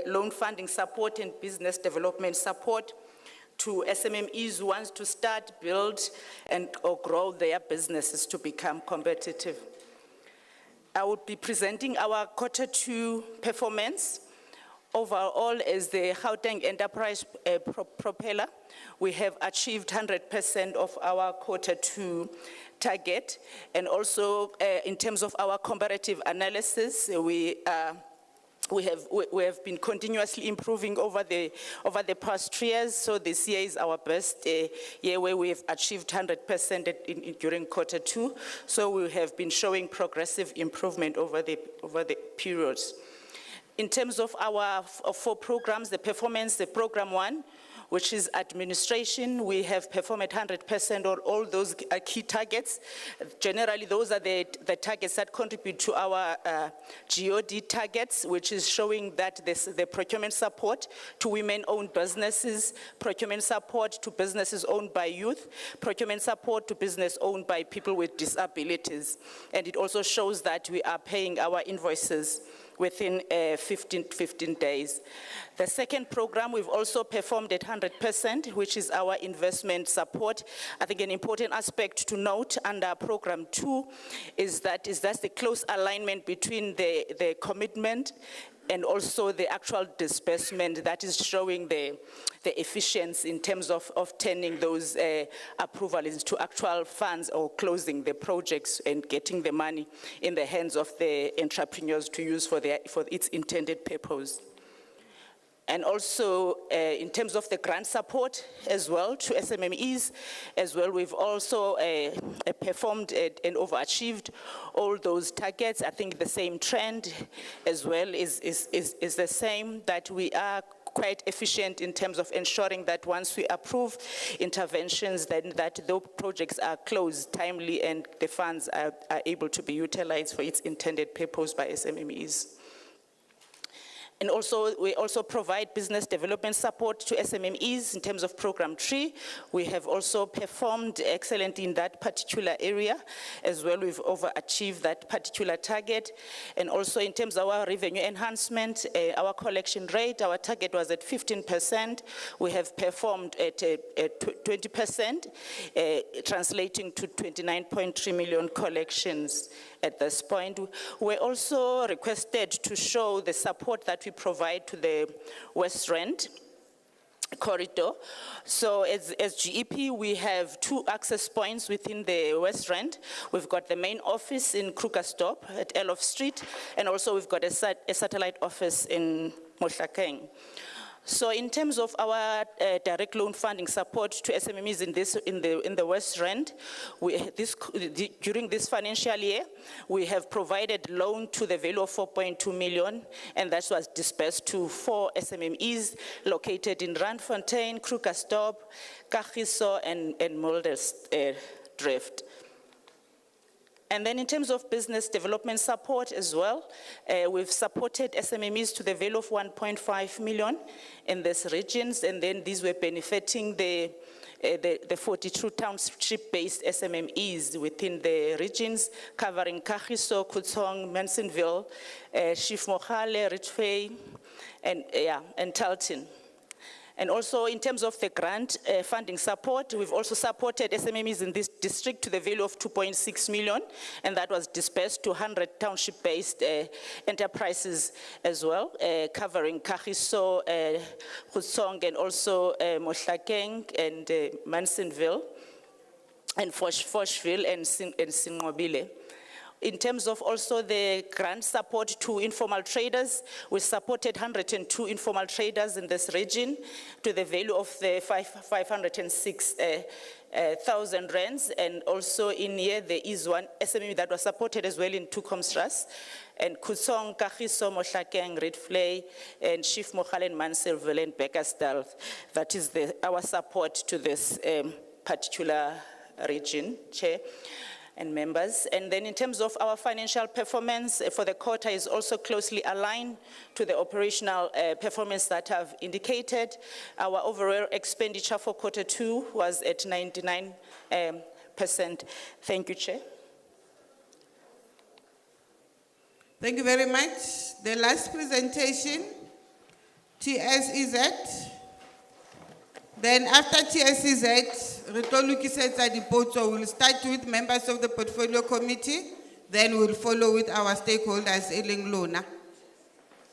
loan funding support and business development support to SMMEs who want to start, build, or grow their businesses to become competitive. I will be presenting our Q2 performance. Overall, as the Gauteng Enterprise Propeller, we have achieved 100% of our Q2 target. And also, in terms of our comparative analysis, we have been continuously improving over the past 3 years. So this year is our best year where we have achieved 100% during Q2. So we have been showing progressive improvement over the periods. In terms of our 4 programs, the performance, the program 1, which is administration, we have performed at 100% on all those key targets. Generally, those are the targets that contribute to our GOD targets, which is showing that the procurement support to women-owned businesses, procurement support to businesses owned by youth, procurement support to business owned by people with disabilities. And it also shows that we are paying our invoices within 15 days. The second program, we've also performed at 100%, which is our investment support. I think an important aspect to note under program 2 is that the close alignment between the commitment and also the actual disbursement that is showing the efficiency in terms of turning those approvals into actual funds or closing the projects and getting the money in the hands of the entrepreneurs to use for its intended purpose. And also, in terms of the grant support as well to SMMEs, as well, we've also performed and overachieved all those targets. I think the same trend as well is the same, that we are quite efficient in terms of ensuring that once we approve interventions, then that those projects are closed timely and the funds are able to be utilized for its intended purpose by SMMEs. And also, we also provide business development support to SMMEs in terms of program 3. We have also performed excellent in that particular area. As well, we've overachieved that particular target. And also in terms of our revenue enhancement, our collection rate, our target was at 15%. We have performed at 20%, translating to 29.3 million collections. At this point, we're also requested to show the support that we provide to the West Rand corridor. So as GEP, we have 2 access points within the West Rand. We've got the main office in Krugersdorp at Elof Street, and also we've got a satellite office in Mohlakeng. So in terms of our direct loan funding support to SMMEs in the West Rand, during this financial year, we have provided loan to the value of 4.2 million, and that was dispersed to 4 SMMEs located in Randfontein, Krugersdorp, Kagiso, and Muldersdrift. And then in terms of business development support as well, we've supported SMMEs to the value of 1.5 million in these regions, and then these were benefiting the 42 township-based SMMEs within the regions, covering Kagiso, Gauteng, Mansonville, Schiefmochale, Ridgeway, and Talton. And also in terms of the grant funding support, we've also supported SMMEs in this district to the value of 2.6 million, and that was dispersed to 100 township-based enterprises as well, covering Kagiso, Gauteng, and also Mohlakeng and Mansonville, and Foshville and Sinqobile. In terms of also the grant support to informal traders, we supported 102 informal traders in this region to the value of the 506,000 rands. And also in here, there is one SME that was supported as well in Toekomsrus, and Gauteng, Kagiso, Mohlakeng, Ridgeway, and Schiefmochale, Mansonville, and Bekkersdal. That is our support to this particular region, Chair and members. And then in terms of our financial performance for the quarter is also closely aligned to the operational performance that I've indicated. Our overall expenditure for Q2 was at 99%. Thank you, Chair. Thank you very much. The last presentation TSEZ. Then after TSEZ, re tlo lokisetsa dipotso. We'll start with members of the portfolio committee, then we'll follow with our stakeholders, e leng lona.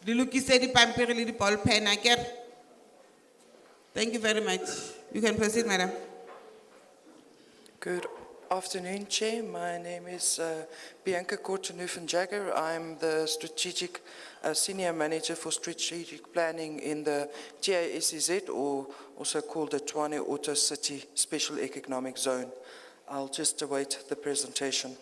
Di lokise dipampiri le di-ball pen, akere? Thank you very much. You can proceed, madam. Good afternoon, Chair. My name is Bianca Kortenhoeven-Jagger. I'm the strategic senior manager for strategic planning in the TASEZ, or also called the Tshwane Auto City Special Economic Zone. I'll just await the presentation.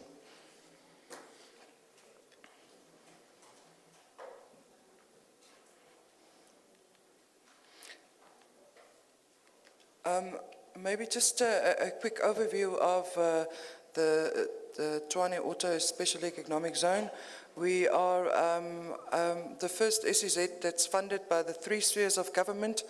Maybe just a quick overview of the Tshwane Auto Special Economic Zone. We are the first SEZ that's funded by the three spheres of government,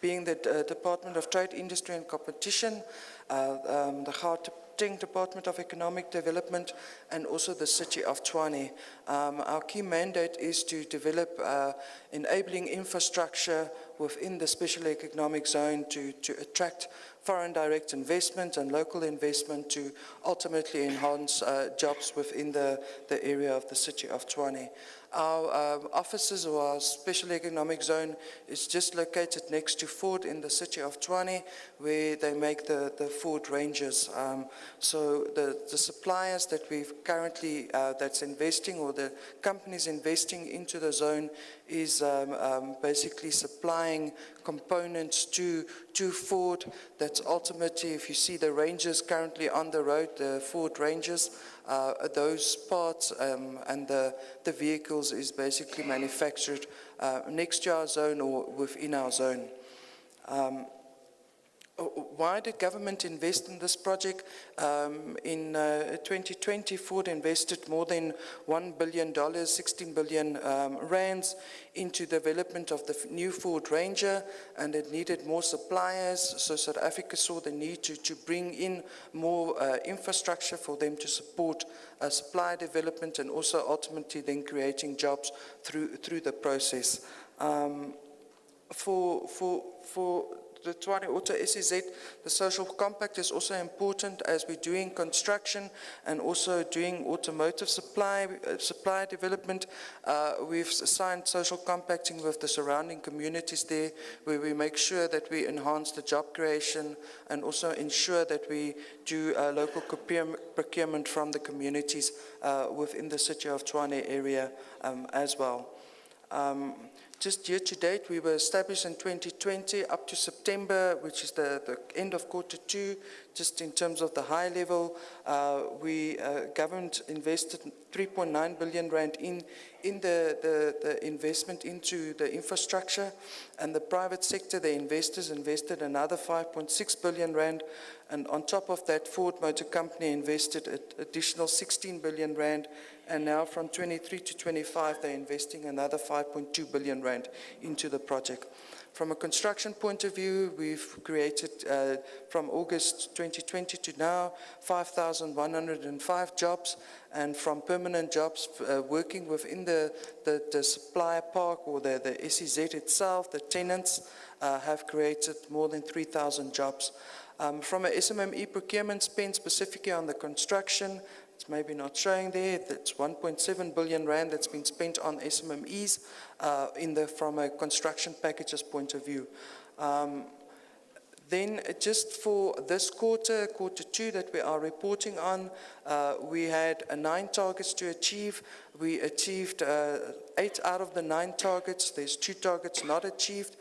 being the Department of Trade, Industry and Competition, the Gauteng Department of Economic Development, and also the City of Tshwane. Our key mandate is to develop enabling infrastructure within the Special Economic Zone to attract foreign direct investment and local investment to ultimately enhance jobs within the area of the City of Tshwane. Our offices, or our Special Economic Zone, is just located next to Ford in the City of Tshwane, where they make the Ford Rangers. So the suppliers that we've currently, that's investing, or the companies investing into the zone, is basically supplying components to Ford. That's ultimately, if you see the Rangers currently on the road, the Ford Rangers, those parts and the vehicles is basically manufactured next to our zone or within our zone. Why did government invest in this project? In 2020, Ford invested more than $1 billion, 16 billion rands, into development of the new Ford Ranger, and it needed more suppliers. So South Africa saw the need to bring in more infrastructure for them to support supply development, and also ultimately then creating jobs through the process. For the Tshwane Auto SEZ, the social compact is also important, as we're doing construction and also doing automotive supply development. We've signed social compacting with the surrounding communities there, where we make sure that we enhance the job creation and also ensure that we do local procurement from the communities within the City of Tshwane area as well. Just year to date, we were established in 2020 up to September, which is the end of Q2. Just in terms of the high level, government invested 3.9 billion rand in the investment into the infrastructure, and the private sector, the investors, invested another 5.6 billion rand, and on top of that, Ford Motor Company invested an additional 16 billion rand, and now from 23 to 25, they're investing another 5.2 billion rand into the project. From a construction point of view, we've created, from August 2020 to now, 5,105 jobs, and from permanent jobs working within the supply park, or the SEZ itself, the tenants have created more than 3,000 jobs. From a SMME procurement spend, specifically on the construction, it's maybe not showing there, that's 1.7 billion rand that's been spent on SMMEs from a construction packages point of view. Then just for this Q2 that we are reporting on, we had 9 targets to achieve. We achieved 8 out of the 9 targets. There's 2 targets not achieved.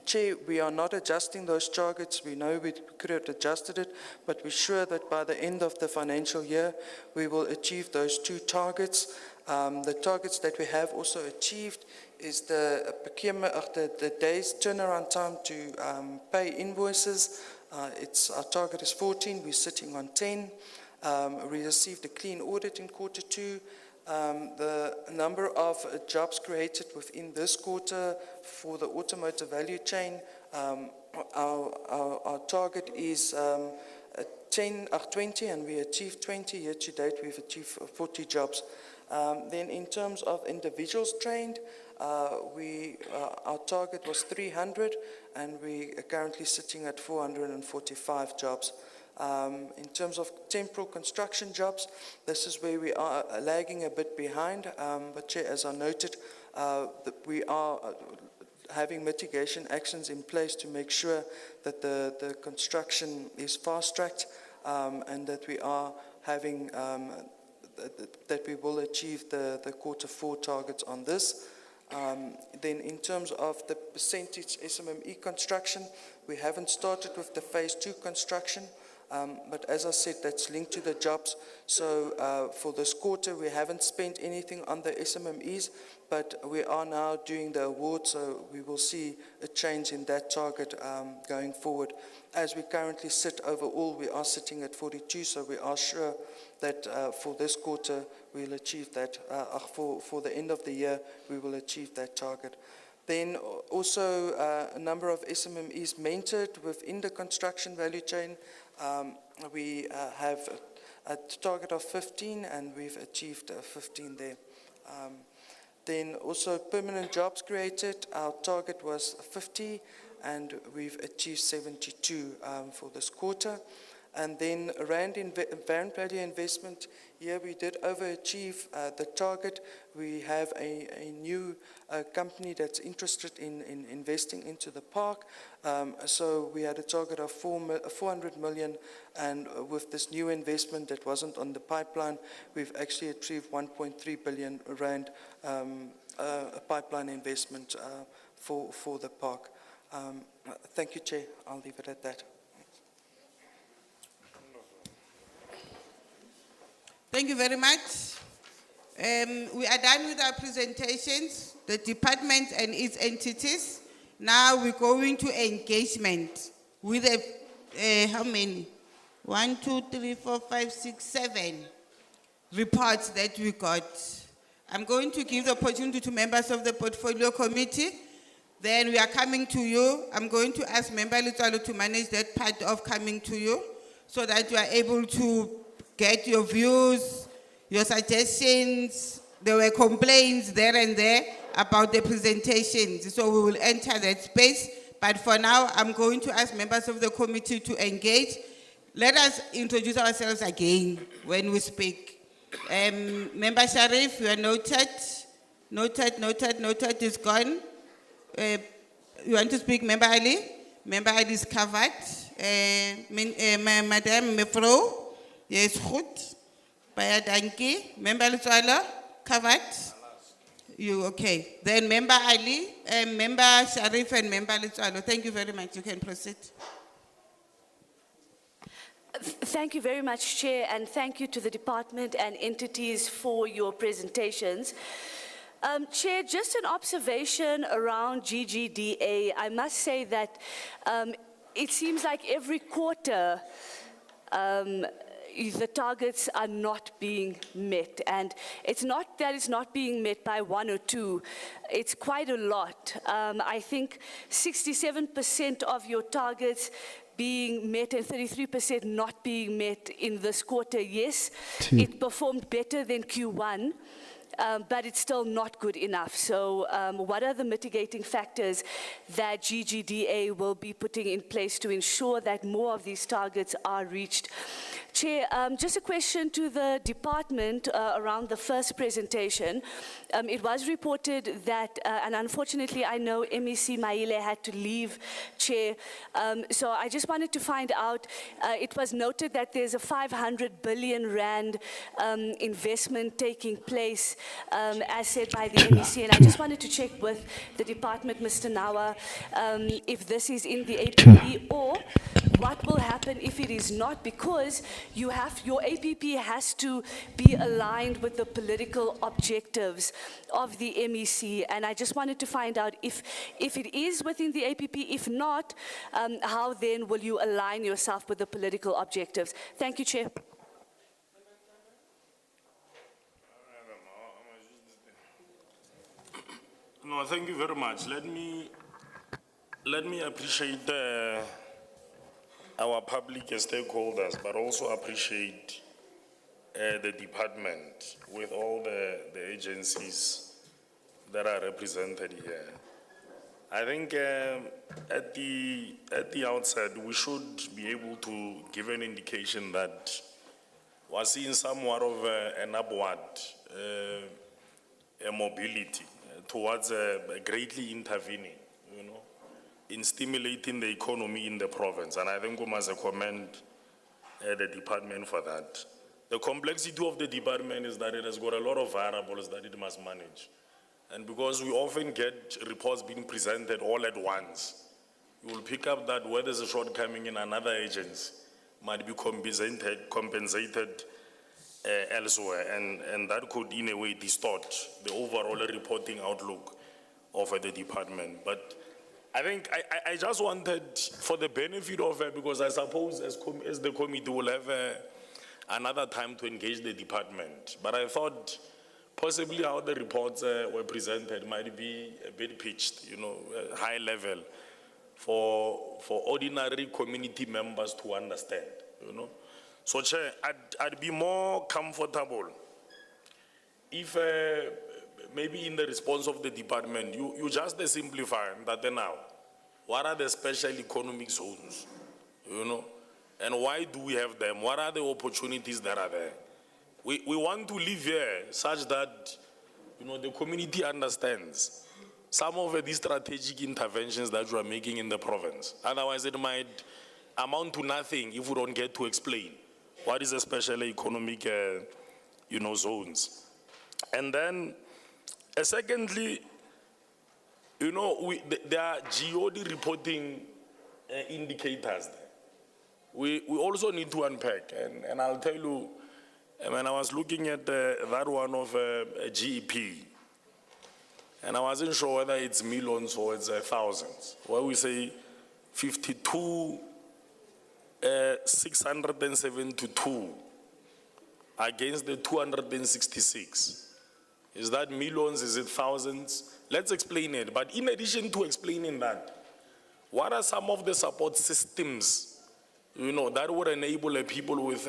Chair, we are not adjusting those targets. We know we could have adjusted it, but we're sure that by the end of the financial year, we will achieve those 2 targets. The targets that we have also achieved is the procurement of the day's turnaround time to pay invoices. Our target is 14, we're sitting on 10. We received a clean audit in Q2. The number of jobs created within this quarter for the automotive value chain, our target is 20, and we achieved 20. Year to date, we've achieved 40 jobs. Then in terms of individuals trained, our target was 300, and we are currently sitting at 445 jobs. In terms of temporal construction jobs, this is where we are lagging a bit behind, but Chair, as I noted, we are having mitigation actions in place to make sure that the construction is fast-tracked, and that we are having, that we will achieve the Q4 targets on this. Then in terms of the percentage SMME construction, we haven't started with the phase 2 construction, but as I said, that's linked to the jobs. So for this quarter, we haven't spent anything on the SMMEs, but we are now doing the award, so we will see a change in that target going forward. As we currently sit overall, we are sitting at 42, so we are sure that for this quarter, we'll achieve that. For the end of the year, we will achieve that target. Then also a number of SMMEs mentored within the construction value chain. We have a target of 15, and we've achieved 15 there. Then also permanent jobs created. Our target was 50, and we've achieved 72 for this quarter. And then Rand value investment, here we did overachieve the target. We have a new company that's interested in investing into the park. So we had a target of 400 million, and with this new investment that wasn't on the pipeline, we've actually achieved 1.3 billion Rand a pipeline investment for the park. Thank you, Chair. I'll leave it at that. Thank you very much. We are done with our presentations, the department and its entities. Now we're going to engagement with how many? 1, 2, 3, 4, 5, 6, 7 reports that we got. I'm going to give the opportunity to members of the portfolio committee. Then we are coming to you. I'm going to ask Member Letswalo to manage that part of coming to you so that you are able to get your views, your suggestions. There were complaints there and there about the presentations, so we will enter that space. But for now, I'm going to ask members of the committee to engage. Let us introduce ourselves again when we speak. Member Sharif, you are noted. Noted is gone. You want to speak, Member Ali? Member Ali is covered. Madam Mefro? Yes, goed. Baya dankie. Member Letswalo, covered? You okay. Then Member Ali, Member Sharif and Member Letswalo. Thank you very much. You can proceed. Thank you very much, Chair, and thank you to the department and entities for your presentations. Chair, just an observation around GGDA. I must say that it seems like every quarter the targets are not being met, and it's not that it's not being met by 1 or 2, it's quite a lot. I think 67% of your targets being met and 33% not being met in this quarter. Yes, it performed better than Q1, but it's still not good enough. So what are the mitigating factors that GGDA will be putting in place to ensure that more of these targets are reached? Chair, just a question to the department around the first presentation. It was reported that, and unfortunately I know MEC Maile had to leave, Chair, so I just wanted to find out, it was noted that there's a 500 billion Rand investment taking place, as said by the MEC, and I just wanted to check with the department, Mr. Nawa, if this is in the APP, or what will happen if it is not, because your APP has to be aligned with the political objectives of the MEC, and I just wanted to find out if it is within the APP. If not, how then will you align yourself with the political objectives? Thank you, Chair. No, thank you very much. Let me appreciate our public stakeholders, but also appreciate the department with all the agencies that are represented here. I think at the outset, we should be able to give an indication that we're seeing somewhat of an upward mobility towards greatly intervening, you know, in stimulating the economy in the province. And I think we must commend the department for that. The complexity of the department is that it has got a lot of variables that it must manage. And because we often get reports being presented all at once, you will pick up that where there's a shortcoming in another agency might be compensated elsewhere, and that could in a way distort the overall reporting outlook of the department. But I think I just wanted, for the benefit of it, because I suppose as the committee will have another time to engage the department, but I thought possibly how the reports were presented might be a bit pitched, you know, high level for ordinary community members to understand, you know. So, Chair, I'd be more comfortable if maybe in the response of the department, you just simplify that now. What are the special economic zones, you know, and why do we have them? What are the opportunities that are there? We want to live here such that, you know, the community understands some of these strategic interventions that you are making in the province. Otherwise, it might amount to nothing if we don't get to explain what is a special economic, you know, zones. And then, secondly, you know, there are GOD reporting indicators there. We also need to unpack, and I'll tell you, when I was looking at that one of GEP, and I wasn't sure whether it's millions or it's thousands, where we say 52,672 against the 266. Is that millions? Is it thousands? Let's explain it. But in addition to explaining that, what are some of the support systems, you know, that would enable people with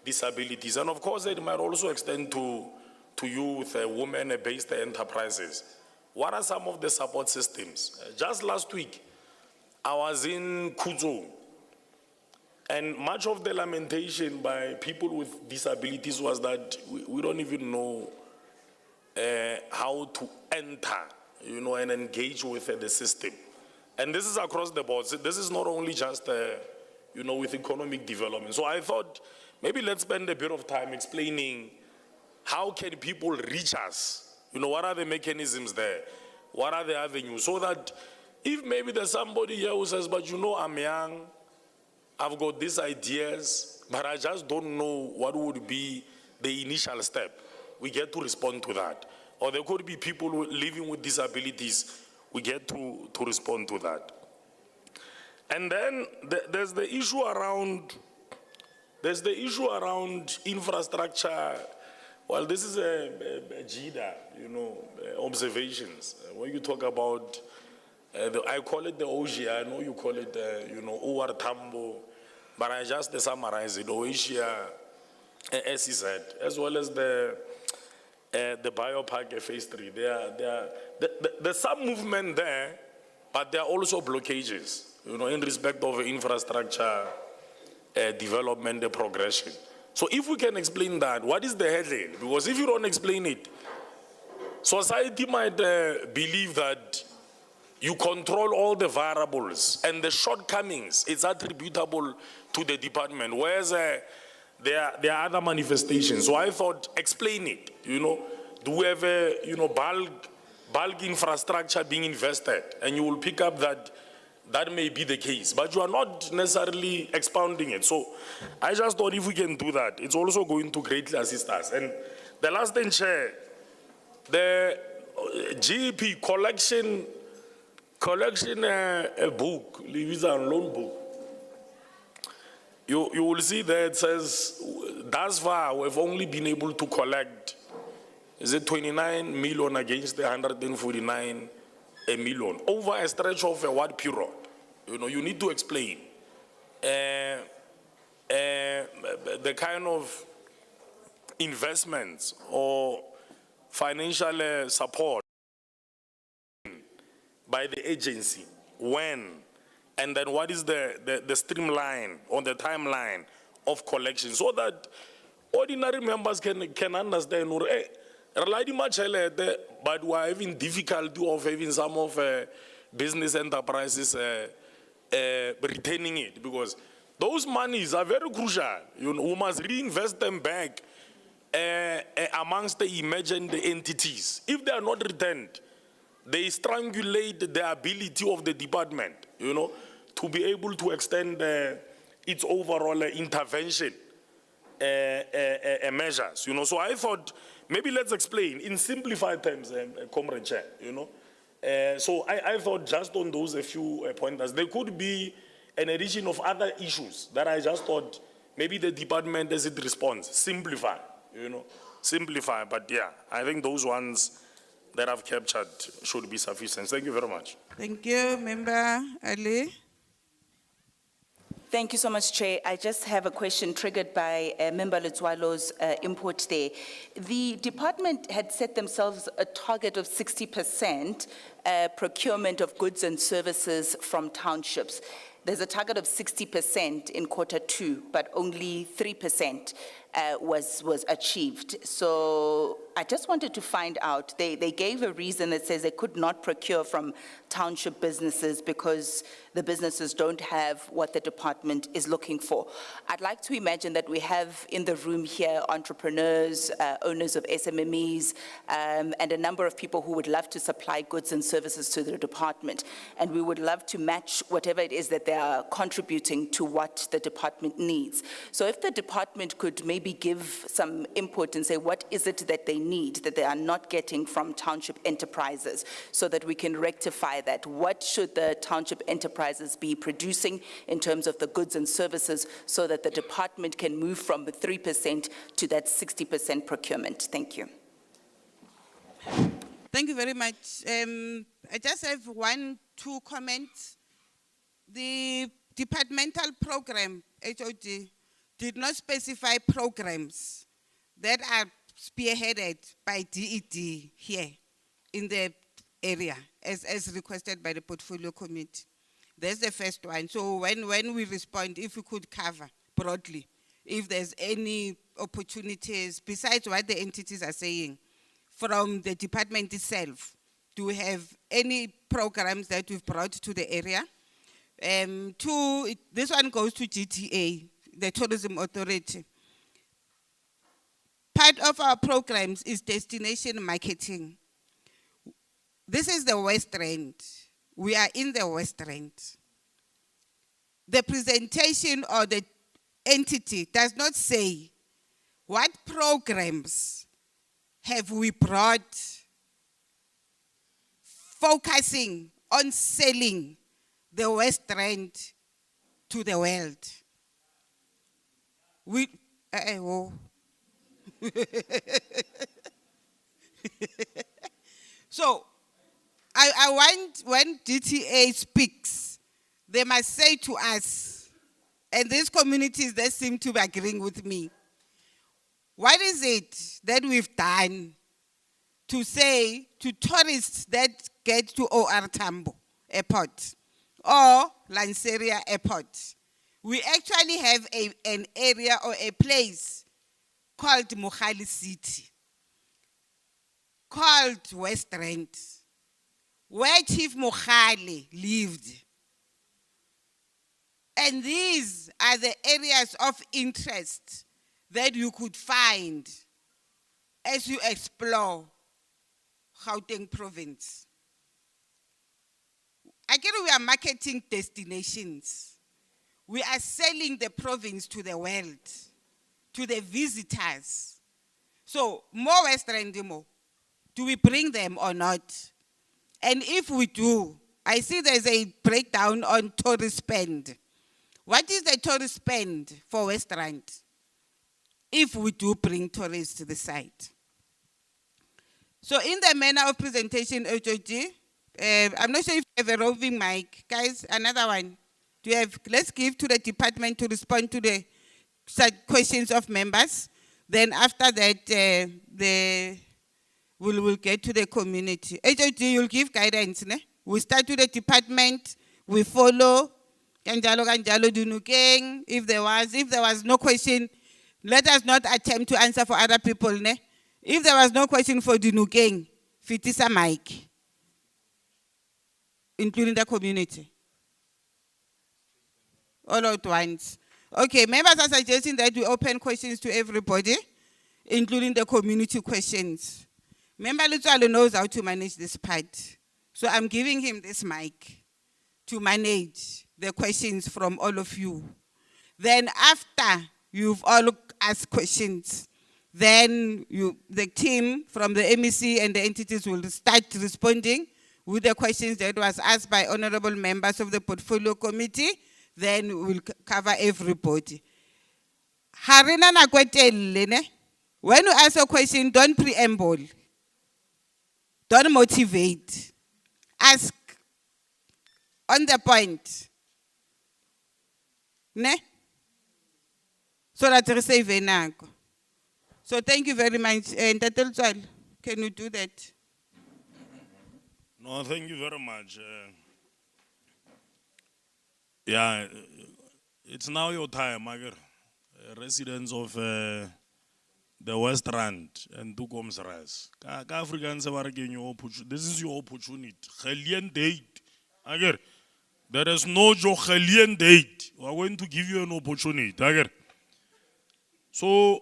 disabilities? And of course, it might also extend to youth, women-based enterprises. What are some of the support systems? Just last week, I was in Kuzo, and much of the lamentation by people with disabilities was that we don't even know how to enter, you know, and engage with the system. And this is across the board. This is not only just, you know, with economic development. So I thought maybe let's spend a bit of time explaining how can people reach us? You know, what are the mechanisms there? What are the avenues? So that if maybe there's somebody here who says, but you know, I'm young, I've got these ideas, but I just don't know what would be the initial step, we get to respond to that. Or there could be people living with disabilities, we get to respond to that. And then there's the issue around infrastructure. Well, this is a GIDA, you know, observations. When you talk about, I call it the OSHA, I know you call it, you know, OR Tambo, but I just summarize it, OSHA, SEZ, as well as the Biopark Phase 3. There's some movement there, but there are also blockages, you know, in respect of infrastructure development, the progression. So if we can explain that, what is the headline? Because if you don't explain it, society might believe that you control all the variables and the shortcomings, it's attributable to the department, whereas there are other manifestations. So I thought, explain it, you know. Do we have a, you know, bulk infrastructure being invested? And you will pick up that that may be the case, but you are not necessarily expounding it. So I just thought if we can do that, it's also going to greatly assist us. And the last thing, Chair, the GEP collection book, levies and loan book, you will see there it says, thus far we've only been able to collect, is it 29 million against the 149 million, over a stretch of what period? You know, you need to explain the kind of investments or financial support by the agency, when, and then what is the streamline or the timeline of collection, so that ordinary members can understand, or, hey, but we are having difficulty of having some of business enterprises retaining it, because those monies are very crucial. You know, we must reinvest them back amongst the emergent entities. If they are not returned, they strangulate the ability of the department, you know, to be able to extend its overall intervention measures, you know. So I thought, maybe let's explain in simplified terms, Comrade Chair, you know. So I thought just on those a few pointers, there could be an addition of other issues that I just thought maybe the department as it responds, simplify, you know, simplify. But yeah, I think those ones that I've captured should be sufficient. Thank you very much. Thank you, Member Ali. Thank you so much, Chair. I just have a question triggered by Member Letswalo's input there. The department had set themselves a target of 60% procurement of goods and services from townships. There's a target of 60% in Q2, but only 3% was achieved. So I just wanted to find out, they gave a reason that says they could not procure from township businesses because the businesses don't have what the department is looking for. I'd like to imagine that we have in the room here entrepreneurs, owners of SMMEs, and a number of people who would love to supply goods and services to the department. And we would love to match whatever it is that they are contributing to what the department needs. So if the department could maybe give some input and say, what is it that they need that they are not getting from township enterprises, so that we can rectify that? What should the township enterprises be producing in terms of the goods and services so that the department can move from the 3% to that 60% procurement? Thank you. Thank you very much. I just have 1-2 comments. The departmental program, HOD, did not specify programs that are spearheaded by DED here in the area as requested by the portfolio committee. That's the first one. So when we respond, if we could cover broadly, if there's any opportunities besides what the entities are saying from the department itself, do we have any programs that we've brought to the area? This one goes to GTA, the Tourism Authority. Part of our programs is destination marketing. This is the West Rand. We are in the West Rand. The presentation or the entity does not say what programs have we brought focusing on selling the West Rand to the world. So, I want, when DTA speaks, they must say to us, and these communities that seem to be agreeing with me, what is it that we've done to say to tourists that get to OR Tambo Airport or Lanseria Airport? We actually have an area or a place called Mohali City, called West Rand, where Chief Mohali lived. And these are the areas of interest that you could find as you explore Gauteng province. Again, we are marketing destinations. We are selling the province to the world, to the visitors. So, more West Rand, do we bring them or not? And if we do, I see there's a breakdown on tourist spend. What is the tourist spend for West Rand if we do bring tourists to the site? So in the manner of presentation, HOG, I'm not sure if you have a roving mic. Guys, another one. Do you have, let's give to the department to respond to the questions of members. Then after that, we'll get to the community. HOG, you'll give guidance, ne? We start with the department, we follow, kanjalo kanjalo dunukeng. If there was no question, let us not attempt to answer for other people, ne? If there was no question for dunukeng, fitisa mic, including the community. All at once. Okay, members are suggesting that we open questions to everybody, including the community questions. Member Lutsalo knows how to manage this part. So I'm giving him this mic to manage the questions from all of you. Then after you've all asked questions, then the team from the MEC and the entities will start responding with the questions that was asked by honorable members of the portfolio committee. Then we'll cover everybody. Harina na kwetelle, ne? When you ask a question, don't preamble. Don't motivate. Ask on the point. Ne? So that you save enough. So thank you very much. And can you do that? No, thank you very much. Yeah, it's now your time, Mager. Residents of the West Rand and Toekomsrus. Africans are getting your opportunity. This is your opportunity. Geleentheid date. Mager, there is no geleentheid date. We are going to give you an opportunity. Mager. So,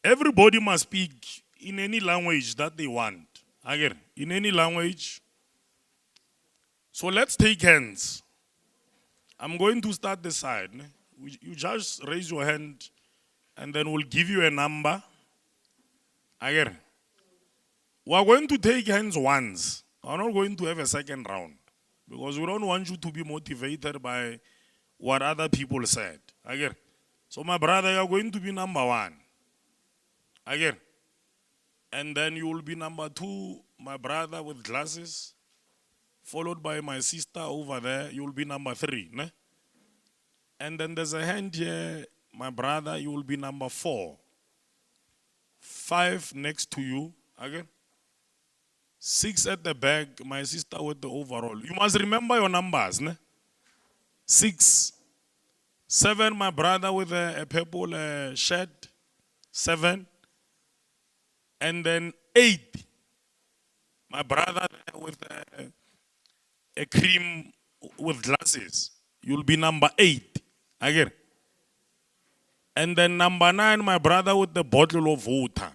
everybody must speak in any language that they want. Mager, in any language. So let's take hands. I'm going to start this side. You just raise your hand and then we'll give you a number. Again, we're going to take hands once. We're not going to have a second round because we don't want you to be motivated by what other people said. Again, so my brother, you're going to be number one. Again, and then you will be number two, my brother with glasses. Followed by my sister over there, you will be number three. Ne? And then there's a hand here, my brother, you will be number 4. 5 next to you, again. 6 at the back, my sister with the overall. You must remember your numbers. Ne? 6. 7, my brother with a purple shirt. 7. And then 8, my brother with a cream with glasses. You'll be number 8. Again. And then number 9, my brother with the bottle of water.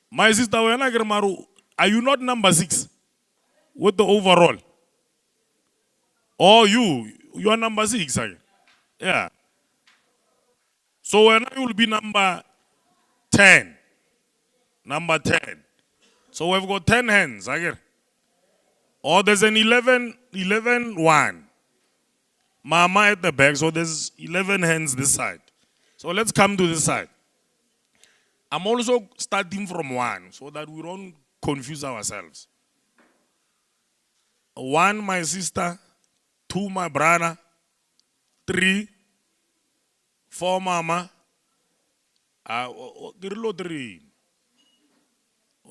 My sister, are you not number 6 with the overall? Or you are number 6 again. Yeah. So when you will be number 10. Number 10. So we've got 10 hands again. Or there's an 11-1. Mama at the back, so there's 11 hands this side. So let's come to this side. I'm also starting from 1 so that we don't confuse ourselves. 1, my sister. 2, my brother. 3, 4, mama. 3.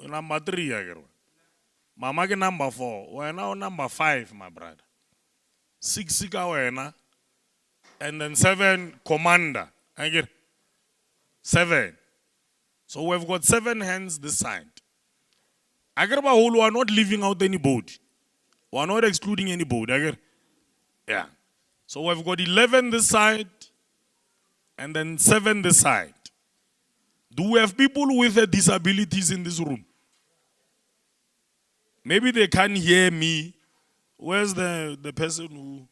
Number 3, I get. Mama ke number 4. We're now number 5, my brother. 6 wena. And then 7, commander. I get 7. So we've got 7 hands this side. I get about whole, we are not leaving out anybody. We are not excluding anybody. I get, yeah. So we've got 11 this side. And then 7 this side. Do we have people with disabilities in this room? Maybe they can't hear me. Where's the person who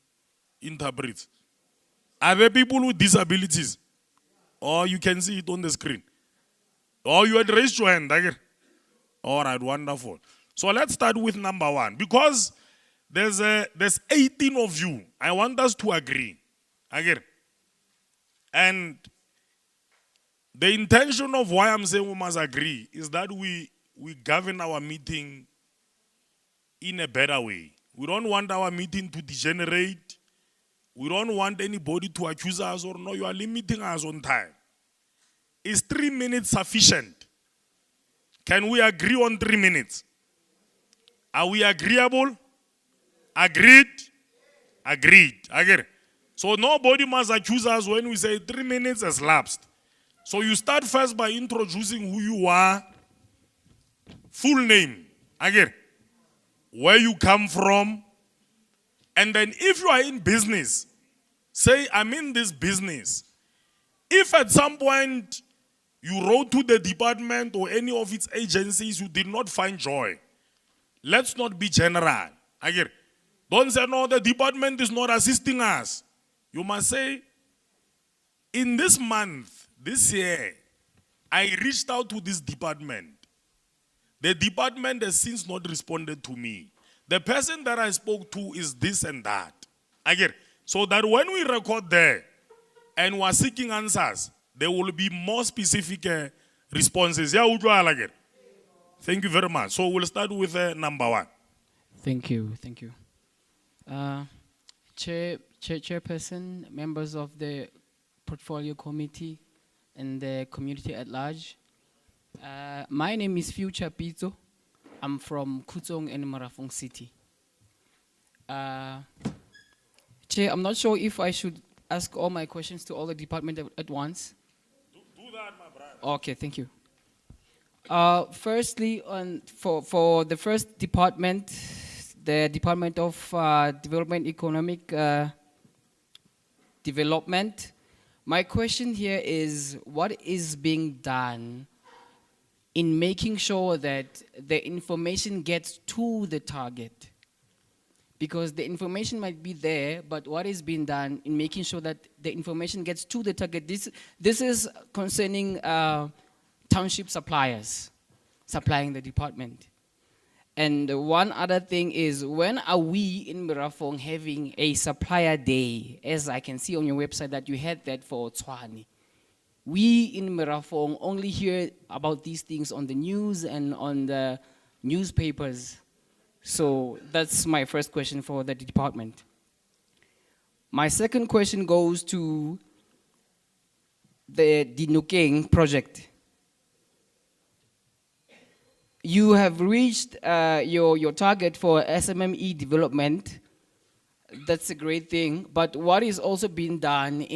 interprets? Are there people with disabilities? Or you can see it on the screen? Or you had raised your hand. All right, wonderful. So let's start with number 1. Because there's 18 of you. I want us to agree. Again. And the intention of why I'm saying we must agree is that we govern our meeting in a better way. We don't want our meeting to degenerate. We don't want anybody to accuse us or no, you are limiting us on time. Is 3 minutes sufficient? Can we agree on 3 minutes? Are we agreeable? Agreed? Agreed. Agreed. So nobody must accuse us when we say 3 minutes has lapsed. So you start first by introducing who you are, full name, again, where you come from, and then if you are in business, say, I'm in this business. If at some point you wrote to the department or any of its agencies, you did not find joy, let's not be general. Again, don't say, no, the department is not assisting us. You must say, in this month, this year, I reached out to this department. The department has since not responded to me. The person that I spoke to is this and that. Again, so that when we record there and we are seeking answers, there will be more specific responses. Yeah, Ujwala again. Thank you very much. So we'll start with number 1. Thank you. Chairperson, members of the portfolio committee, and the community at large. My name is Future Pito. I'm from Gauteng and Marafong City. Chair, I'm not sure if I should ask all my questions to all the departments at once. Do that, my brother. Okay, thank you. Firstly, for the first department, the Department of Development, Economic Development, my question here is, what is being done in making sure that the information gets to the target? Because the information might be there, but what is being done in making sure that the information gets to the target? This is concerning township suppliers supplying the department. And one other thing is, when are we in Marafong having a supplier day? As I can see on your website that you had that for Tshwane. We in Marafong only hear about these things on the news and on the newspapers. So that's my first question for the department. My second question goes to the Dinokeng project. You have reached your target for SMME development. That's a great thing. But what is also being done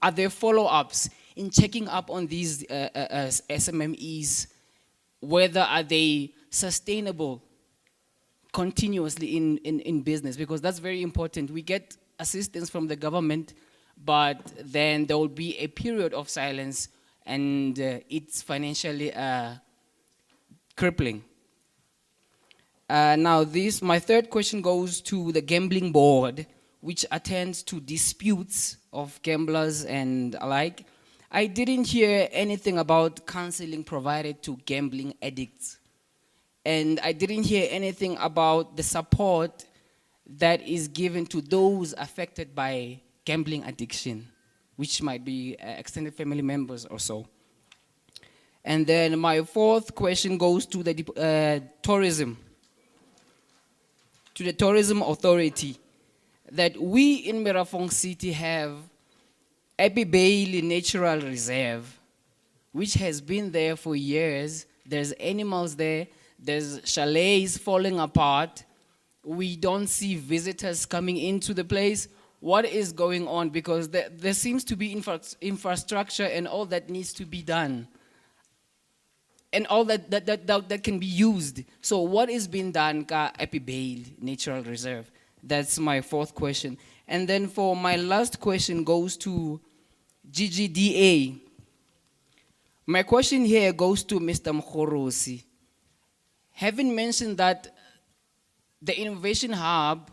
are there follow-ups in checking up on these SMMEs? Whether are they sustainable continuously in business? Because that's very important. We get assistance from the government, but then there will be a period of silence and it's financially crippling. Now my third question goes to the gambling board, which attends to disputes of gamblers and alike. I didn't hear anything about counseling provided to gambling addicts. And I didn't hear anything about the support that is given to those affected by gambling addiction, which might be extended family members or so. And then my fourth question goes to the tourism, to the tourism authority, that we in Marafong City have Abbey Bailey Natural Reserve, which has been there for years. There's animals there, there's chalets falling apart. We don't see visitors coming into the place. What is going on? Because there seems to be infrastructure and all that needs to be done. And all that can be used. So what is being done ka Abbey Bailey Natural Reserve? That's my fourth question. And then for my last question goes to GGDA. My question here goes to Mr. Mkhorosi. Having mentioned that the Innovation Hub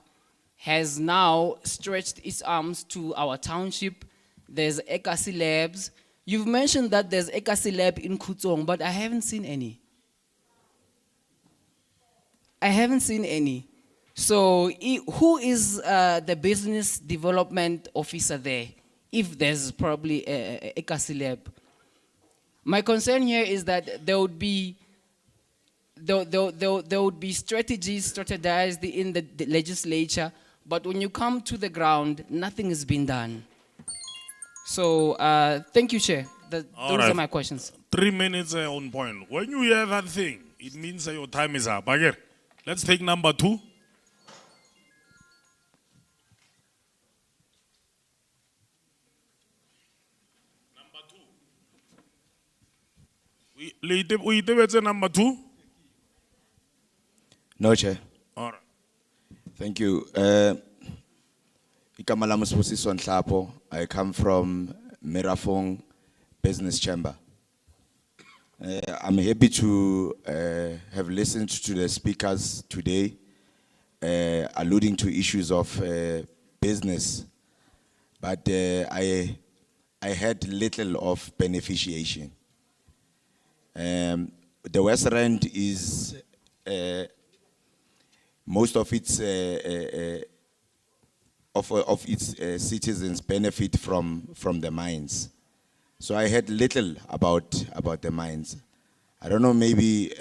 has now stretched its arms to our township, there's Ekasi Labs. You've mentioned that there's Ekasi Lab in Gauteng, but I haven't seen any. So who is the business development officer there, if there's probably a Ekasi Lab? My concern here is that there would be strategies strategized in the legislature, but when you come to the ground, nothing has been done. So thank you, Chair. Those are my questions. 3 minutes on point. When you hear that thing, it means your time is up. Again, Let's take number 2. We number 2. No, Chair. All right. Thank you. Igama lami Sibusiso Nhlapo. I come from Merafong Business Chamber. I'm happy to have listened to the speakers today, alluding to issues of business, but I had little of beneficiation. The West Rand is most of its citizens benefit from the mines. So I heard little about the mines. I don't know, maybe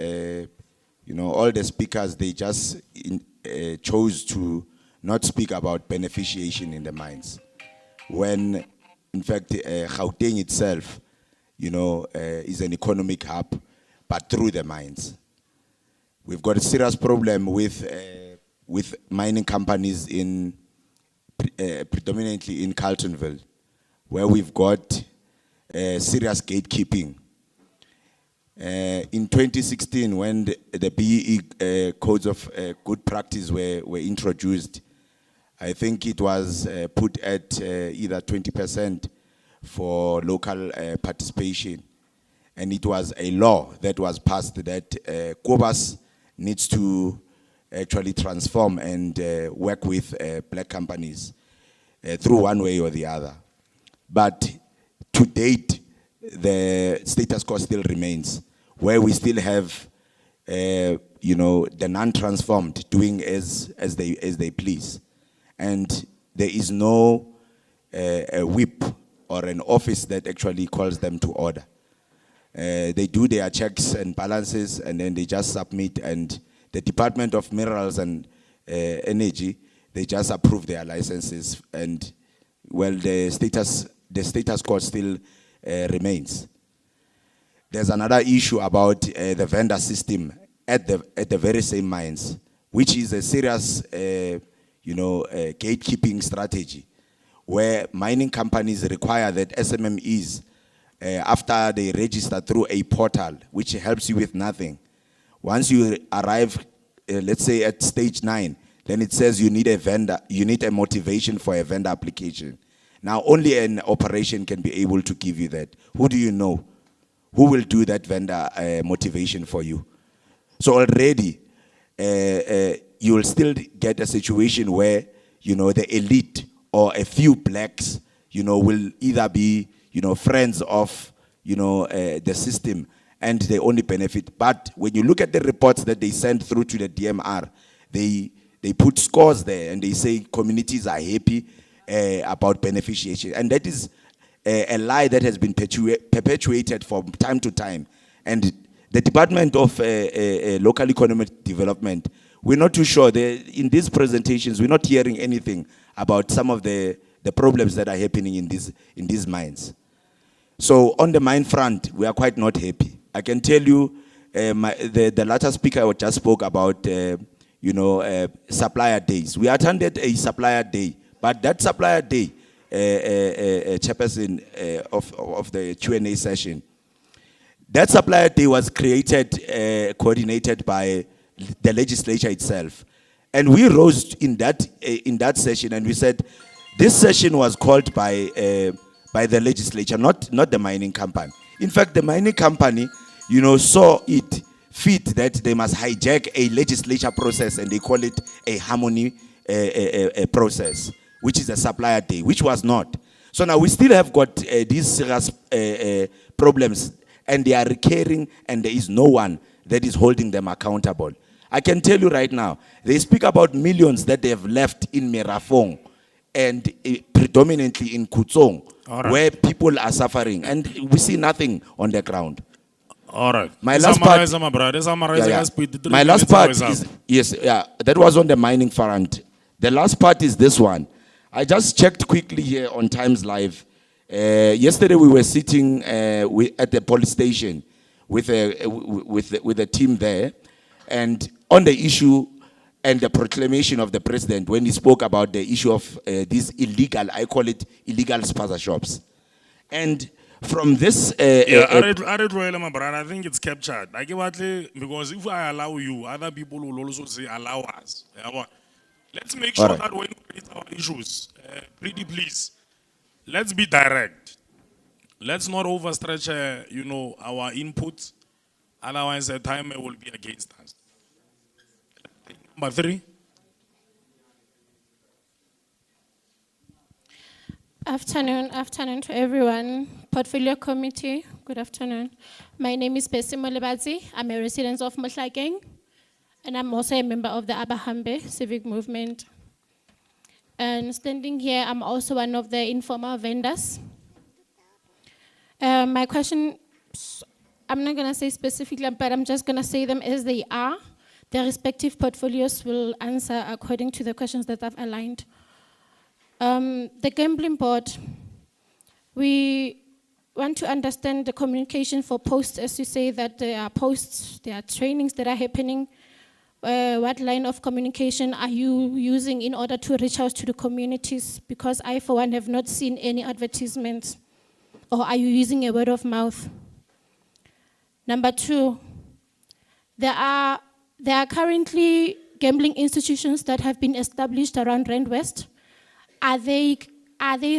all the speakers, they just chose to not speak about beneficiation in the mines, when in fact Gauteng itself is an economic hub, but through the mines. We've got a serious problem with mining companies predominantly in Carltonville, where we've got serious gatekeeping. In 2016, when the BEE codes of good practice were introduced, I think it was put at either 20% for local participation. And it was a law that was passed that Kobas needs to actually transform and work with black companies through one way or the other. But to date, the status quo still remains, where we still have the non-transformed doing as they please. And there is no a whip or an office that actually calls them to order. They do their checks and balances, and then they just submit, and the Department of Minerals and Energy, they just approve their licenses, and well, the status quo still remains. There's another issue about the vendor system at the very same mines, which is a serious gatekeeping strategy, where mining companies require that SMMEs, after they register through a portal, which helps you with nothing, once you arrive, let's say at stage 9, then it says you need a vendor, you need a motivation for a vendor application. Now, only an operation can be able to give you that. Who do you know? Who will do that vendor motivation for you? So already, you will still get a situation where, the elite or a few blacks, will either be, friends of, the system, and they only benefit. But when you look at the reports that they send through to the DMR, they put scores there, and they say communities are happy about beneficiation. And that is a lie that has been perpetuated from time to time. And the Department of Local Economic Development, we're not too sure. In these presentations, we're not hearing anything about some of the problems that are happening in these mines. So on the mine front, we are quite not happy. I can tell you, the latter speaker just spoke about, supplier days. We attended a supplier day, but that supplier day, chairperson of the Q&A session, that supplier day was created, coordinated by the legislature itself. And we rose in that session, and we said, this session was called by the legislature, not the mining company. In fact, the mining company, saw it fit that they must hijack a legislature process, and they call it a harmony process, which is a supplier day, which was not. So now we still have got these serious problems, and they are recurring, and there is no one that is holding them accountable. I can tell you right now, they speak about millions that they have left in Merafong, and predominantly in Kutsong, where people are suffering, and we see nothing on the ground. All right. My last part is, that was on the mining front. The last part is this one. I just checked quickly here on Times Live. Yesterday we were sitting at the police station with a team there, and on the issue and the proclamation of the president when he spoke about the issue of these illegal, I call it illegal spaza shops. And from this, Yeah, I read Royal, my brother, I think it's captured. I give because if I allow you, other people will also say allow us. Yeah, but let's make sure Alright. that when we raise our issues, pretty please, let's be direct. Let's not overstretch, our input. Otherwise, the time will be against us. Number 3. Afternoon to everyone. Portfolio Committee, good afternoon. My name is Bessie Molebazi. I'm a resident of Mohlakeng, and I'm also a member of the Abahambe Civic Movement. And standing here, I'm also one of the informal vendors. My question, I'm not gonna say specifically, but I'm just gonna say them as they are. Their respective portfolios will answer according to the questions that I've aligned. The gambling board, we want to understand the communication for posts, as you say that there are posts, there are trainings that are happening. What line of communication are you using in order to reach out to the communities? Because I, for one, have not seen any advertisements. Or are you using a word of mouth? Number 2, there are currently gambling institutions that have been established around Rand West. Are they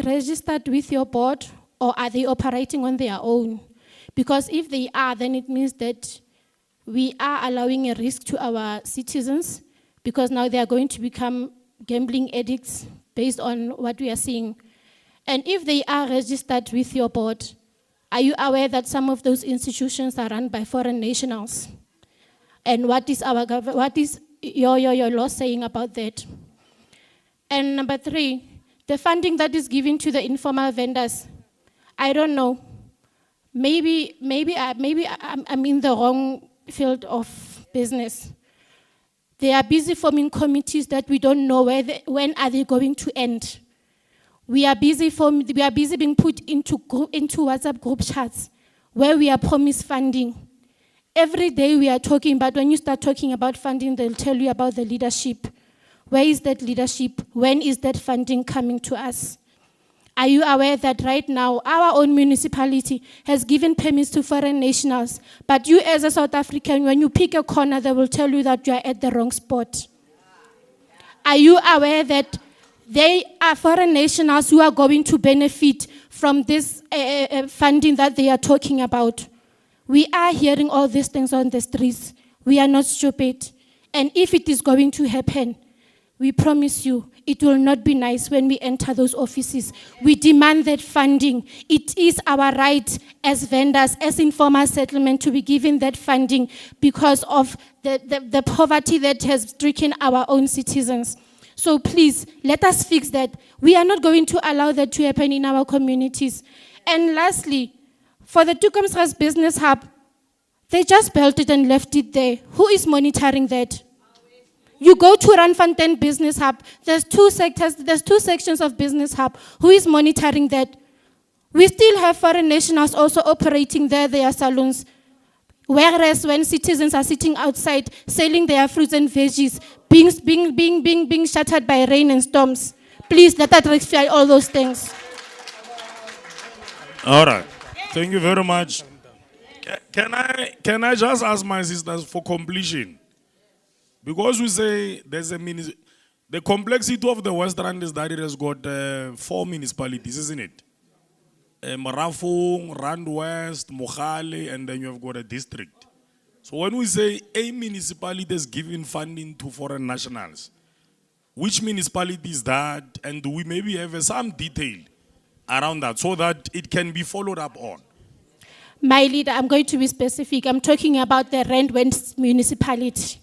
registered with your board, or are they operating on their own? Because if they are, then it means that we are allowing a risk to our citizens, because now they are going to become gambling addicts based on what we are seeing. And if they are registered with your board, are you aware that some of those institutions are run by foreign nationals? And what is your law saying about that? And number 3, the funding that is given to the informal vendors, I don't know. Maybe I'm in the wrong field of business. They are busy forming committees that we don't know when are they going to end. We are busy being put into WhatsApp group chats where we are promised funding. Every day we are talking, but when you start talking about funding, they'll tell you about the leadership. Where is that leadership? When is that funding coming to us? Are you aware that right now our own municipality has given permits to foreign nationals, but you as a South African, when you pick a corner, they will tell you that you are at the wrong spot? Are you aware that they are foreign nationals who are going to benefit from this funding that they are talking about? We are hearing all these things on the streets. We are not stupid. And if it is going to happen, we promise you, it will not be nice when we enter those offices. We demand that funding. It is our right as vendors, as informal settlement, to be given that funding because of the poverty that has stricken our own citizens. So please, let us fix that. We are not going to allow that to happen in our communities. And lastly, for the Toekomsrus Business Hub, they just built it and left it there. Who is monitoring that? You go to Randfontein Business Hub, there's two sections of Business Hub. Who is monitoring that? We still have foreign nationals also operating there, their salons. Whereas when citizens are sitting outside selling their fruits and veggies, being shattered by rain and storms. Please let us rectify all those things. All right. Thank you very much. Can I just ask my sisters for completion? Because we say there's the complexity of the West Rand is that it has got 4 municipalities, isn't it? Marafong, Rand West, Mogale, and then you have got a district. So when we say a municipality is giving funding to foreign nationals, which municipality is that? And do we maybe have some detail around that so that it can be followed up on? My leader, I'm going to be specific. I'm talking about the Rand West municipality.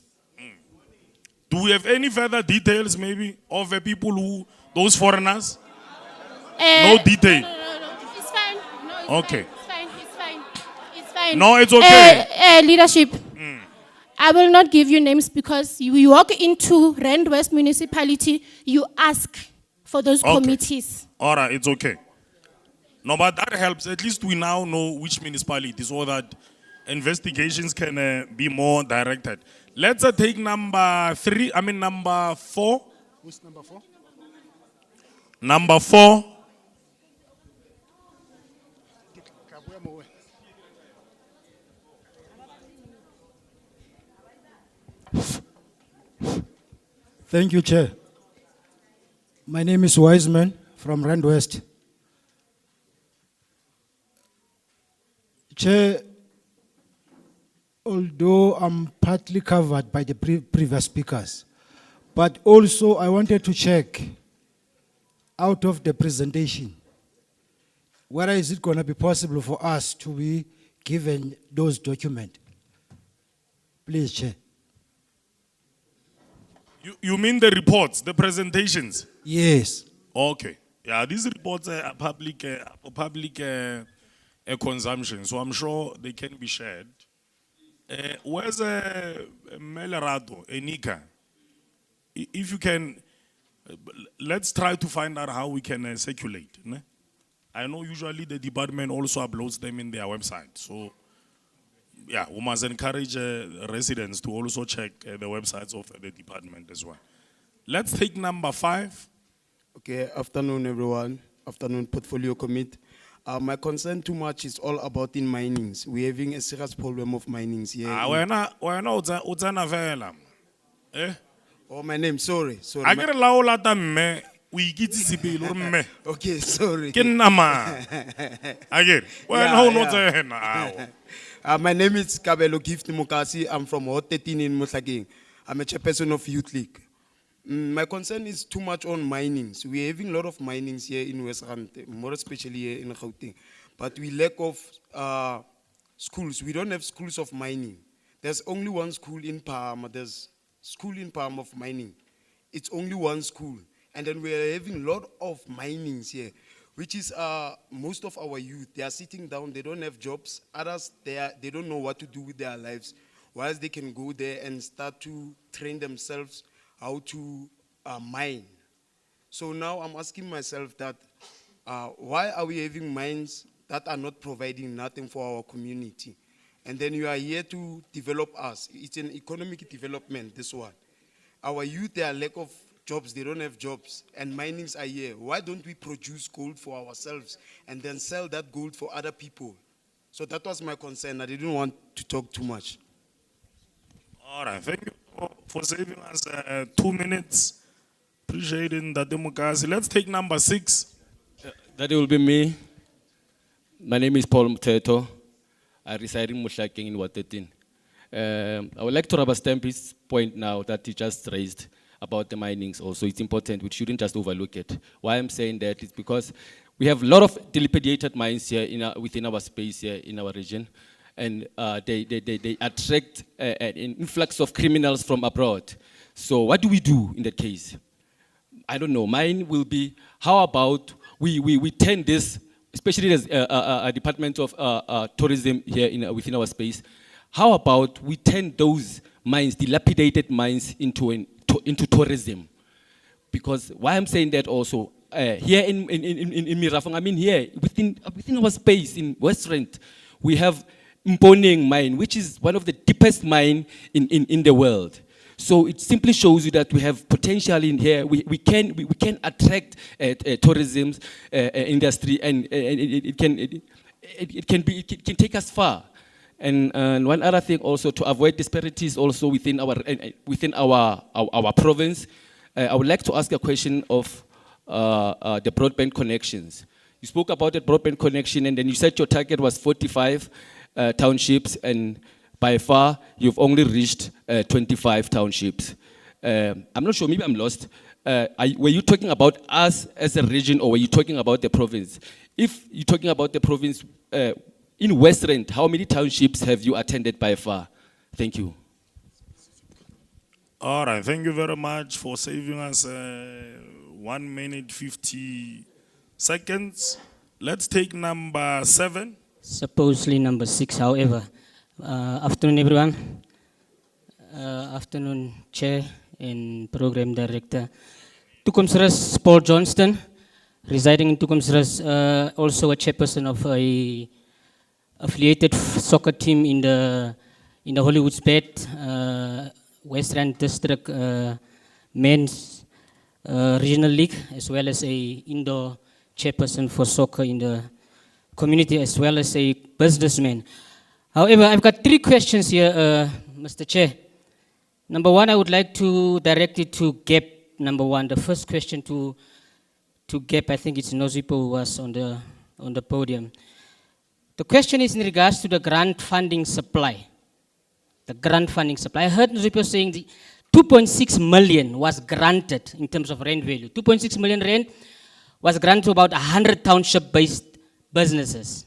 Do we have any further details maybe of the people those foreigners? No detail. No. It's fine. No, it's Okay. fine. It's fine. No, it's okay. Leadership. I will not give you names because you walk into Rand West municipality, you ask for those Okay. committees. All right, it's okay. No, but that helps. At least we now know which municipality so that investigations can be more directed. Let's take number 4. Who's number 4? Number 4. Thank you, Chair. My name is Wiseman from Rand West. Chair, although I'm partly covered by the previous speakers, but also I wanted to check out of the presentation, whether is it going to be possible for us to be given those documents? Please, Chair. You mean the reports, the presentations? Yes. Okay. Yeah, these reports are public consumption, so I'm sure they can be shared. Where's Melerato, Enika? If you can, let's try to find out how we can circulate. Ne? I know usually the department also uploads them in their website. So, yeah, we must encourage residents to also check the websites of the department as well. Let's take number 5. Okay, afternoon everyone. Afternoon portfolio commit. My concern too much is all about in minings. We're having a serious problem of minings here. Utsana vela. Eh? Oh, my name, sorry. I get a laola tamme. We get to be mme. Okay, sorry. Kenama. Again. My name is Kabelo Gift Mukasi. I'm from Hot 13 in Mutlageng. I'm a chairperson of Youth League. My concern is too much on minings. We're having a lot of minings here in West Rand, more especially here in Gauteng. But we lack of schools. We don't have schools of mining. There's only one school in Palm. There's school in Palm of mining. It's only one school. And then we're having a lot of minings here, which is most of our youth. They are sitting down. They don't have jobs. Others, they don't know what to do with their lives. Whilst they can go there and start to train themselves how to mine. So now I'm asking myself that why are we having mines that are not providing nothing for our community? And then you are here to develop us. It's an economic development, this one. Our youth, they are lack of jobs, they don't have jobs, and minings are here. Why don't we produce gold for ourselves and then sell that gold for other people? So that was my concern. I didn't want to talk too much. All right, thank you for saving us 2 minutes. Appreciating that democracy. Let's take number 6. That will be me. My name is Paul Mteto. I reside in Mutlageng in Ward 13. I would like to rubber stamp his point now that he just raised about the minings also. It's important. We shouldn't just overlook it. Why I'm saying that is because we have a lot of dilapidated mines here within our space here in our region. And they attract an influx of criminals from abroad. So what do we do in that case? I don't know. Mine will be, how about we turn this, especially as a Department of Tourism here within our space, how about we turn those mines, dilapidated mines, into tourism? Because why I'm saying that also, here in Mirafong, I mean here, within our space in West Rand, we have Mponeng mine, which is one of the deepest mine in the world. So it simply shows you that we have potential in here. We can attract tourism industry, and it can take us far. And one other thing also, to avoid disparities also within our province, I would like to ask a question of the broadband connections. You spoke about the broadband connection, and then you said your target was 45 townships, and by far you've only reached 25 townships. I'm not sure, maybe I'm lost. Were you talking about us as a region, or were you talking about the province? If you're talking about the province, in West Rand, how many townships have you attended by far? Thank you. All right, thank you very much for saving us 1 minute 50 seconds. Let's take number 7. Supposedly number 6, however. Afternoon, everyone. Afternoon, Chair and Program Director. Toekomsrus Paul Johnston, residing in Toekomsrus, also a chairperson of a affiliated soccer team in the Hollywood's bed, Western District Men's Regional League, as well as a indoor chairperson for soccer in the community, as well as a businessman. However, I've got 3 questions here, Mr. Chair. Number 1, I would like to direct it to GAP. Number 1, the first question to GAP, I think it's Nozipo who was on the podium. The question is in regards to the grant funding supply. The grant funding supply. I heard Nozipo saying the 2.6 million was granted in terms of rent value. 2.6 million rent was granted to about 100 township-based businesses.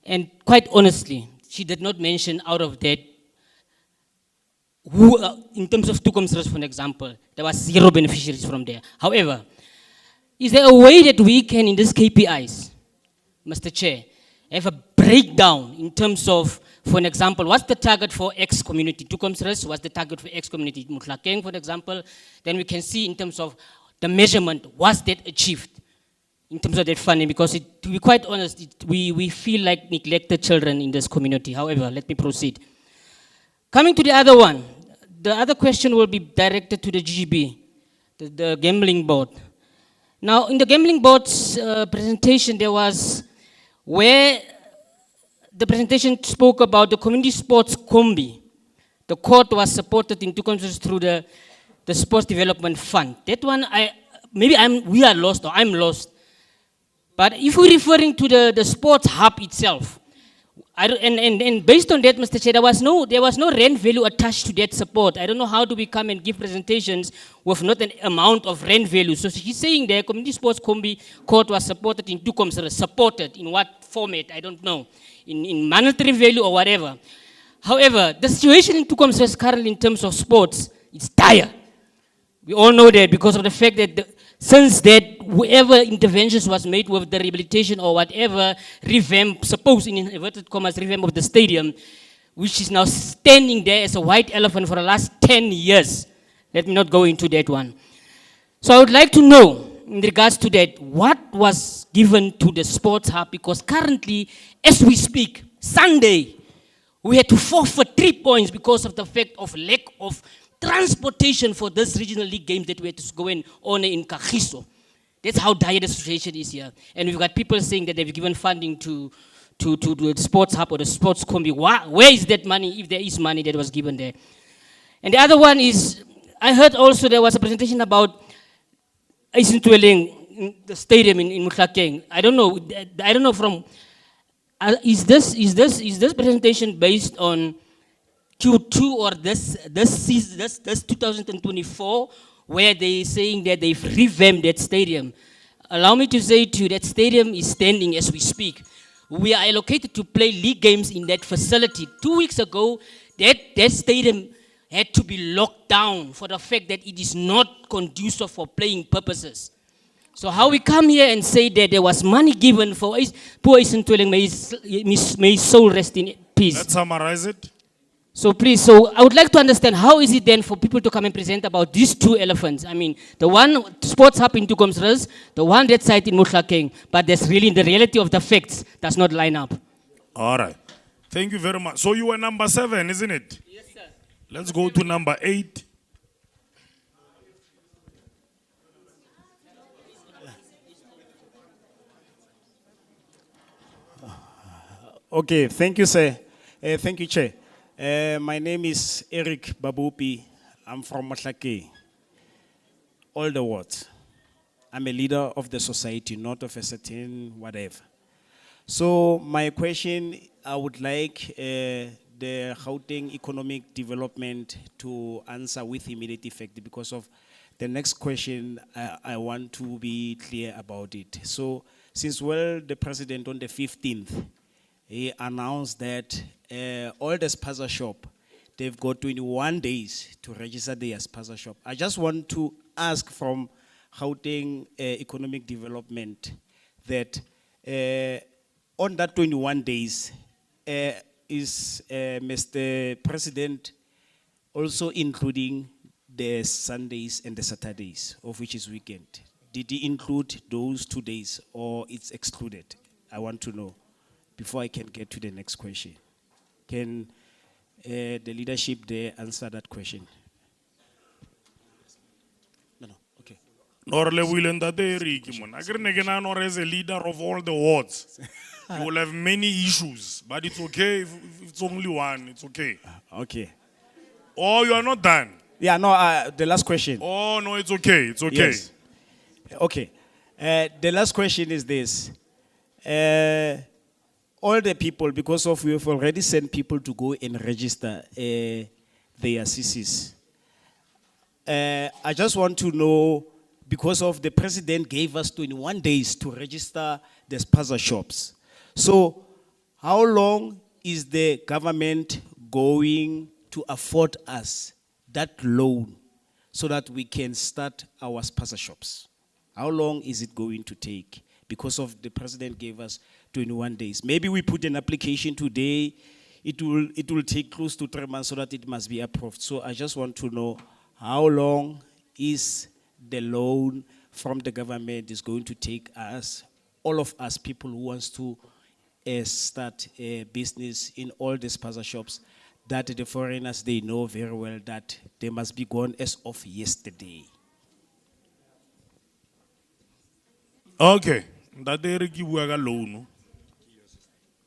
And quite honestly, she did not mention out of that who, in terms of Toekomsrus, for example, there was 0 beneficiaries from there. However, is there a way that we can, in these KPIs, Mr. Chair, have a breakdown in terms of, for an example, what's the target for X community? Toekomsrus, what's the target for X community? Gauteng, for example, then we can see in terms of the measurement, was that achieved in terms of that funding? Because to be quite honest, we feel like neglected children in this community. However, let me proceed. Coming to the other one, the other question will be directed to the GGB, the gambling board. Now, in the gambling board's presentation, there was where the presentation spoke about the community sports combi. The court was supported in Toekomsrus through the sports development fund. That one, we are lost, or I'm lost. But if we're referring to the sports hub itself, and based on that, Mr. Chair, there was no rent value attached to that support. I don't know how do we come and give presentations with not an amount of rent value. So she's saying the community sports combi court was supported in Toekomsrus. Supported in what format? I don't know. In monetary value or whatever. However, the situation in Toekomsrus currently in terms of sports is dire. We all know that because of the fact that since that, whoever interventions was made with the rehabilitation or whatever revamp, suppose in inverted commas, revamp of the stadium, which is now standing there as a white elephant for the last 10 years. Let me not go into that one. So I would like to know, in regards to that, what was given to the sports hub? Because currently, as we speak, Sunday, we had to forfeit 3 points because of the fact of lack of transportation for this regional league games that we had to go in honor in Kagiso. That's how dire the situation is here. And we've got people saying that they've given funding to the sports hub or the sports combi. Where is that money, if there is money that was given there? And the other one is, I heard also there was a presentation about the stadium in Gauteng. I don't know from, is this presentation based on Q2 or this 2024, where they're saying that they've revamped that stadium? Allow me to say to you, that stadium is standing as we speak. We are allocated to play league games in that facility. 2 weeks ago, that stadium had to be locked down for the fact that it is not conducive for playing purposes. So how we come here and say that there was money given for poor Isentweleng, may his soul rest in peace. Let's summarize it. So please, so I would like to understand, how is it then for people to come and present about these 2 elephants? I mean, the one sports hub in Toekomsrus, the one that site in Gauteng, but there's really, the reality of the facts does not line up. All right. Thank you very much. So you were number 7, isn't it? Yes, sir. Let's go to number 8. Okay, thank you, sir. Thank you, Chair. My name is Eric Babupi. I'm from Matlake. All the wards. I'm a leader of the society, not of a certain whatever. So my question, I would like the Gauteng economic development to answer with immediate effect, because of the next question, I want to be clear about it. So since the president on the 15th, he announced that all the spaza shop, they've got 21 days to register their spaza shop. I just want to ask from Gauteng Economic Development that on that 21 days, is Mr. President also including the Sundays and the Saturdays, of which is weekend? Did he include those 2 days, or it's excluded? I want to know before I can get to the next question. Can the leadership there answer that question? Nor Lewil and Eric, man. I can again or as a leader of all the wards. You will have many issues, but it's okay if it's only one, it's okay. Okay. Oh, you are not done. Yeah, no, the last question. Oh, no, it's okay, it's okay. Yes. Okay. The last question is this. All the people, because of we have already sent people to go and register their CCs. I just want to know, because of the president gave us 21 days to register the spaza shops. So how long is the government going to afford us that loan so that we can start our spaza shops? How long is it going to take? Because of the president gave us 21 days. Maybe we put an application today, it will take close to 3 months so that it must be approved. So I just want to know how long is the loan from the government is going to take us, all of us people who wants to start a business in all the spaza shops, that the foreigners, they know very well that they must be gone as of yesterday. Okay, that Eric you were alone.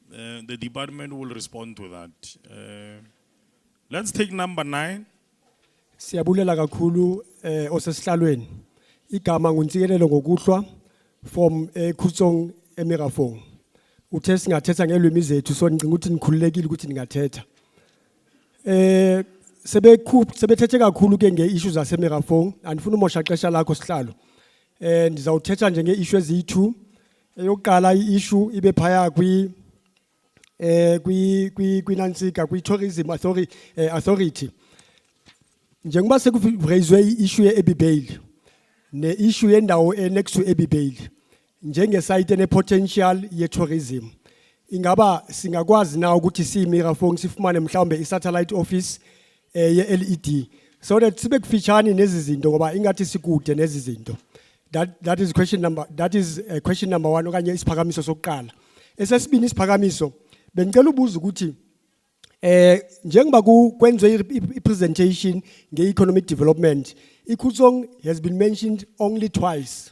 The department will respond to that. Let's take number 9. Siyabulela kakhulu osesihlalweni. Igama nguntsikelelo ngokuhlwa from Kutsong eMerafong. Uthe singathetha ngelwimi zethu so ngicinga ukuthi nikhululekile ukuthi ningathetha. Sebethethe kakhulu ke ngeissues zaseMerafong andifuna umosha xesha lakho sihlalo. Ndizawuthetha nje ngeissue eziyi-2. Eyokuqala iissue ibe phaya kwinantsika kwi-tourism authority. Njengoba sekuraiswe i-issue ye-Abbeyvale ne-issue yendawo next to Abbeyvale njengesite ene-potential ye-tourism, ingaba singakwazi na ukuthi siyiMerafong sifumane mhlawumbe i-satellite office ye-LED so that sibe kufitshane nezi zinto ngoba ingathi sikude nezi zinto. That is question number 1 okanye isiphakamiso sokuqala. Esesibini isiphakamiso bengicela ubuza ukuthi njengoba kwenziwe i-presentation nge-economic development, iKutsong has been mentioned only twice.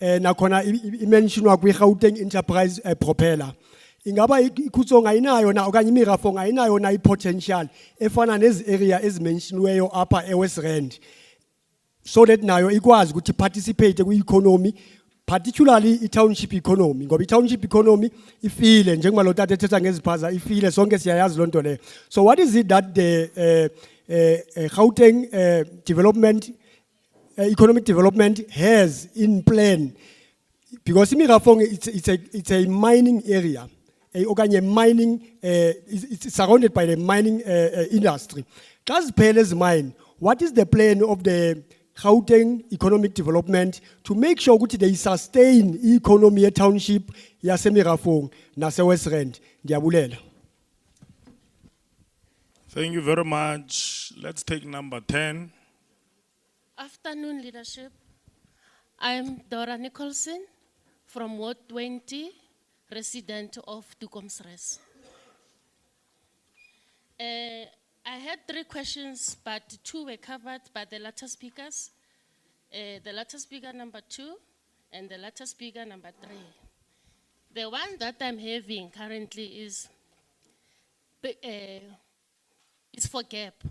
Nakhona i-mentionwa kwi-Gauteng enterprise propeller. Ingaba iKutsong ayinayo na okanye iMerafong ayinayo na i-potential efana nezi area ezimentionweyo apha eWest Rand, so that nayo ikwazi ukuthi participate kwi-economy, particularly i-township economy, ngoba i-township economy ifile njengoba lo tata ethetha ngeziphaza ifile sonke siyayazi loo nto leyo. So what is it that the Gauteng development, economic development has in plan? Because iMerafong it's a mining area, okanye mining, it's surrounded by the mining industry. Xa ziphela ezi mine, what is the plan of the Gauteng economic development to make sure that they sustain economy ye township yaseMerafong nase-West Rand? Ndiyabulela. Thank you very much. Let's take number 10. Afternoon, leadership. I'm Dora Nicholson from Ward 20, resident of Toekomsrus. I had 3 questions, but 2 were covered by the latter speakers. The latter speaker number 2 and the latter speaker number 3. The one that I'm having currently is for GAP.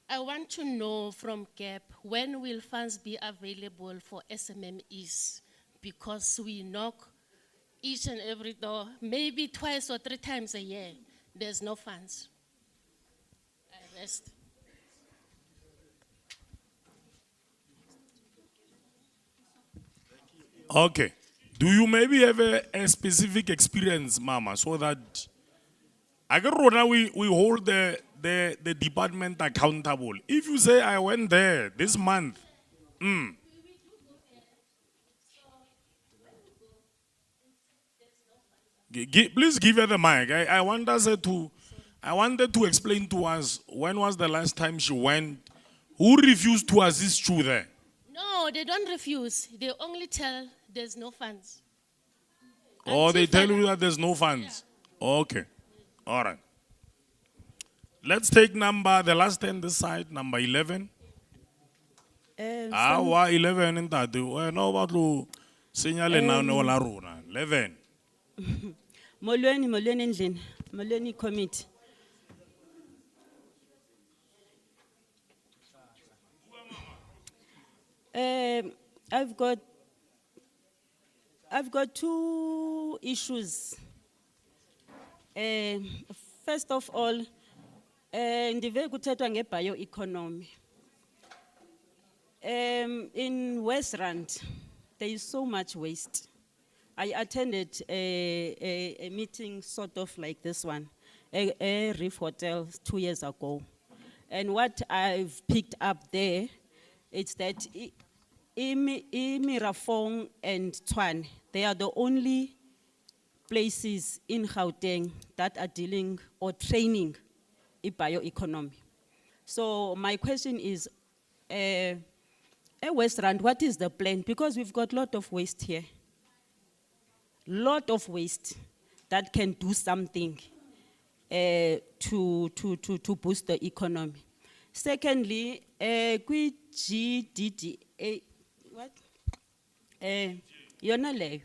I want to know from GAP, when will funds be available for SMMEs? Because we knock each and every door, maybe 2 or 3 times a year. There's no funds. I rest. Okay. Do you maybe have a specific experience, Mama, so that I get Rona, we hold the department accountable. If you say I went there this month, please give her the mic. I wanted to explain to us when was the last time she went. Who refused to assist you there? No, they don't refuse. They only tell there's no funds. Oh, they tell you that there's no funds. Yeah. Okay. All right. Let's take the last 10 this side, number 11. Awa 11 ntate, wena o batla ho senya lenaneo la rona. 11. Molweni endlini, molweni committee. I've got two issues. First of all, ndive kuthethwa nge-bioeconomy. In West Rand, there is so much waste. I attended a meeting sort of like this one, a Reef Hotel 2 years ago. And what I've picked up there, it's that Mirafong and Tshwane, they are the only places in Gauteng that are dealing or training in bioeconomy. So my question is, West Rand, what is the plan? Because we've got a lot of waste here. Lot of waste that can do something to boost the economy. Secondly, GDDA, what? Yona leyo.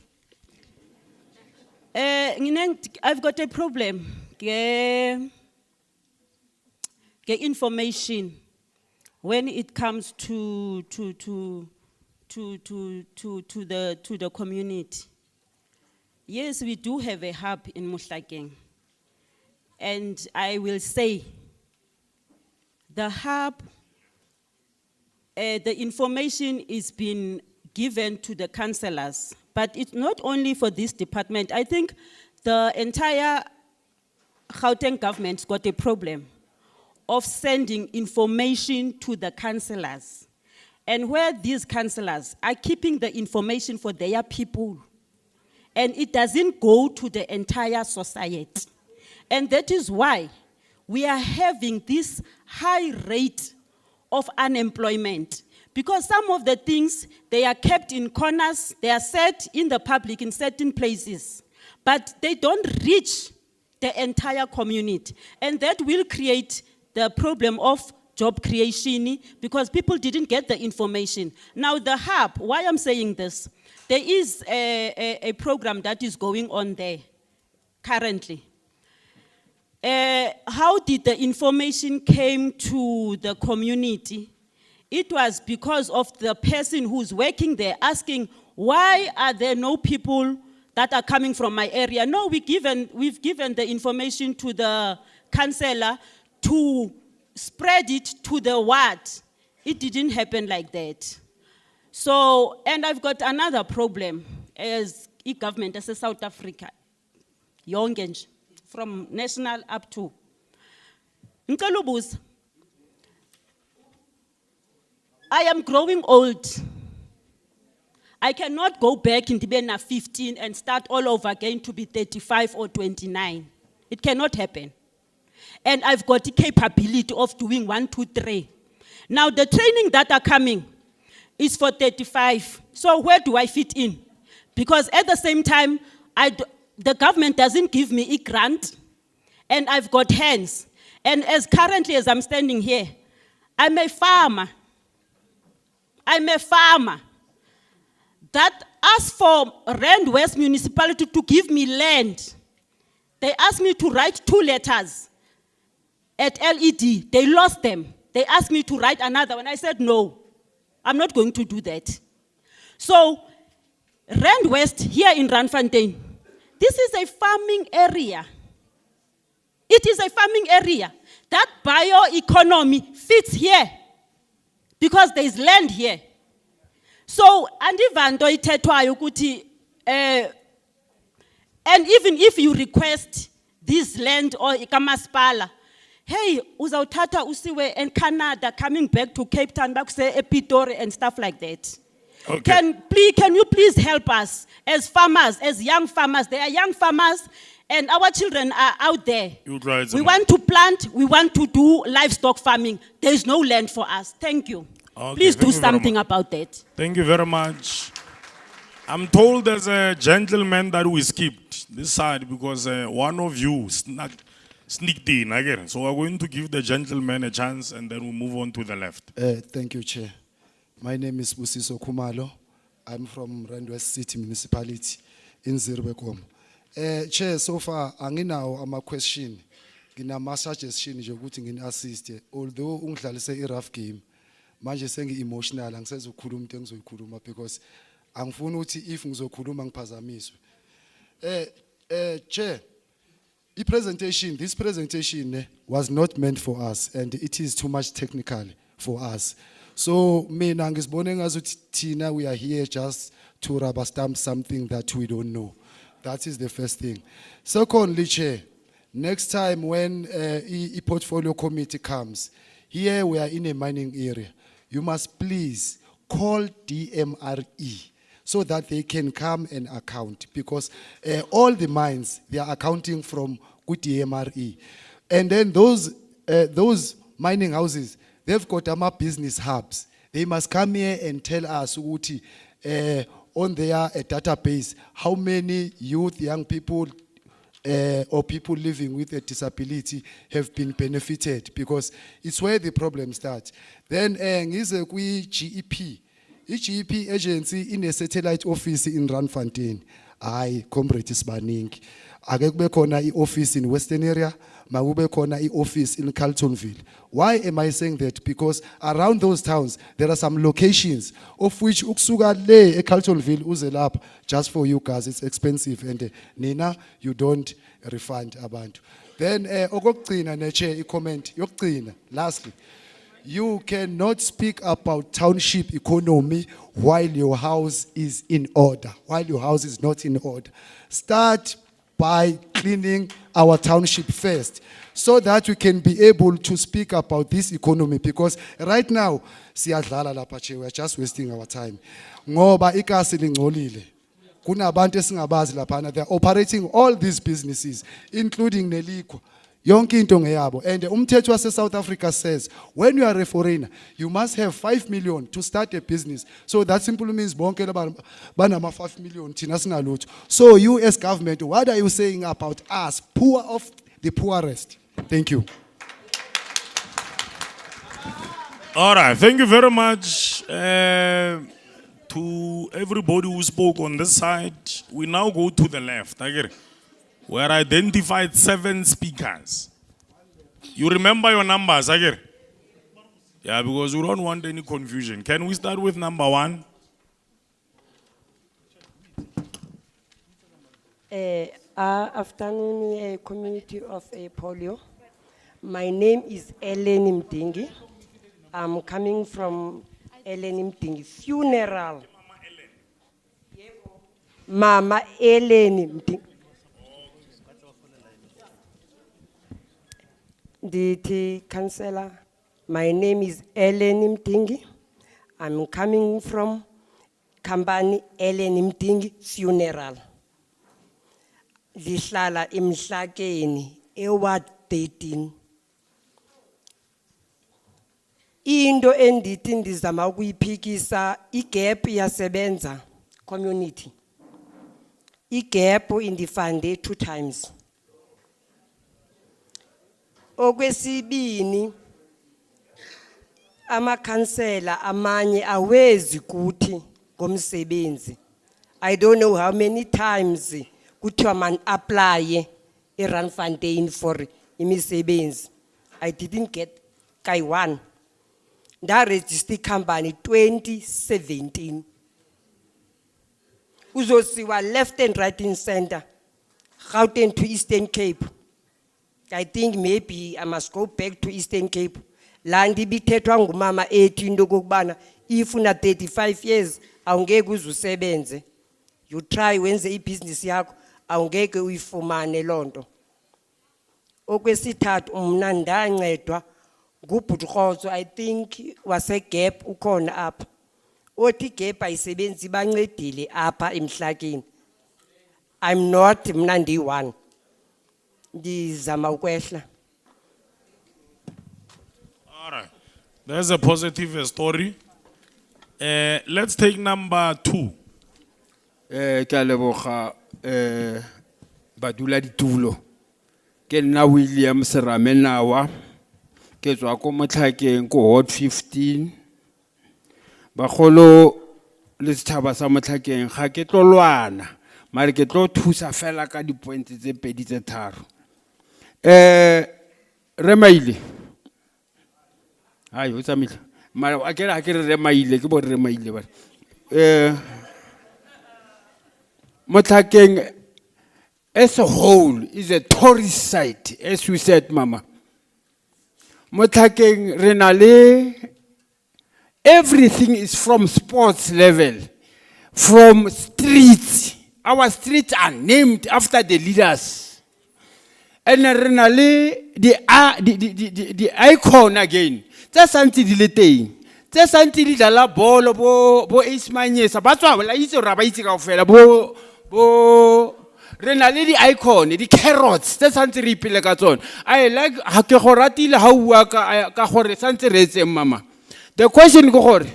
I've got a problem. Information when it comes to the community. Yes, we do have a hub in Mohlakeng. And I will say, the hub, the information is being given to the councillors, but it's not only for this department. I think the entire Gauteng government's got a problem of sending information to the councillors. And where these councillors are keeping the information for their people, and it doesn't go to the entire society. And that is why we are having this high rate of unemployment. Because some of the things, they are kept in corners, they are set in the public in certain places, but they don't reach the entire community. And that will create the problem of job creation because people didn't get the information. Now the hub, why I'm saying this, there is a program that is going on there currently. How did the information came to the community? It was because of the person who's working there asking, why are there no people that are coming from my area? No, we've given the information to the councillor to spread it to the ward. It didn't happen like that. So, and I've got another problem as e-government, as a South Africa, Yongenj, from national up to. Nkalubuz, I am growing old. I cannot go back in Dibena 15 and start all over again to be 35 or 29. It cannot happen. And I've got the capability of doing 1, 2, 3. Now the training that are coming is for 35. So where do I fit in? Because at the same time, the government doesn't give me a grant, and I've got hands. And as currently as I'm standing here, I'm a farmer. I'm a farmer that asked for Rand West municipality to give me land. They asked me to write 2 letters at LED. They lost them. They asked me to write another one. I said, no, I'm not going to do that. So, Rand West here in Randfontein, this is a farming area. It is a farming area. That bioeconomy fits here because there is land here. So, and even if you request this land or ikamasipala, hey, uzawuthatha usiwe in Canada, coming back to Cape Town, back to Epitori and stuff like that. Okay. Can you please help us as farmers, as young farmers? They are young farmers and our children are out there. We want to plant, we want to do livestock farming. There is no land for us. Thank you. Okay, please thank do you very something much. about that. Thank you very much. I'm told there's a gentleman that we skipped this side because one of you sneaked in again. So we're going to give the gentleman a chance and then we'll move on to the left. Thank you, Chair. My name is Busiso Kumalo. I'm from Randwest City Municipality in Zirbekom. Chair, so far, anginawo ama question. Ngina suggestion nje ukuthi ngini assist. Although ungidlalise i-rough game, manje sengi emotional angisezukhuluma into engizoyikhuluma because angifuni ukuthi if ngizokhuluma ngiphazamiswe. Chair, this presentation was not meant for us and it is too much technical for us. So mina ngizibone ngazuthi thina we are here just to rubber stamp something that we don't know. That is the first thing. Secondly, Chair, next time when a portfolio committee comes, here we are in a mining area, you must please call DMRE so that they can come and account because all the mines, they are accounting from good DMRE. And then those mining houses, they've got business hubs. They must come here and tell us ukuthi, on their database how many youth, young people, or people living with a disability have been benefited because it's where the problem starts. Then ngize kwi GEP. GEP agency in a satellite office in Randfontein. Comrade Sbaningi. Ake kube khona i-office in Western area, makube khona i-office in Carltonville. Why am I saying that? Because around those towns, there are some locations of which ukusuka le Carltonville uze lapha just for you guys, it's expensive and nina, you don't refund abantu. Then okokugcina neche i-comment yokugcina lastly. You cannot speak about township economy while your house is in order, while your house is not in order. Start by cleaning our township first so that we can be able to speak about this economy because right now, siyadlala lapha che, we are just wasting our time. Ngoba ikasi lingcolile. Kunabantu esingabazi laphana, they are operating all these businesses, including Nelikwa. Yonke into ngeyabo. And umthetho wase South Africa says, when you are a foreigner, you must have 5 million to start a business. So that simply means bonke banama 5 million thina sinalutho. So you as government, what are you saying about us, poor of the poorest? Thank you. All right, thank you very much to everybody who spoke on this side. We now go to the left. I get it. We are identified 7 speakers. You remember your numbers, I get it? Yeah, because we don't want any confusion. Can we start with number 1? Afternoon, community of polio. My name is Ellen Mdingi. I'm coming from Ellen Mdingi funeral. Mama Ellen Mdingi. DT Councillor, my name is Ellen Mdingi. I'm coming from company Ellen Mdingi funeral. Zihlala emhlakeni eward 13. Into endithi ndizama ukuyiphikisa igap yasebenza community. Igap indifande 2 times. Okwesibini amakhansela amanye awezi kuthi ngomsebenzi. I don't know how many times kuthiwa man apply Randfontein for imisebenzi. I didn't get kai one. Nda register company 2017. Uzosiwa left and right in center. Gauteng to Eastern Cape. I think maybe I must go back to Eastern Cape. Landi bithethwa ngumama ethi into kokubana if una 35 years awungeke uzusebenze. You try wenze ibusiness yakho awungeke uyifumane lonto. Okwesithathu umna ndancedwa ngubhutrhozo I think wase gap ukhona apha. Othi gap ayisebenzi bancedile apha emhlakeni. I'm not mna ndi1. All right. There's a positive story. Let's take number 2. Kaleboga badula ditulo. Ke nna William Seramenawa. Ke tswa ko Motlhakeng ko Ward 15. Bagolo le setšhaba sa Motlhakeng ga ke tlo lwana, mare ke tlo thusa fela ka di-point tse pedi tse tharo. Re Maile. Hai, o tsamaile. Mara a kere ha ke re Maile, ke bo re Maile ba. Motlhakeng as a whole is a tourist site, as we said, Mama. Motlhakeng re na le everything is from sports level, from streets. Our streets are named after the leaders. And re na le the icon again. Tse santse di le teng. Tse santse di dlala bolo bo Ismanyesa. Ba tswa la itse ra ba itse kaofela bo re na le di icon, di carrots. Tse santse re ipile ka tsona. I like ha ke go ratile ha o bua ka gore santse re etseng mama. The question go gore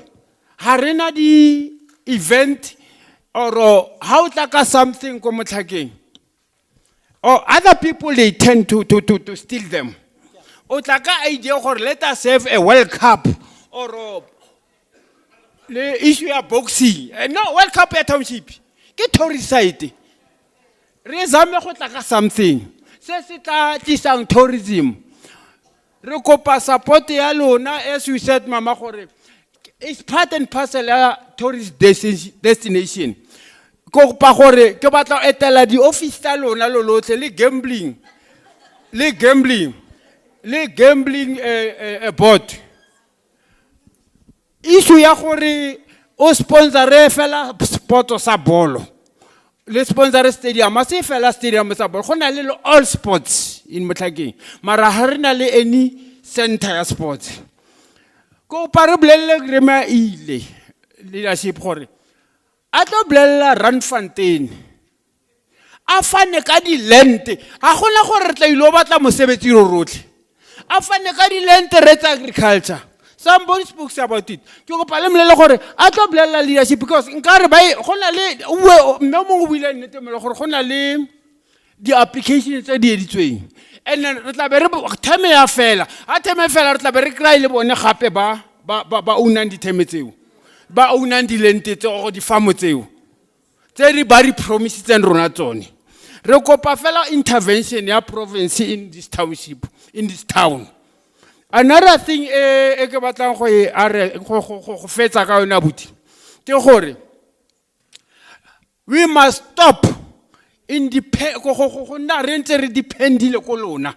ha re na di event or how tla ka something ko Motlhakeng. Or other people they tend to steal them. O tla ka idea gore let us have a World Cup or le issue ya boxing. No, World Cup at Township. Ke tourist site. Re zame go tla ka something. Se se tla tlisang tourism. Re kopa support ya lona as we said mama gore it's part and parcel ya tourist destination. Kopa gore ke batla etela di office tsa lona lo lotle le gambling board. Issue ya gore o sponsor fela sport sa bolo. Le sponsor stadium, a se fela stadium sa bolo. Gona le all sports in Motlhakeng. Mara ha re na le any center ya sports. Ko pare blelle grema ile leadership gore a tlo blella Randfontein. A fane ka di lente. A gona gore re tla ilo batla mosebetsi ro rotlhe. A fane ka di lente re tsa agriculture. Somebody speaks about it. Ke go pala mlele gore a tlo blella leadership because nkare ba gona le o mo mo buile nnete mele gore gona le di applications tse di editsweng. And then re tla be re time ya fela. A time fela re tla be re kry le bone gape ba unang di time tseo. Ba unang di lente tse go di farm tseo. Tse di ba re promisitseng rona tsone. Re kopa fela intervention ya province in this township, in this town. Another thing e ke batlang go e are go fetsa ka yona buti. Ke gore we must stop go nna re ntse re dependile ko lona.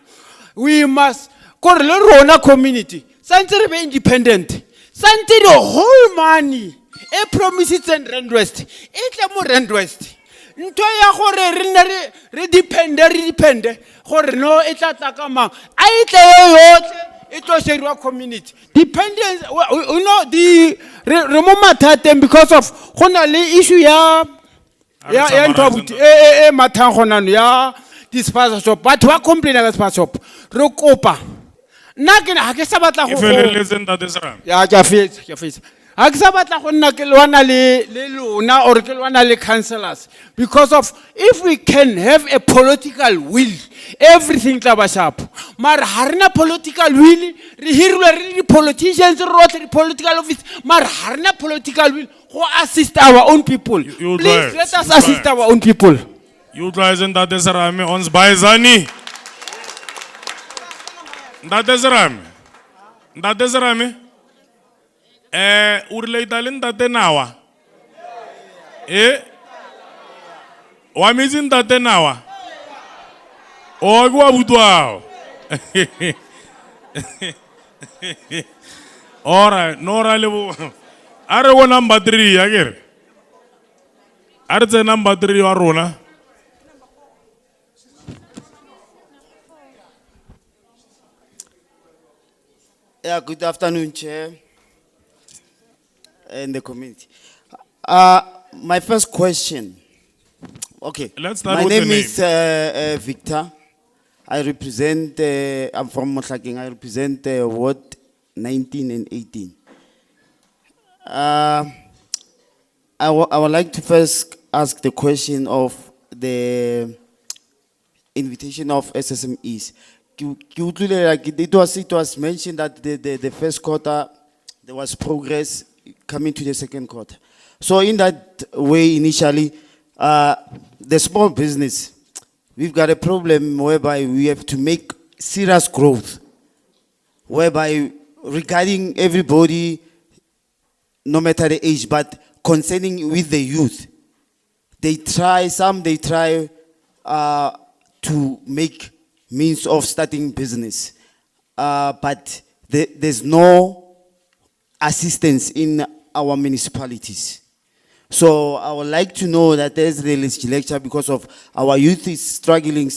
We must gore le rona community santse re be independent. Santse the whole money e promisitseng Rand West e tle mo Rand West. Nto ya gore re nna re depende gore no e tla tla ka mang a itle yotlhe e tlo sheriwa community dependence you know the re mo mathateng because of gona le issue ya ntobuti mathang gona no ya dispenser shop batho ba complain ka dispenser shop re kopa nna ke ha ke sa batla go ya ke fetsa ha ke sa batla go nna ke lwana le lona or ke lwana le councillors because of if we can have a political will everything tla ba sharp mar ha rena political will re hirilwe re di politicians rotle di political office mar ha rena political will go assist our own people. Please let us assist our own people. You guys and that is Rami ons baizani. That is Rami. Urle italin tate nawa. Wamizin tate nawa. Ogwa butwao. Alright, Nora lebu. Are go number 3 agere. Are the number 3 wa rona. Yeah, good afternoon, Chair and the community. My first question. Okay. Let's start My with the name is Victor. I represent, I'm from Motlhakeng. I represent Ward 19 and 18. I would like to first ask the question of the invitation of SSMEs. It was mentioned that the first quarter there was progress coming to the second quarter. So in that way, initially, the small business, we've got a problem whereby we have to make serious growth, whereby regarding everybody, no matter the age, but concerning with the youth, some they try to make means of starting business, but there's no assistance in our municipalities. So I would like to know that there's the legislature, because of our youth is struggling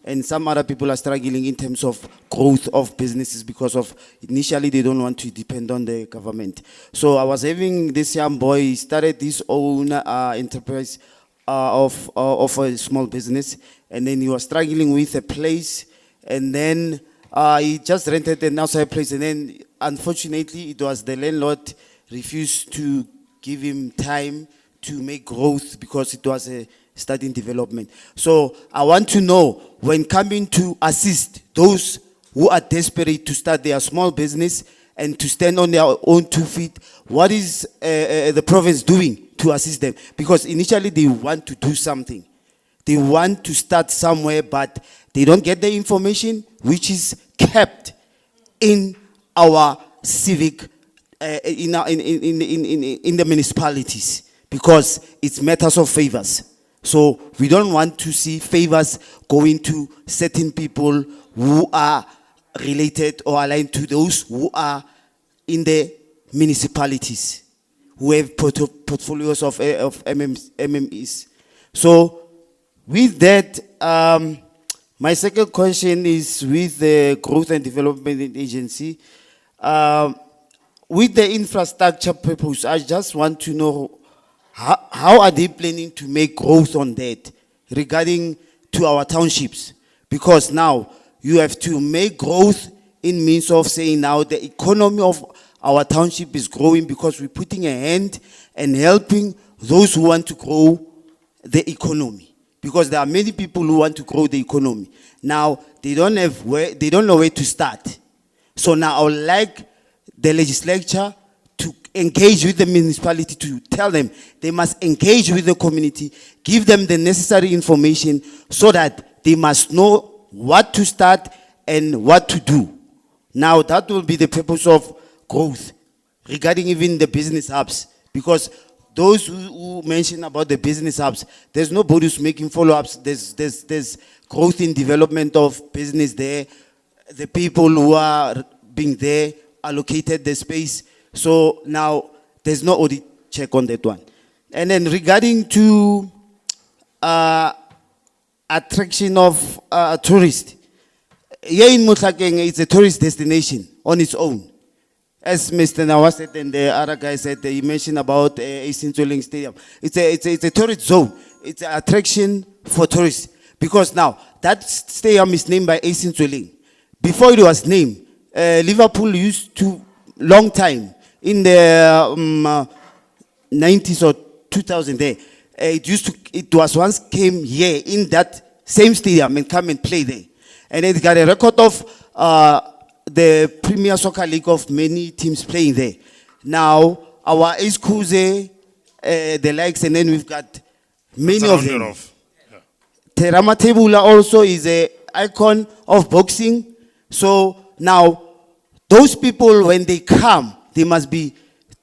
and some other people are struggling in terms of growth of businesses, because of initially they don't want to depend on the government. So I was having this young boy, he started his own enterprise of a small business, and then he was struggling with a place, and then he just rented an outside place, and then unfortunately it was the landlord refused to give him time to make growth because it was a starting development. So I want to know, when coming to assist those who are desperate to start their small business and to stand on their own 2 feet, what is the province doing to assist them? Because initially they want to do something. They want to start somewhere, but they don't get the information which is kept in our civic in the municipalities, because it's matters of favors. So we don't want to see favors going to certain people who are related or aligned to those who are in the municipalities, who have portfolios of MMEs. So with that, my second question is with the Growth and Development Agency. With the infrastructure purpose, I just want to know how are they planning to make growth on that regarding to our townships? Because now you have to make growth in means of saying now the economy of our township is growing, because we're putting a hand and helping those who want to grow the economy. Because there are many people who want to grow the economy. Now they don't know where to start. So now I would like the legislature to engage with the municipality, to tell them they must engage with the community, give them the necessary information so that they must know what to start and what to do. Now that will be the purpose of growth regarding even the business hubs, because those who mention about the business hubs, there's nobody who's making follow-ups. There's growth in development of business there. The people who are being there allocated the space. So now there's no audit check on that one. And then regarding to attraction of tourists, here in Motlhakeng, it's a tourist destination on its own. As Mr. Nawa said and the other guy said, he mentioned about Asintoling Stadium. It's a tourist zone. It's an attraction for tourists. Because now, that stadium is named by Asintoling. Before it was named, Liverpool used to, long time, in the 90s or 2000 there, it was once came here in that same stadium and come and play there. And it got a record of the Premier Soccer League of many teams playing there. Now, our Eskuze, the likes, and then we've got many of them. Terama Tebula also is an icon of boxing. So now, those people, when they come, they must be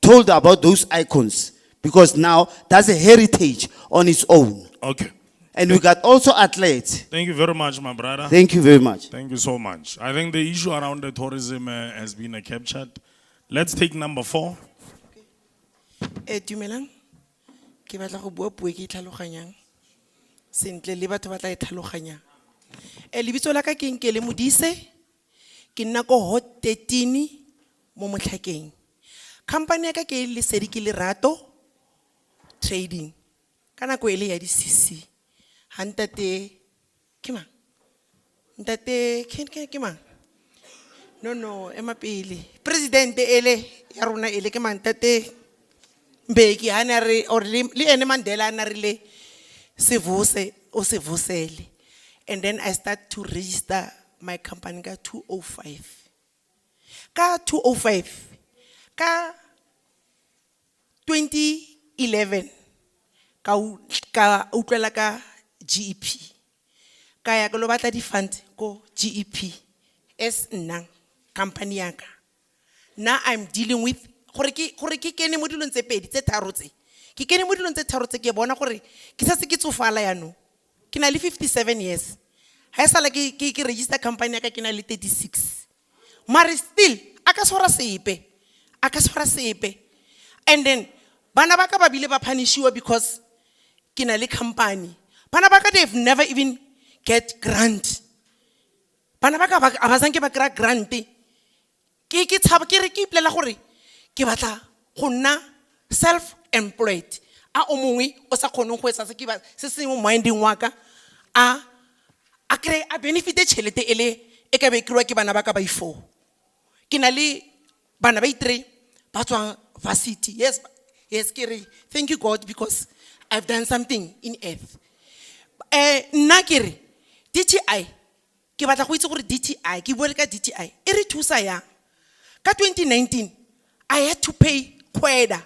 told about those icons, because now that's a heritage on its own. Okay. And we got also athletes. Thank you very much, my brother. Thank you very much. Thank you so much. I think the issue around the tourism has been captured. Let's take number 4. Dumelang. Ke batla go bua puo ke tlhaloganyang. Sentle le batho ba tla e tlhaloganya. Lebitso la ka ke Nkele Modise. Ke nna ko Hot 13 mo Motlhakeng. Company ya ka ke Lesedi ke Lerato Trading. Kana ko ele ya di CC. Hantate kima. Ntate ke mang? No, ema pele. President ele ya rona ele ke mang tate Mbeki hana re or le ene Mandela na rile sevuse o sevusele. And then I start to register my company ka 205. Ka 205. Ka 2011, ka utlwela ka GEP. Kaya ko lo batla di fund ko GEP as nna company yaka. Now I'm dealing with gore ke kene mo dilong tse pedi tse tharo tse. Ke kene mo dilong tse tharo tse ke bona gore ke sa se ke tsofala ya no. Ke na le 57 years. Ha sala ke register company yaka ke na le 36. Mara still aka swara sepe. Aka swara sepe. And then bana baka ba bile ba punishiwa because ke na le company. Bana baka they've never even get grant. Bana baka abazanke ba kra grant. Ke tshaba ke re ke iplela gore ke batla go nna self-employed. A o mongwe o sa kgoneng go etsa se se mo minding wa ka a kry a benefit tšhelete ele e ka be kry ke bana ba ka ba i4. Ke na le bana ba i3 ba tswang varsity. Yes, ke re thank you God because I've done something in earth. Nna ke re DTI ke batla go itse gore DTI ke bua le ka DTI e re thusa yang. Ka 2019 I had to pay kweda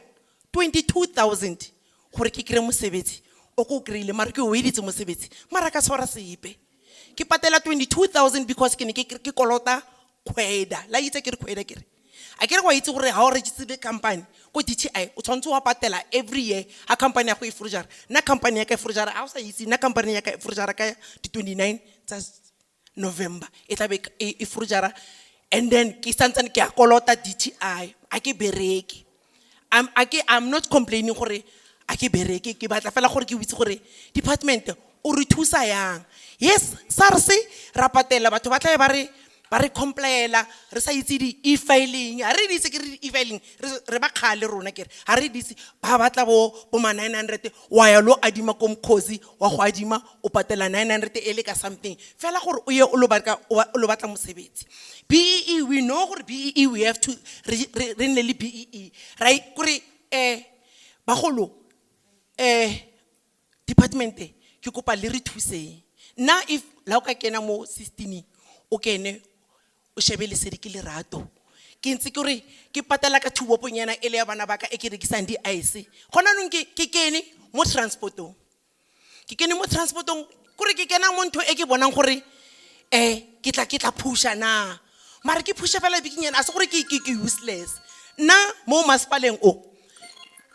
22,000 gore ke kry mosebetsi o ko kry-ile mara ke o editse mosebetsi mara ka tshwara sepe. Ke patela 22,000 because ke ne ke kolota kweda. La itse ke re kweda ke re a ke re wa itse gore ha o register company ko DTI o tshwantse wa patela every year ha company ya go e forjara. Na company ya ka e forjara a o sa itse na company ya ka e forjara ka di 29 tsa November e tla be e forjara. And then ke santsane ke a kolota DTI a ke bereke. I'm not complaining gore a ke bereke ke batla fela gore ke itse gore department o re thusa yang. Yes, SARS ra patela batho ba tla ba re complyela re sa itse di e-filing. A re ditse ke re e-filing re ba khale rona ke re ha re ditse ba batla bo ma 900 wa ya lo adima ko mkhozi wa go adima o patela 900 ele ka something fela gore o ye o lo batla mosebetsi. BEE we know gore BEE we have to re nne le BEE right gore bagolo department ke kopa le re thuseng. Na if la o ka kena mo 16 o kene o shebele se ke lerato ke ntse ke re ke patela ka thuboponyana ele ya bana baka e ke rekisang di ice gona nong ke kene mo transportong gore ke kena mo ntho e ke bonang gore ke tla pusha na mara ke pusha fela bikinyana a se gore ke useless. Na mo maspaleng o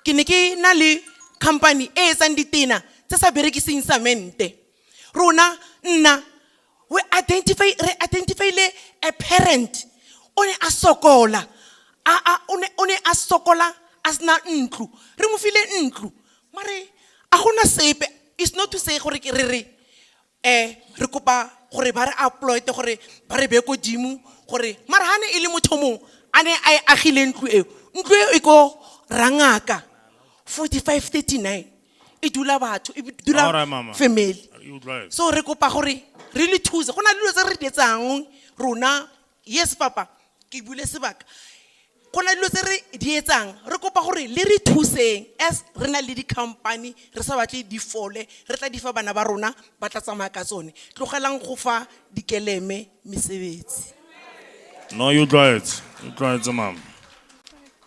ke ne ke na le company e etsang ditena tse sa berekising samente. Rona nna we identify a parent one a sokola one a sokola as na ntlu re mo file ntlu mare a gona sepe. It's not to say gore ke re kopa gore ba re employed gore ba re be ko dimo gore mara hane e le motho mong ane a agile ntlu e ko rangaka 4539 e dula batho e dula family. So re kopa gore really thusa gona dilo tse re dietsang rona. Yes papa ke bule sebaka gona dilo tse re dietsang re kopa gore le re thuseng as re na le di company re sa batle di fole re tla di fa bana ba rona ba tla tsamaya ka tsone tlogelang go fa dikeleme mesebetsi. No, you try it, mom.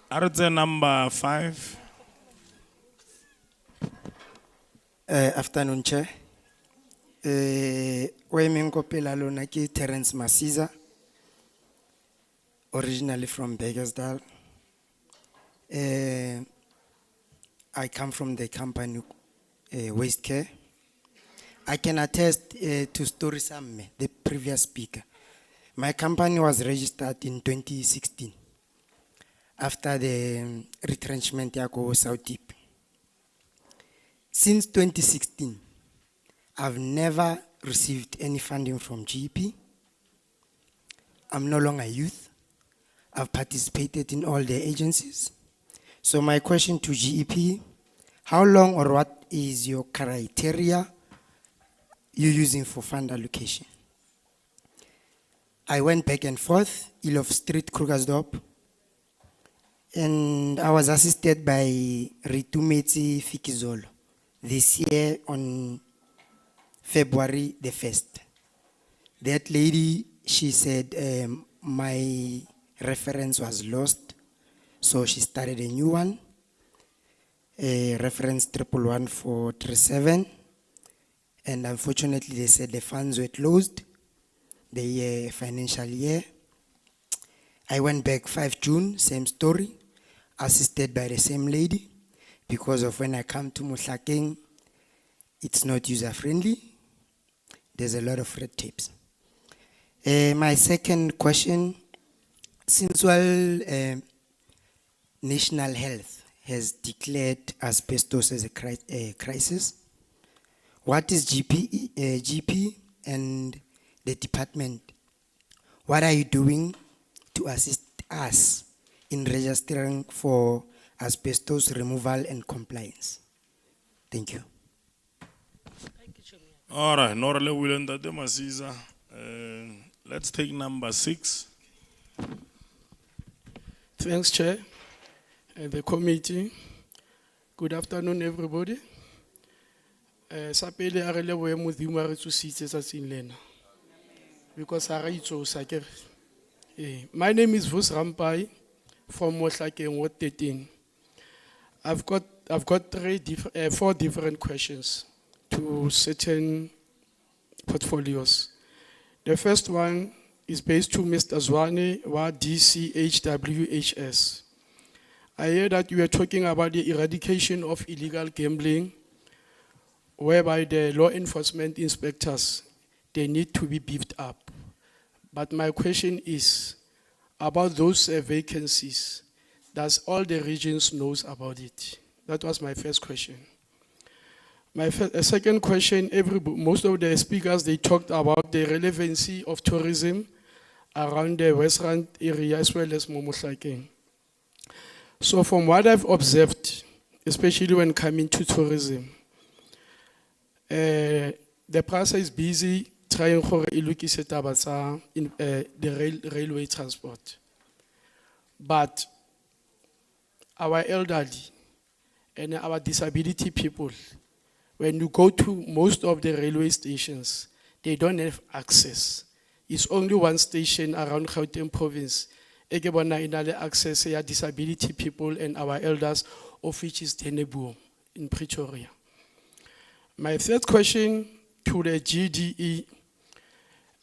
Are it number 5? Afternoon, Chair. Wemingo Pelalona ki Terence Masiza, originally from Bakersdale. I come from the company Waste Care. I can attest to stories the previous speaker. My company was registered in 2016 after the retrenchment yako South Deep. Since 2016, I've never received any funding from GEP. I'm no longer youth. I've participated in all the agencies. So my question to GEP, how long or what is your criteria you're using for fund allocation? I went back and forth, Ilov Street, Krugersdorp, and I was assisted by Ritumeti Fikizolo this year on February the 1st. That lady, she said my reference was lost, so she started a new one. reference 111437. And unfortunately, they said the funds were closed, the financial year. I went back 5 June, same story, assisted by the same lady, because of when I come to Mohlakeng, it's not user-friendly. There's a lot of red tapes. My second question, since national health has declared asbestos as a crisis, what is GP and the department? What are you doing to assist us in registering for asbestos removal and compliance? Thank you. All right, Norale Willenda de Masiza. Let's take number 6. Thanks, Chair, and the committee. Good afternoon, everybody. Sapele a re lebohe Modimo a re tsositse tsatsing lena. Because a re itsosa ke re. My name is Vus Rampai from Mohlakeng, Ward 13. I've got 4 different questions to certain portfolios. The first one is based to Mr. Zwane wa DCHWHS. I hear that you are talking about the eradication of illegal gambling, whereby the law enforcement inspectors, they need to be beefed up. But my question is about those vacancies. Does all the regions knows about it? That was my first question. My second question, most of the speakers, they talked about the relevancy of tourism around the West Rand area as well as Mohlakeng. So from what I've observed, especially when coming to tourism, the PRASA is busy trying to ilukise taba tsa the railway transport. But our elderly and our disability people, when you go to most of the railway stations, they don't have access. It's only one station around Gauteng province. Ekebona inale access ya disability people and our elders, of which is Tenebu in Pretoria. My third question to the GDE.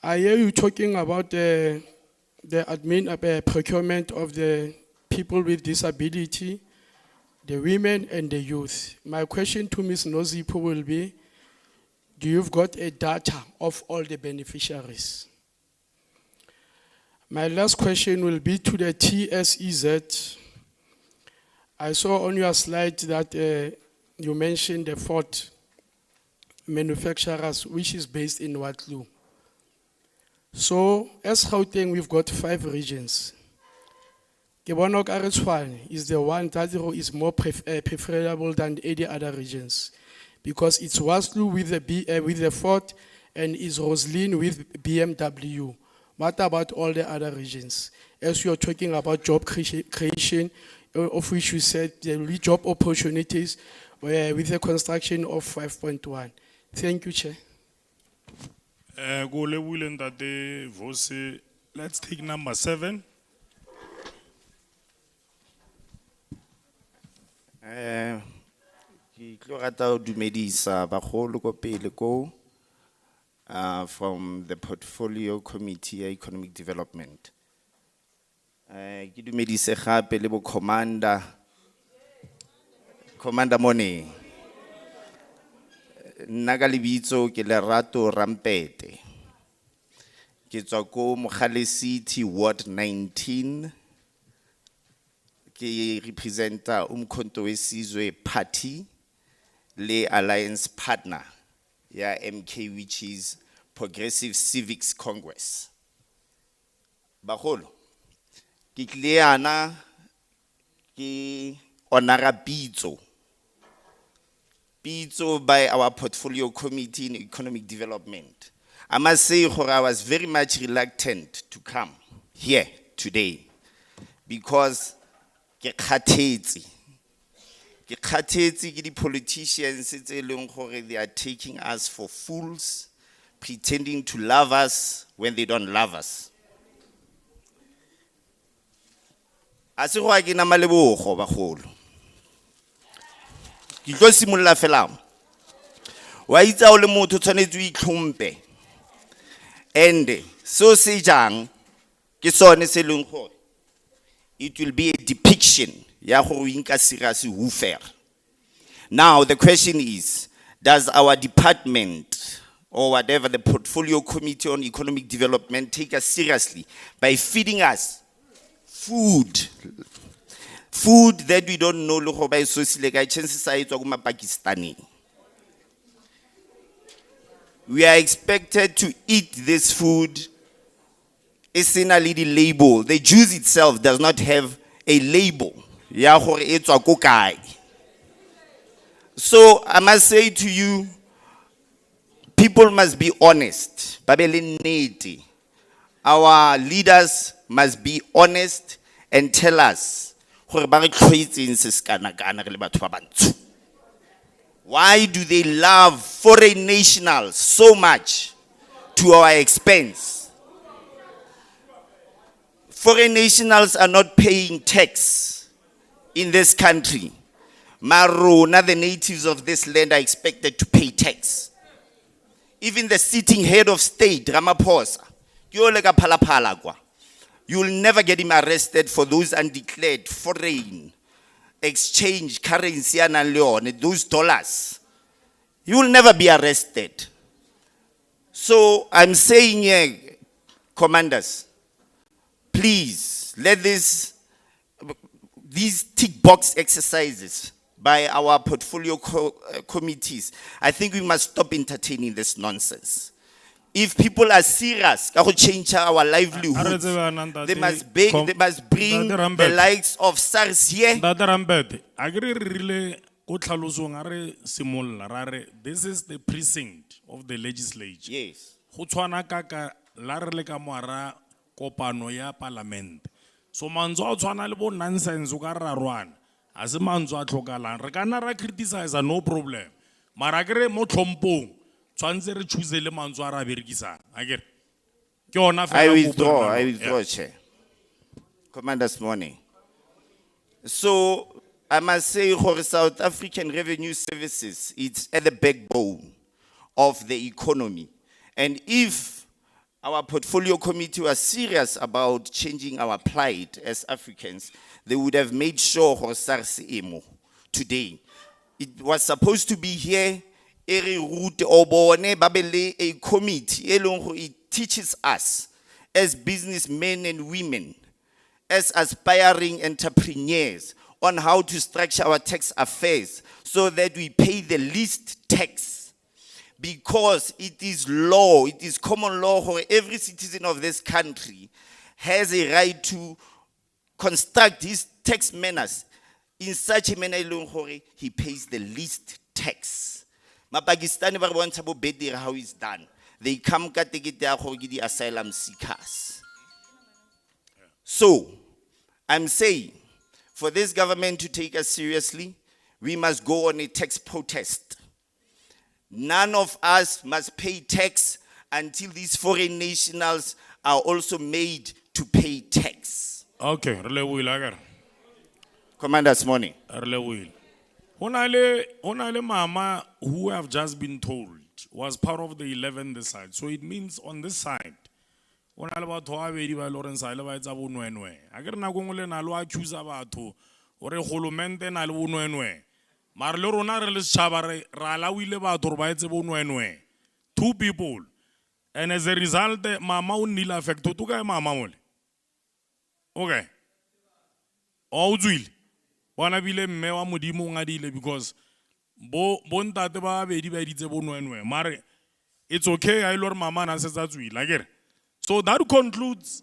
I hear you talking about the admin procurement of the people with disability, the women and the youth. My question to Ms. Nozipo will be, do you've got a data of all the beneficiaries? My last question will be to the TSEZ. I saw on your slide that you mentioned the 4th manufacturers, which is based in Waterloo. So, as Gauteng, we've got 5 regions. Kebonok Aretswane is the one that is more preferable than any other regions, because it's Waterloo with the 4th and is Roslyn with BMW. What about all the other regions? As you're talking about job creation, of which you said there will be job opportunities with the construction of 5.1. Thank you, Chair. Let's take number 7. Ke tlo rata ho dumedisa bagolo ko pele ko from the portfolio committee ya economic development. Ke dumedise gape le bo commander Mone. Nna ka lebitso ke Lerato Rampete. Ke tswa ko Mogale City Ward 19. Ke representa Umkhonto weSizwe Party le alliance partner ya MK, which is Progressive Civics Congress. Bagolo, ke kliana ke onara pitso by our portfolio committee in economic development. I must say I was very much reluctant to come here today because ke khathetse ke di politicians tse leng gore they are taking us for fools, pretending to love us when they don't love us. A se go a ke na malebogo bagolo. Ke tlo simolla fela. Wa itse ha o le motho o tshwanetse o itlhomphe. And so se jang ke sone se leng gore it will be a depiction ya gore o inka serious ho fair. Now the question is, does our department or whatever the portfolio committee on economic development take us seriously by feeding us food that we don't know le go ba so sile ka chances sa etswa go ma Pakistani? We are expected to eat this food. It's in a little label. The juice itself does not have a label. Ya gore e tswa ko kae. So I must say to you, people must be honest. Ba be le nnete. Our leaders must be honest and tell us gore ba re tlhoitseng se skana-kana re le batho ba bantsho. Why do they love foreign nationals so much to our expense? Foreign nationals are not paying tax in this country. Marona, the natives of this land, are expected to pay tax. Even the sitting head of state, Ramaphosa, you will never get him arrested for those undeclared foreign exchange currency and those dollars. You will never be arrested. So I'm saying here, commanders, please let these tick box exercises by our portfolio committees, I think we must stop entertaining this nonsense. If people are serious, to change our livelihoods, they must bring the likes of SARS here. This is the precinct of the legislature. Yes. Kopano ya parliament. So manzo a tshwana le bo nonsense o ka rarwana. A se manzo a tlhokalang. Re ka nna ra criticize no problem. Mara kere mo tlhompong tshwantse re choose le manzo a ra berekisang. Akere. Ke ona fela I withdraw, Chair. Commander's morning. So I must say for South African Revenue Services, it's at the backbone of the economy. And if our portfolio committee was serious about changing our plight as Africans, they would have made sure SARS emo today. It was supposed to be here, eri route obone babele a committee, it teaches us as businessmen and women, as aspiring entrepreneurs, on how to structure our tax affairs so that we pay the least tax. Because it is law, it is common law for every citizen of this country has a right to construct his tax manners in such a manner he pays the least tax. Ma Pakistani ba re bontsha bo betere how it's done. They come ka ticket ya go the asylum seekers. So, I'm saying, for this government to take us seriously, we must go on a tax protest. None of us must pay tax until these foreign nationals are also made to pay tax. Okay, Commander's morning. Honale mama who have just been told was part of the 11th side. So it means on this side, honale batho ba bedi ba Lawrence ile ba etsa bonwenwe. A ke re na gongwe le na lo accuse batho ore golomente na le bonwenwe. Mara le rona re le setšhaba ra alawile batho ba etse bonwenwe. 2 people. And as a result, mama o nnile affected. To kae mama mole? Okay. O utswile. Bona bile mme wa modimo o ngadile because bo ntate ba bedi ba ditse bonwenwe. Mare it's okay I lor mama na se tsatswile akere. So that concludes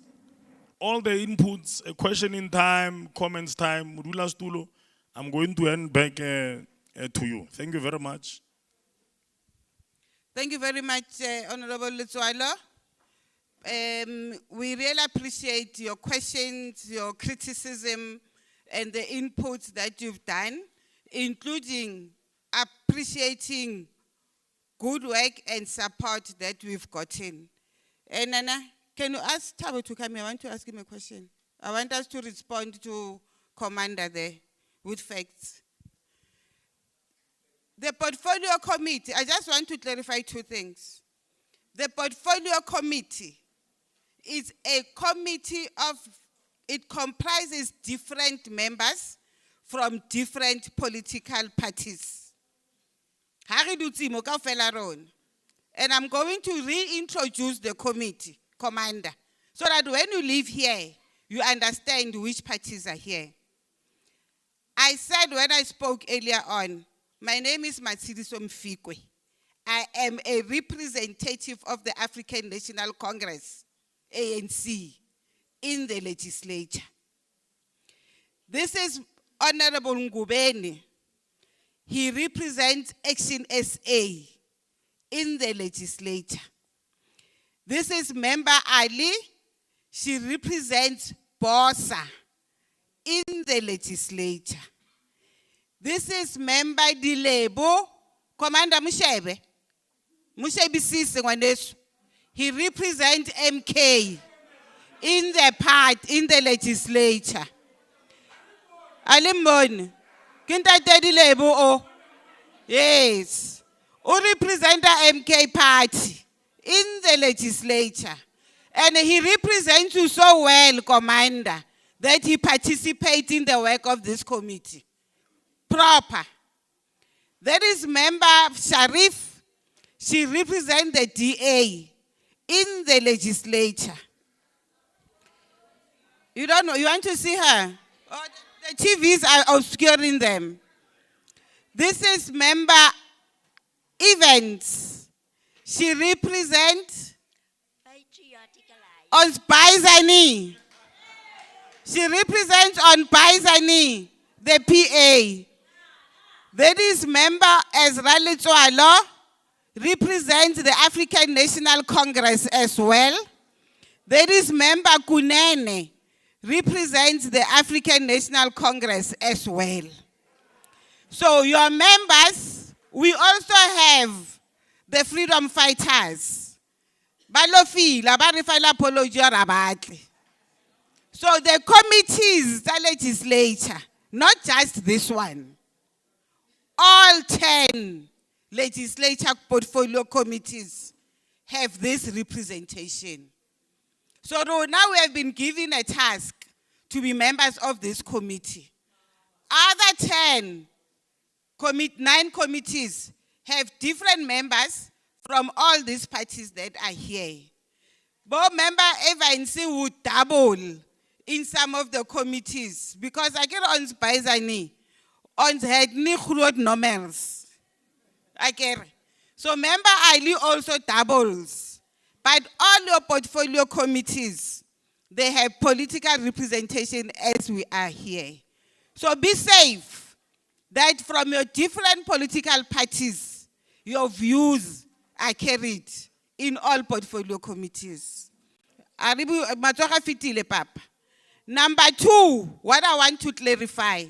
all the inputs, questioning time, comments time. Modula Stulo, I'm going to hand back to you. Thank you very much. Thank you very much, Honorable Letswalo. We really appreciate your questions, your criticism, and the inputs that you've done, including appreciating good work and support that we've gotten. And Nana, can you ask Tabo to come here? I want to ask him a question. I want us to respond to Commander there with facts. The portfolio committee, I just want to clarify two things. The portfolio committee is a committee of, it comprises different members from different political parties. Hari dutse mo kaofela rona. And I'm going to reintroduce the committee, Commander, so that when you leave here, you understand which parties are here. I said when I spoke earlier on, my name is Matshidiso Mfikwe. I am a representative of the African National Congress, ANC, in the legislature. This is Honorable Ngubeni. He represents Action SA in the legislature. This is Member Ali. She represents BOSA in the legislature. This is Member Dilebo, Commander Mushebe. Mushebe Sisi ngwanesu. He represents MK in the legislature. Alimboni. Kintate Dilebo o. Yes. Who represents the MK party in the legislature. And he represents you so well, Commander, that he participates in the work of this committee. Proper. There is Member Sharif. She represents the DA in the legislature. You don't know, you want to see her? Oh, the TVs are obscuring them. This is Member Evans. She represents on Baizani. She represents on Baizani, the PA. That is Member Ezra Litswalo, represents the African National Congress as well. That is Member Kunene, represents the African National Congress as well. So your members, we also have the freedom fighters. Balofila, barifila apology rabatli. So the committees, the legislature, not just this one, all 10 legislature portfolio committees have this representation. So now we have been given a task to be members of this committee. Other 9 committees have different members from all these parties that are here. Both member Evans would double in some of the committees because I get on Baizani, on head ni khulot nomers. I get. So member Ali also doubles. But all your portfolio committees, they have political representation as we are here. So be safe that from your different political parties, your views are carried in all portfolio committees. Number 2, what I want to clarify.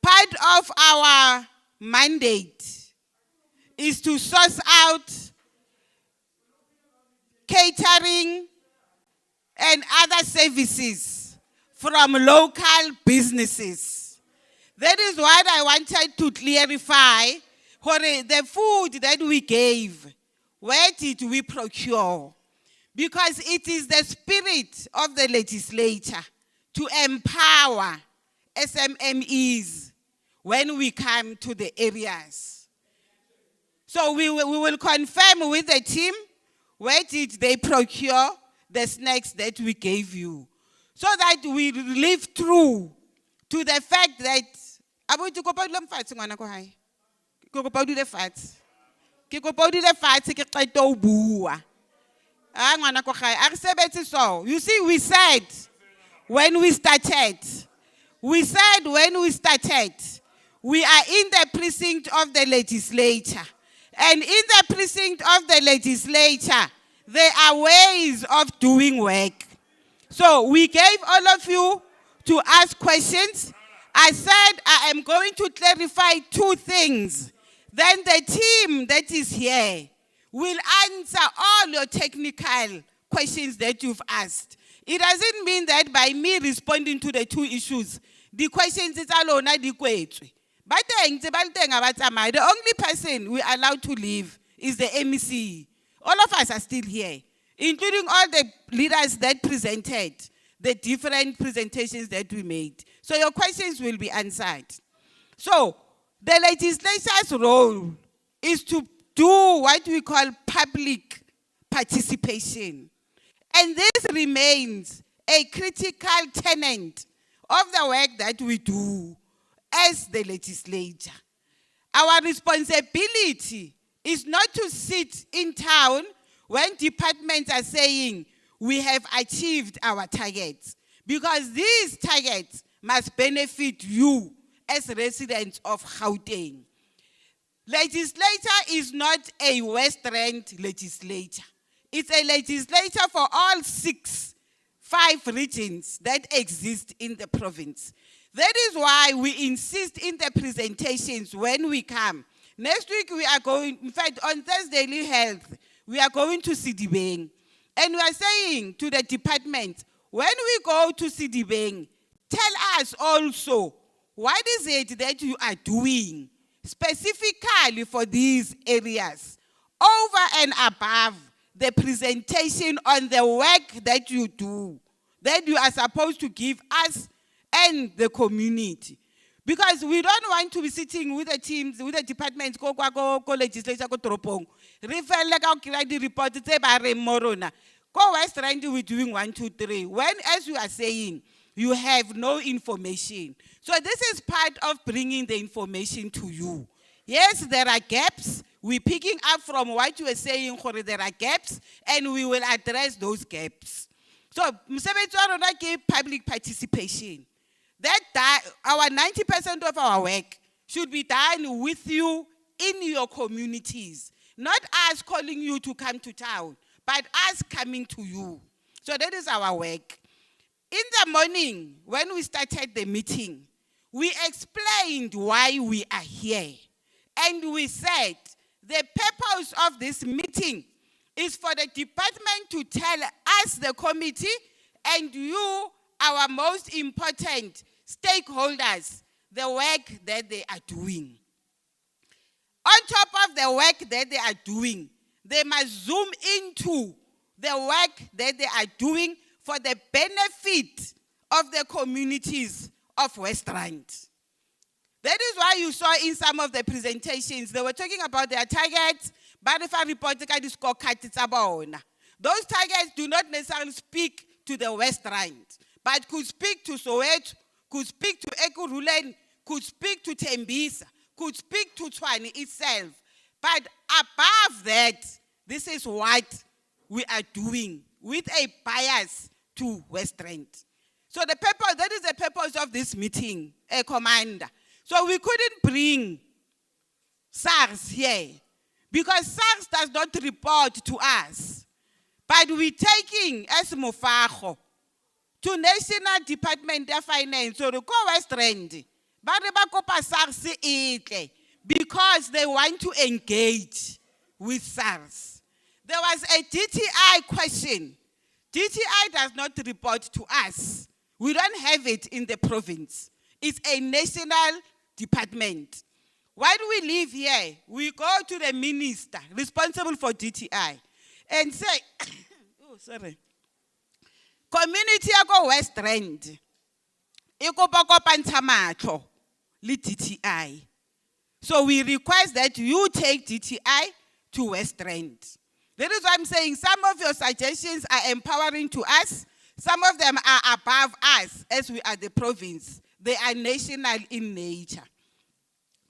Part of our mandate is to source out catering and other services from local businesses. That is what I wanted to clarify. The food that we gave, where did we procure? Because it is the spirit of the legislature to empower SMMEs when we come to the areas. So we will confirm with the team where did they procure the snacks that we gave you, so that we live through to the fact that you see, we said when we started, we are in the precinct of the legislature. And in the precinct of the legislature, there are ways of doing work. So we gave all of you to ask questions. I said I am going to clarify 2 things. Then the team that is here will answer all your technical questions that you've asked. It doesn't mean that by me responding to the 2 issues, the questions is alone. The only person we are allowed to leave is the MEC. All of us are still here, including all the leaders that presented the different presentations that we made. So your questions will be answered. So the legislature's role is to do what we call public participation. And this remains a critical tenet of the work that we do as the legislature. Our responsibility is not to sit in town when departments are saying we have achieved our targets, because these targets must benefit you as residents of Gauteng. Legislature is not a West Rand legislature. It's a legislature for all 5 regions that exist in the province. That is why we insist in the presentations when we come. Next week we are going, in fact on Thursday Health, we are going to Sidibeng. And we are saying to the department, when we go to Sidibeng, tell us also, what is it that you are doing specifically for these areas, over and above the presentation on the work that you do, that you are supposed to give us and the community. Because we don't want to be sitting with the teams, with the departments, go legislature, go toropong. Refer like our report, morona. Go West Rand, we're doing 1, 2, 3. When, as you are saying, you have no information. So this is part of bringing the information to you. Yes, there are gaps. We're picking up from what you were saying, there are gaps, and we will address those gaps. So, public participation. That our 90% of our work should be done with you in your communities. Not us calling you to come to town, but us coming to you. So that is our work. In the morning, when we started the meeting, we explained why we are here. And we said, the purpose of this meeting is for the department to tell us, the committee, and you, our most important stakeholders, the work that they are doing. On top of the work that they are doing, they must zoom into the work that they are doing for the benefit of the communities of West Rand. That is why you saw in some of the presentations, they were talking about their targets, but if I report the scorecard, it's about. Those targets do not necessarily speak to the West Rand, but could speak to Soweto, could speak to Ekurhuleni, could speak to Tembisa, could speak to Tshwane itself. But above that, this is what we are doing with a bias to West Rand. So the purpose, that is the purpose of this meeting, Commander. So we couldn't bring SARS here because SARS does not report to us. But we're taking as Mofago to National Department of Finance or go West Rand, because they want to engage with SARS. There was a DTI question. DTI does not report to us. We don't have it in the province. It's a national department. Why do we live here? We go to the minister responsible for DTI and say, oh, sorry. Community go West Rand. DTI. So we request that you take DTI to West Rand. That is why I'm saying some of your suggestions are empowering to us. Some of them are above us as we are the province. They are national in nature.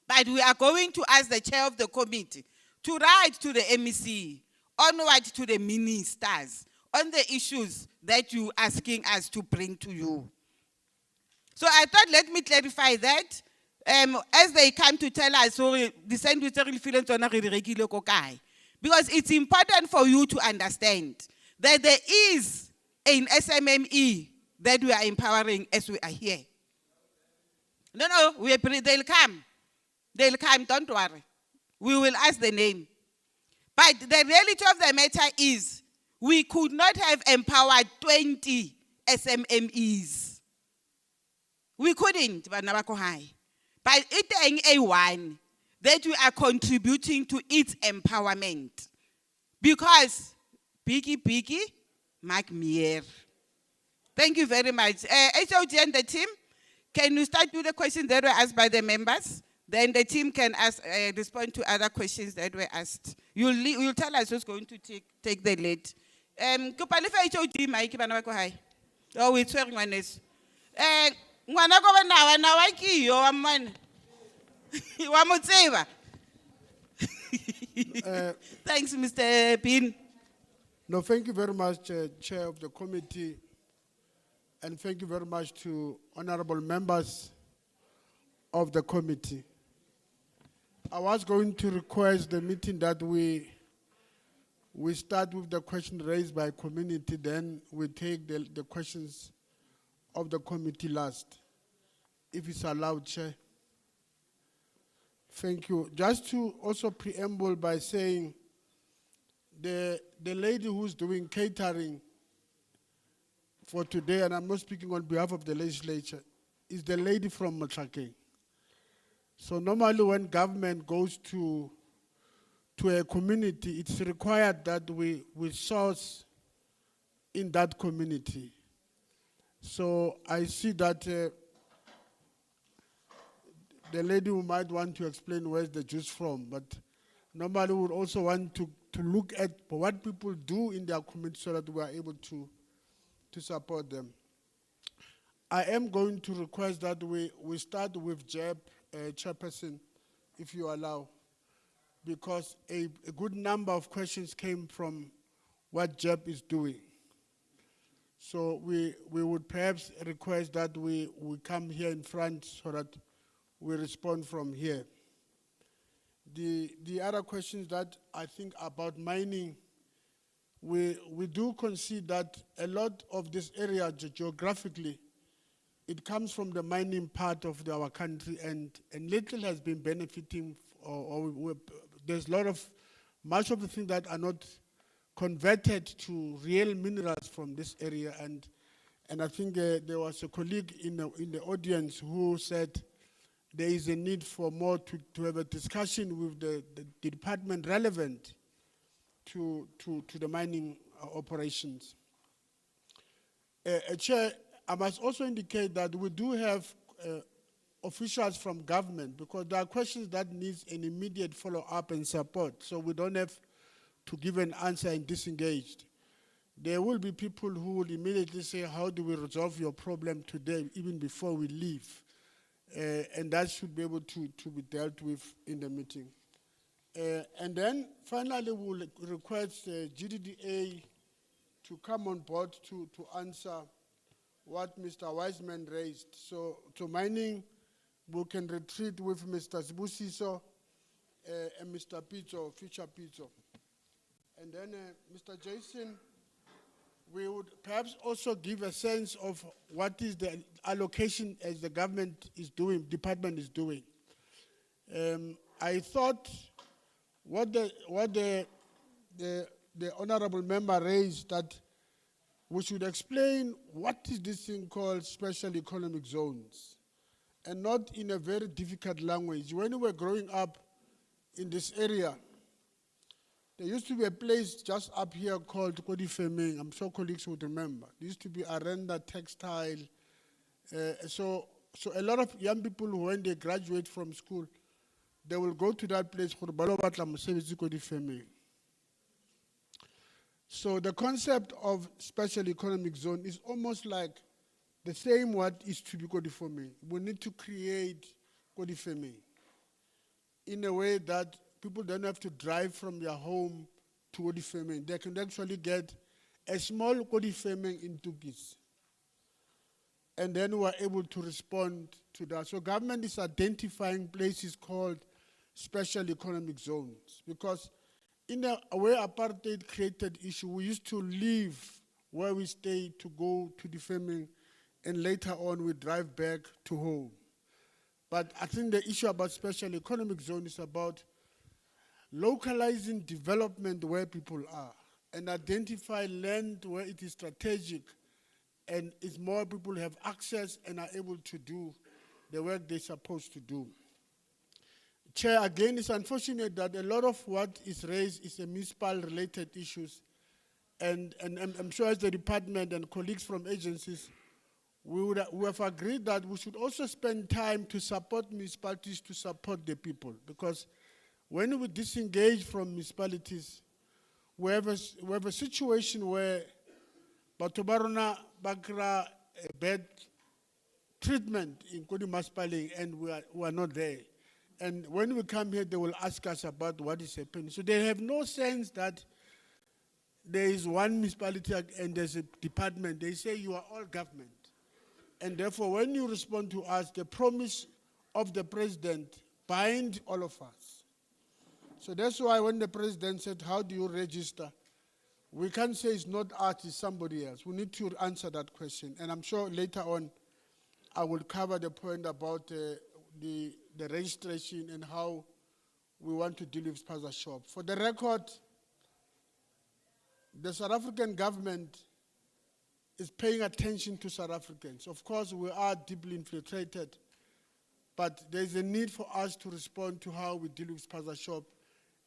But we are going to ask the chair of the committee to write to the MEC, onward to the ministers, on the issues that you're asking us to bring to you. So I thought, let me clarify that. As they come to tell us, because it's important for you to understand that there is an SMME that we are empowering as we are here. No, they'll come. They'll come, don't worry. We will ask the name. But the reality of the matter is, we could not have empowered 20 SMMEs. We couldn't, but it saying A1, that we are contributing to its empowerment. Because, Biggie, Mark Mier. Thank you very much. HOD and the team, can you start with the questions that were asked by the members? Then the team can respond to other questions that were asked. You'll tell us who's going to take the lead. Kupalifa HOD, Mike, bana ba ko hai. Oh, we're swearing on this. Ngwana ko ba nawa ki yo wa man. Wa mo tseba. Thanks, Mr. Pin. No, thank you very much, Chair of the committee, and thank you very much to honorable members of the committee. I was going to request the meeting that we start with the question raised by community, then we take the questions of the committee last, if it's allowed, Chair. Thank you. Just to also preamble by saying the lady who's doing catering for today, and I'm not speaking on behalf of the legislature, is the lady from Motlhakeng. So normally when government goes to a community, it's required that we source in that community. So I see that the lady who might want to explain where's the juice from, but normally we would also want to look at what people do in their community so that we are able to support them. I am going to request that we start with Jeb, Chairperson, if you allow, because a good number of questions came from what Jeb is doing. So we would perhaps request that we come here in front so that we respond from here. The other questions that I think about mining, we do concede that a lot of this area geographically, it comes from the mining part of our country, and little has been benefiting, there's much of the things that are not converted to real minerals from this area, and I think there was a colleague in the audience who said there is a need for more to have a discussion with the department relevant to the mining operations. Chair, I must also indicate that we do have officials from government, because there are questions that need an immediate follow-up and support, so we don't have to give an answer and disengaged. There will be people who will immediately say, how do we resolve your problem today, even before we leave? And that should be able to be dealt with in the meeting. And then finally, we'll request GDDA to come on board to answer what Mr. Wiseman raised. So to mining, we can retreat with Mr. Sibusiso and Mr. Pizzo, future Pizzo. And then Mr. Jason, we would perhaps also give a sense of what is the allocation as the government is doing, department is doing. I thought what the honorable member raised, that we should explain what is this thing called special economic zones, and not in a very difficult language. When we were growing up in this area, there used to be a place just up here called Kodifemeng. I'm sure colleagues would remember. There used to be Arenda Textile. So a lot of young people, when they graduate from school, they will go to that place called Balobatla Musevisi Kodifemeng. So the concept of special economic zone is almost like the same what is to be Kodifemeng. We need to create Kodifemeng in a way that people don't have to drive from their home to Kodifemeng. They can actually get a small Kodifemeng in Tugis. And then we are able to respond to that. So government is identifying places called special economic zones, because in a way apartheid created issue, we used to leave where we stay to go to Defeming, and later on we drive back to home. But I think the issue about special economic zone is about localizing development where people are and identify land where it is strategic and it's more people have access and are able to do the work they're supposed to do. Chair, again, it's unfortunate that a lot of what is raised is a municipal-related issues. And I'm sure as the department and colleagues from agencies, we have agreed that we should also spend time to support municipalities to support the people. Because when we disengage from municipalities, we have a situation where Batobarona Bakra bad treatment in Kodi Maspaling, and we are not there. And when we come here, they will ask us about what is happening. So they have no sense that there is one municipality and there's a department. They say you are all government. And therefore, when you respond to us, the promise of the president binds all of us. So that's why when the president said, how do you register? We can't say it's not us, it's somebody else. We need to answer that question. And I'm sure later on, I will cover the point about the registration and how we want to deal with Spaza Shop. For the record, the South African government is paying attention to South Africans. Of course, we are deeply infiltrated, but there's a need for us to respond to how we deal with Spaza Shop.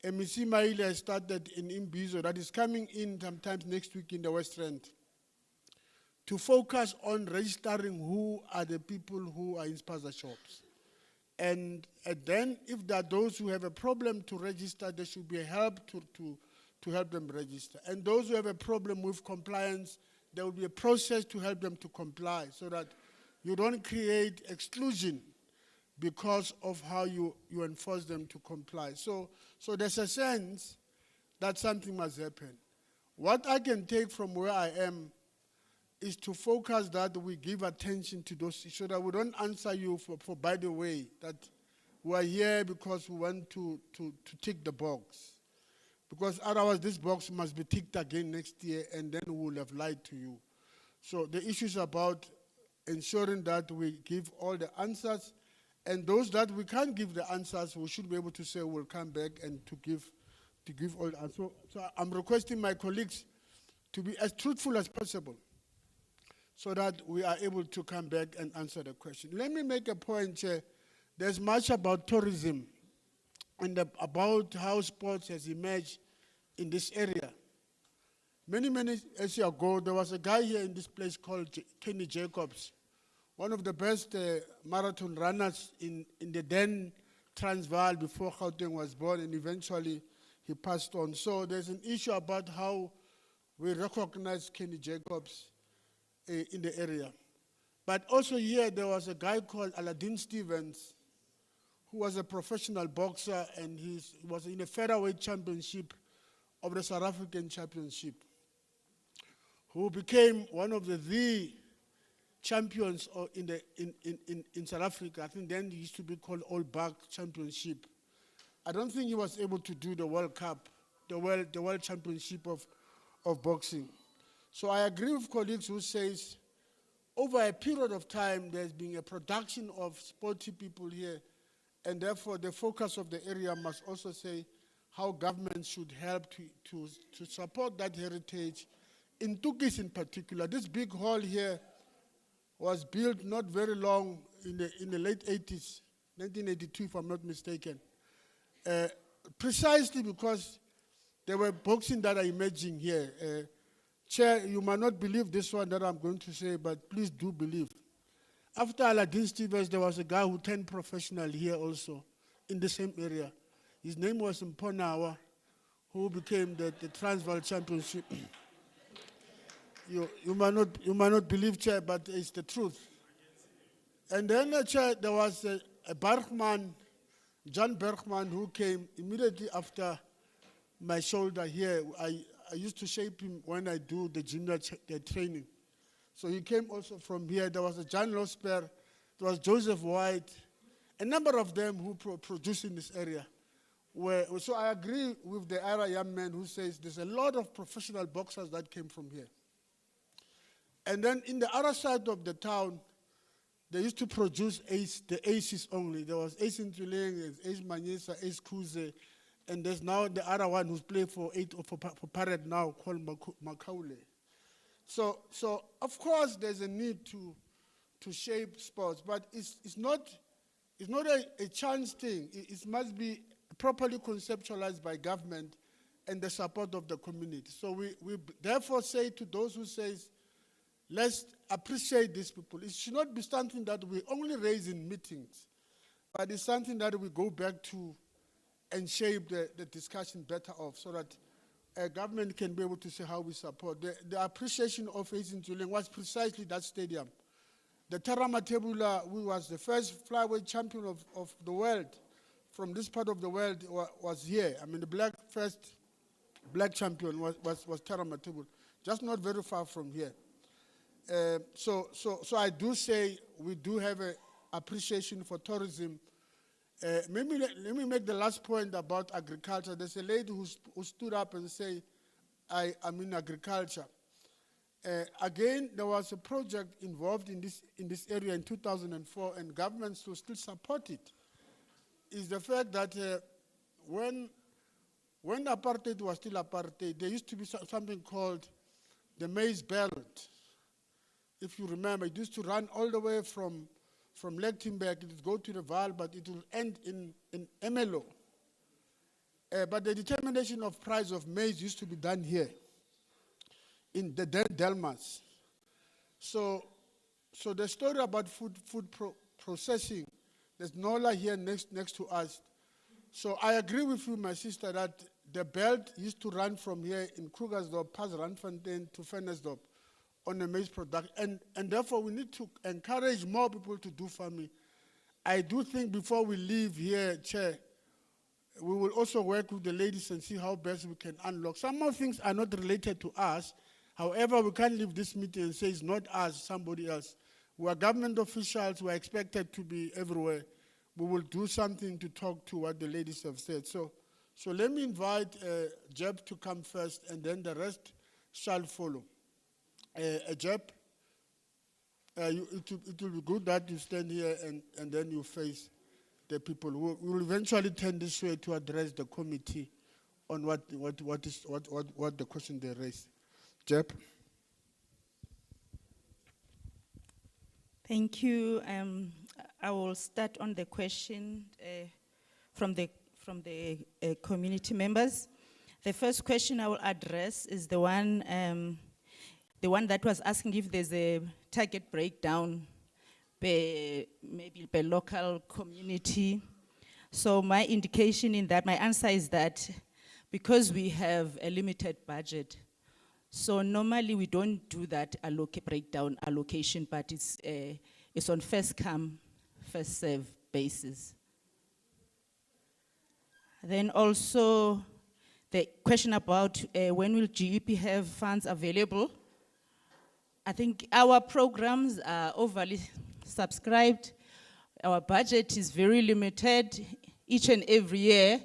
MEC Maile has started in Imbizo that is coming in sometimes next week in the West End to focus on registering who are the people who are in Spaza Shops. And then if there are those who have a problem to register, there should be a help to help them register. And those who have a problem with compliance, there will be a process to help them to comply so that you don't create exclusion because of how you enforce them to comply. So there's a sense that something must happen. What I can take from where I am is to focus that we give attention to those issues, so that we don't answer you for by the way, that we are here because we want to tick the box. Because otherwise this box must be ticked again next year and then we will have lied to you. So the issue is about ensuring that we give all the answers, and those that we can't give the answers, we should be able to say we'll come back and to give all the answers. So I'm requesting my colleagues to be as truthful as possible so that we are able to come back and answer the question. Let me make a point, Chair. There's much about tourism and about how sports has emerged in this area. Many years ago, there was a guy here in this place called Kenny Jacobs, one of the best marathon runners in the then Transvaal before Gauteng was born, and eventually he passed on. So there's an issue about how we recognize Kenny Jacobs in the area. But also here, there was a guy called Aladdin Stevens, who was a professional boxer, and he was in a featherweight championship of the South African Championship, who became one of the champions in South Africa. I think then it used to be called All Black Championship. I don't think he was able to do the World Cup, the World Championship of boxing. So I agree with colleagues who says, over a period of time, there's been a production of sporty people here, and therefore the focus of the area must also say how government should help to support that heritage. In Tukis in particular, this big hall here was built not very long in the late 80s, 1982 if I'm not mistaken, precisely because there were boxing that are emerging here. Chair, you might not believe this one that I'm going to say, but please do believe. After Aladdin Stevens, there was a guy who turned professional here also, in the same area. His name was Mponawa, who became the Transvaal Championship. You might not believe, Chair, but it's the truth. And then, Chair, there was a Bergman, John Bergman, who came immediately after my shoulder here. I used to shape him when I do the junior training. So he came also from here. There was a John Losper, there was Joseph White, a number of them who produced in this area. So I agree with the other young man who says there's a lot of professional boxers that came from here. And then in the other side of the town, they used to produce the aces only. There was Ace Ntuleng, Ace Manyesa, Ace Kuze, and there's now the other one who's playing for Parrot now called Makaule. So of course there's a need to shape sports, but it's it's not a chance thing. It must be properly conceptualized by government and the support of the community. So we therefore say to those who says, let's appreciate these people. It should not be something that we only raise in meetings, but it's something that we go back to and shape the discussion better off so that government can be able to say how we support. The appreciation of Ace in Julian was precisely that stadium. The Terama Tebula, who was the first flyweight champion of the world from this part of the world, was here. I mean, the first black champion was Terama Tebula, just not very far from here. So I do say we do have an appreciation for tourism. Let me make the last point about agriculture. There's a lady who stood up and said, I'm in agriculture. Again, there was a project involved in this area in 2004, and governments will still support it. Is the fact that when apartheid was still apartheid, there used to be something called the maize belt. If you remember, it used to run all the way from Lake Timberg, it would go to the Val, but it will end in Emelo. But the determination of price of maize used to be done here, in the Delmas. So the story about food processing, there's NOLA here next to us. So I agree with you, my sister, that the belt used to run from here in Krugersdorp, past Randfontein to Ventersdorp on the maize production. And therefore, we need to encourage more people to do farming. I do think before we leave here, Chair, we will also work with the ladies and see how best we can unlock. Some more things are not related to us. However, we can't leave this meeting and say it's not us, somebody else. We are government officials. We are expected to be everywhere. We will do something to talk to what the ladies have said. So let me invite Jeb to come first, and then the rest shall follow. Jeb, it will be good that you stand here and then you face the people. We will eventually turn this way to address the committee on what the question they raise. Jeb. Thank you. I will start on the question from the community members. The first question I will address is the one that was asking if there's a target breakdown, maybe per local community. So my indication in that, my answer is that because we have a limited budget, so normally we don't do that breakdown allocation, but it's on first come, first serve basis. Then also the question about when will GEP have funds available. I think our programs are overly subscribed. Our budget is very limited. Each and every year,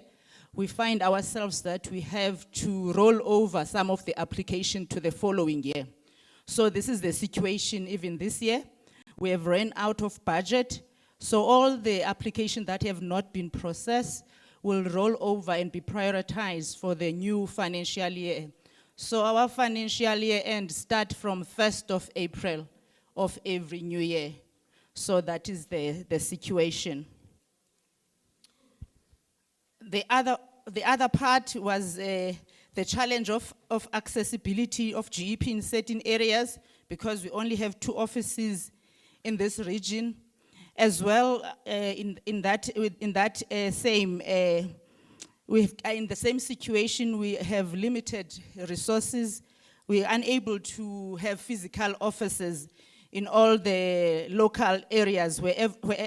we find ourselves that we have to roll over some of the application to the following year. So this is the situation even this year. We have ran out of budget. So all the applications that have not been processed will roll over and be prioritized for the new financial year. So our financial year end start from 1st of April of every new year. So that is the situation. The other part was the challenge of accessibility of GEP in certain areas, because we only have 2 offices in this region. As well, in the same situation, we have limited resources. We are unable to have physical offices in all the local areas.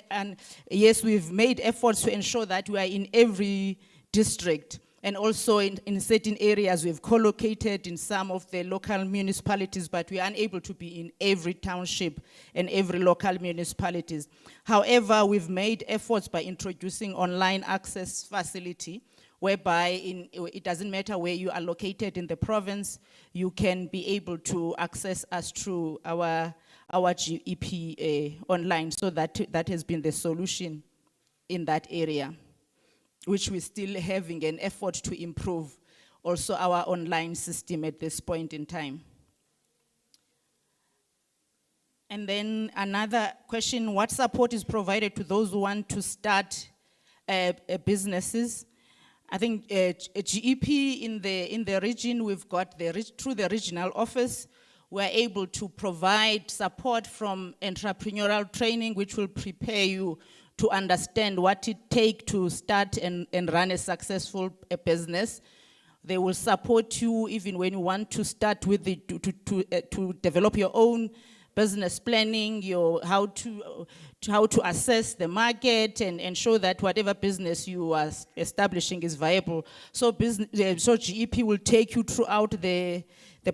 And yes, we've made efforts to ensure that we are in every district. And also in certain areas, we've co-located in some of the local municipalities, but we are unable to be in every township and every local municipalities. However, we've made efforts by introducing online access facility, whereby it doesn't matter where you are located in the province, you can be able to access us through our GEP online. So that has been the solution in that area, which we're still having an effort to improve also our online system at this point in time. And then another question, what support is provided to those who want to start businesses? I think a GEP in the region, we've got through the regional office, we're able to provide support from entrepreneurial training, which will prepare you to understand what it takes to start and run a successful business. They will support you even when you want to start with to develop your own business planning, how to assess the market and ensure that whatever business you are establishing is viable. So GEP will take you throughout the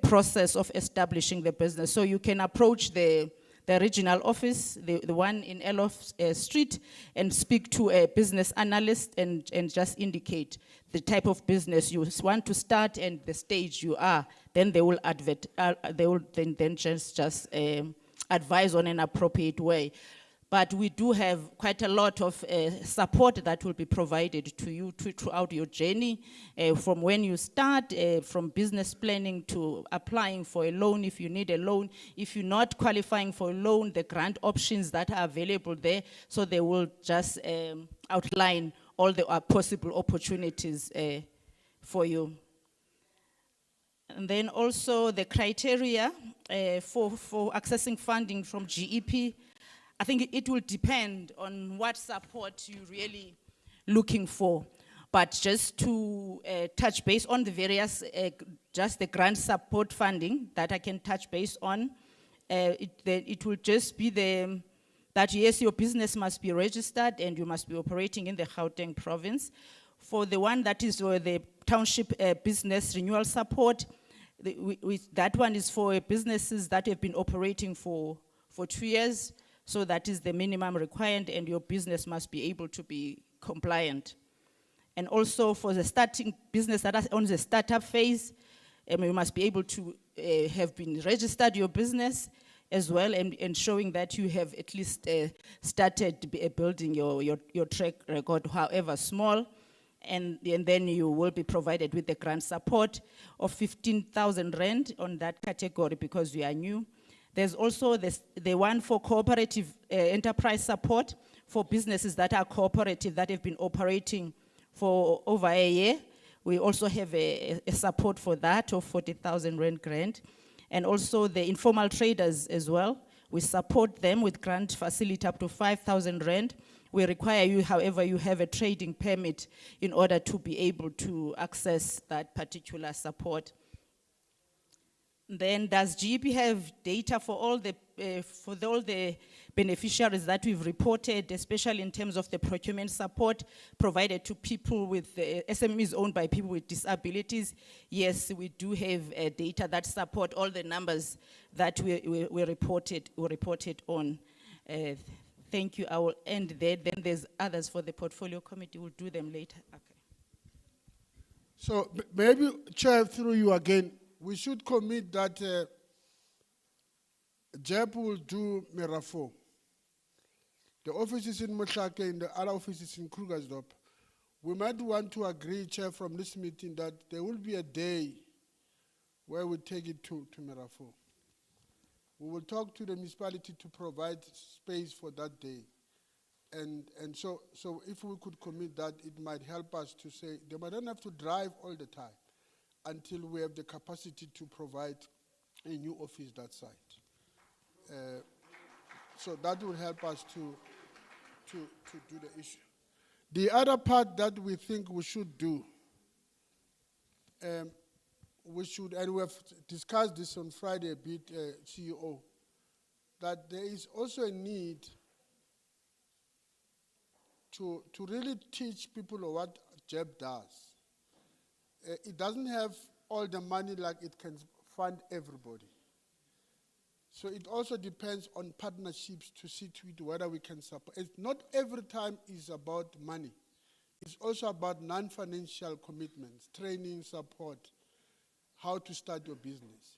process of establishing the business. So you can approach the regional office, the one in Elof Street, and speak to a business analyst and just indicate the type of business you want to start and the stage you are. Then they will just advise on an appropriate way. But we do have quite a lot of support that will be provided to you throughout your journey, from when you start, from business planning to applying for a loan if you need a loan. If you're not qualifying for a loan, the grant options that are available there, so they will just outline all the possible opportunities for you. And then also the criteria for accessing funding from GEP. I think it will depend on what support you're really looking for. But just to touch base on the various, just the grant support funding that I can touch base on, it will just be that yes, your business must be registered and you must be operating in the Gauteng province. For the one that is the Township business renewal support, that one is for businesses that have been operating for 2 years. So that is the minimum requirement, and your business must be able to be compliant. And also for the starting business that is on the startup phase, you must be able to have been registered your business as well, and showing that you have at least started building your track record, however small. And then you will be provided with the grant support of 15,000 rand on that category because you are new. There's also the one for cooperative enterprise support for businesses that are cooperative, that have been operating for over a year. We also have a support for that of 40,000 rand grant. And also the informal traders as well. We support them with grant facility up to 5,000 rand. We require you, however, you have a trading permit in order to be able to access that particular support. Then does GEP have data for all the beneficiaries that we've reported, especially in terms of the procurement support provided to people with SMEs owned by people with disabilities? Yes, we do have data that support all the numbers that we reported on. Thank you. I will end there. Then there's others for the portfolio committee. We'll do them later. Okay. So maybe, Chair, through you again, we should commit that JEP will do Merafo. The office is in Motlhake and the other office is in Krugersdorp. We might want to agree, Chair, from this meeting that there will be a day where we take it to Merafo. We will talk to the municipality to provide space for that day. And so if we could commit that, it might help us to say, they might not have to drive all the time until we have the capacity to provide a new office that side. So that will help us to do the issue. The other part that we think we should do, and we have discussed this on Friday a bit, CEO, that there is also a need to really teach people what JEP does. It doesn't have all the money like it can fund everybody. So it also depends on partnerships to see to it whether we can support. Not every time is about money. It's also about non-financial commitments, training, support, how to start your business.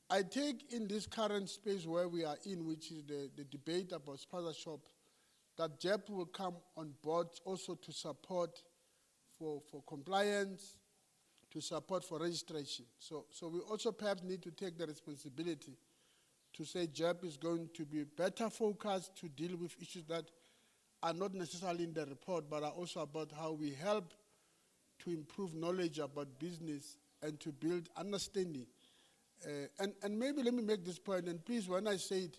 I take in this current space where we are in, which is the debate about sponsorship, that JEP will come on board also to support for compliance, to support for registration. So we also perhaps need to take the responsibility to say JEP is going to be better focused to deal with issues that are not necessarily in the report, but are also about how we help to improve knowledge about business and to build understanding. And maybe let me make this point, and please, when I say it,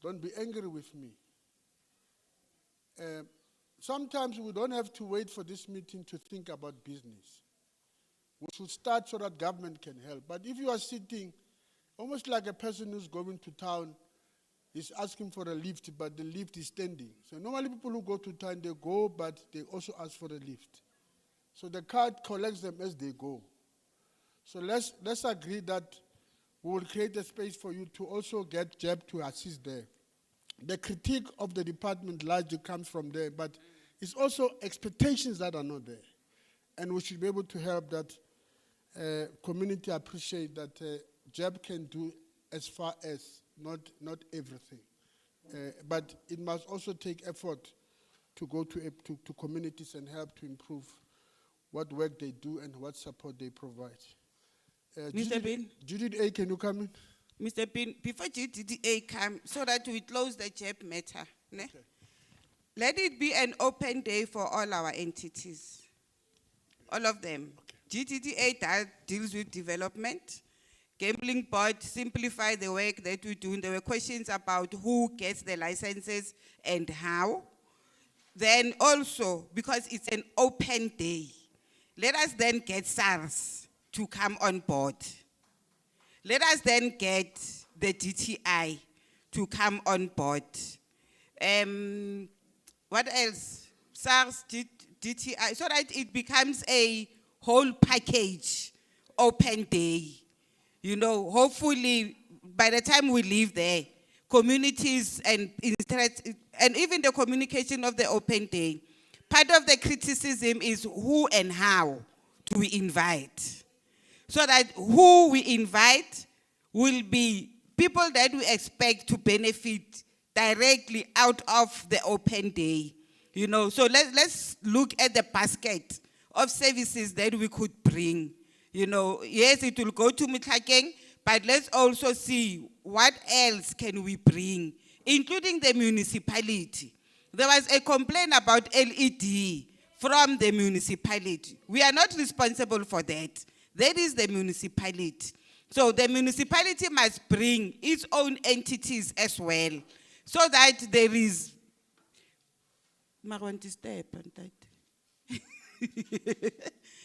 don't be angry with me. Sometimes we don't have to wait for this meeting to think about business. We should start so that government can help. But if you are sitting, almost like a person who's going to town is asking for a lift, but the lift is standing. So normally people who go to town, they go, but they also ask for a lift. So the card collects them as they go. So let's agree that we will create a space for you to also get JEP to assist there. The critique of the department largely comes from there, but it's also expectations that are not there. And we should be able to help that community appreciate that JEP can do as far as, not everything. But it must also take effort to go to communities and help to improve what work they do and what support they provide. Mr. Bin? Judith A., can you come in? Mr. Bin, before GDA come, so that we close the JEP matter, ne? Okay. Let it be an open day for all our entities, all of them. Okay. GDA that deals with development. Gambling board, simplify the work that we do. There were questions about who gets the licenses and how. Then also, because it's an open day, let us then get SARS to come on board. Let us then get the DTI to come on board. What else? SARS, DTI, so that it becomes a whole package, open day. You know, hopefully by the time we leave there, communities and even the communication of the open day, part of the criticism is who and how do we invite? So that who we invite will be people that we expect to benefit directly out of the open day. You know, so let's look at the basket of services that we could bring. You know, yes, it will go to Mitlakeng, but let's also see what else can we bring, including the municipality. There was a complaint about LED from the municipality. We are not responsible for that. That is the municipality. So the municipality must bring its own entities as well, so that there is.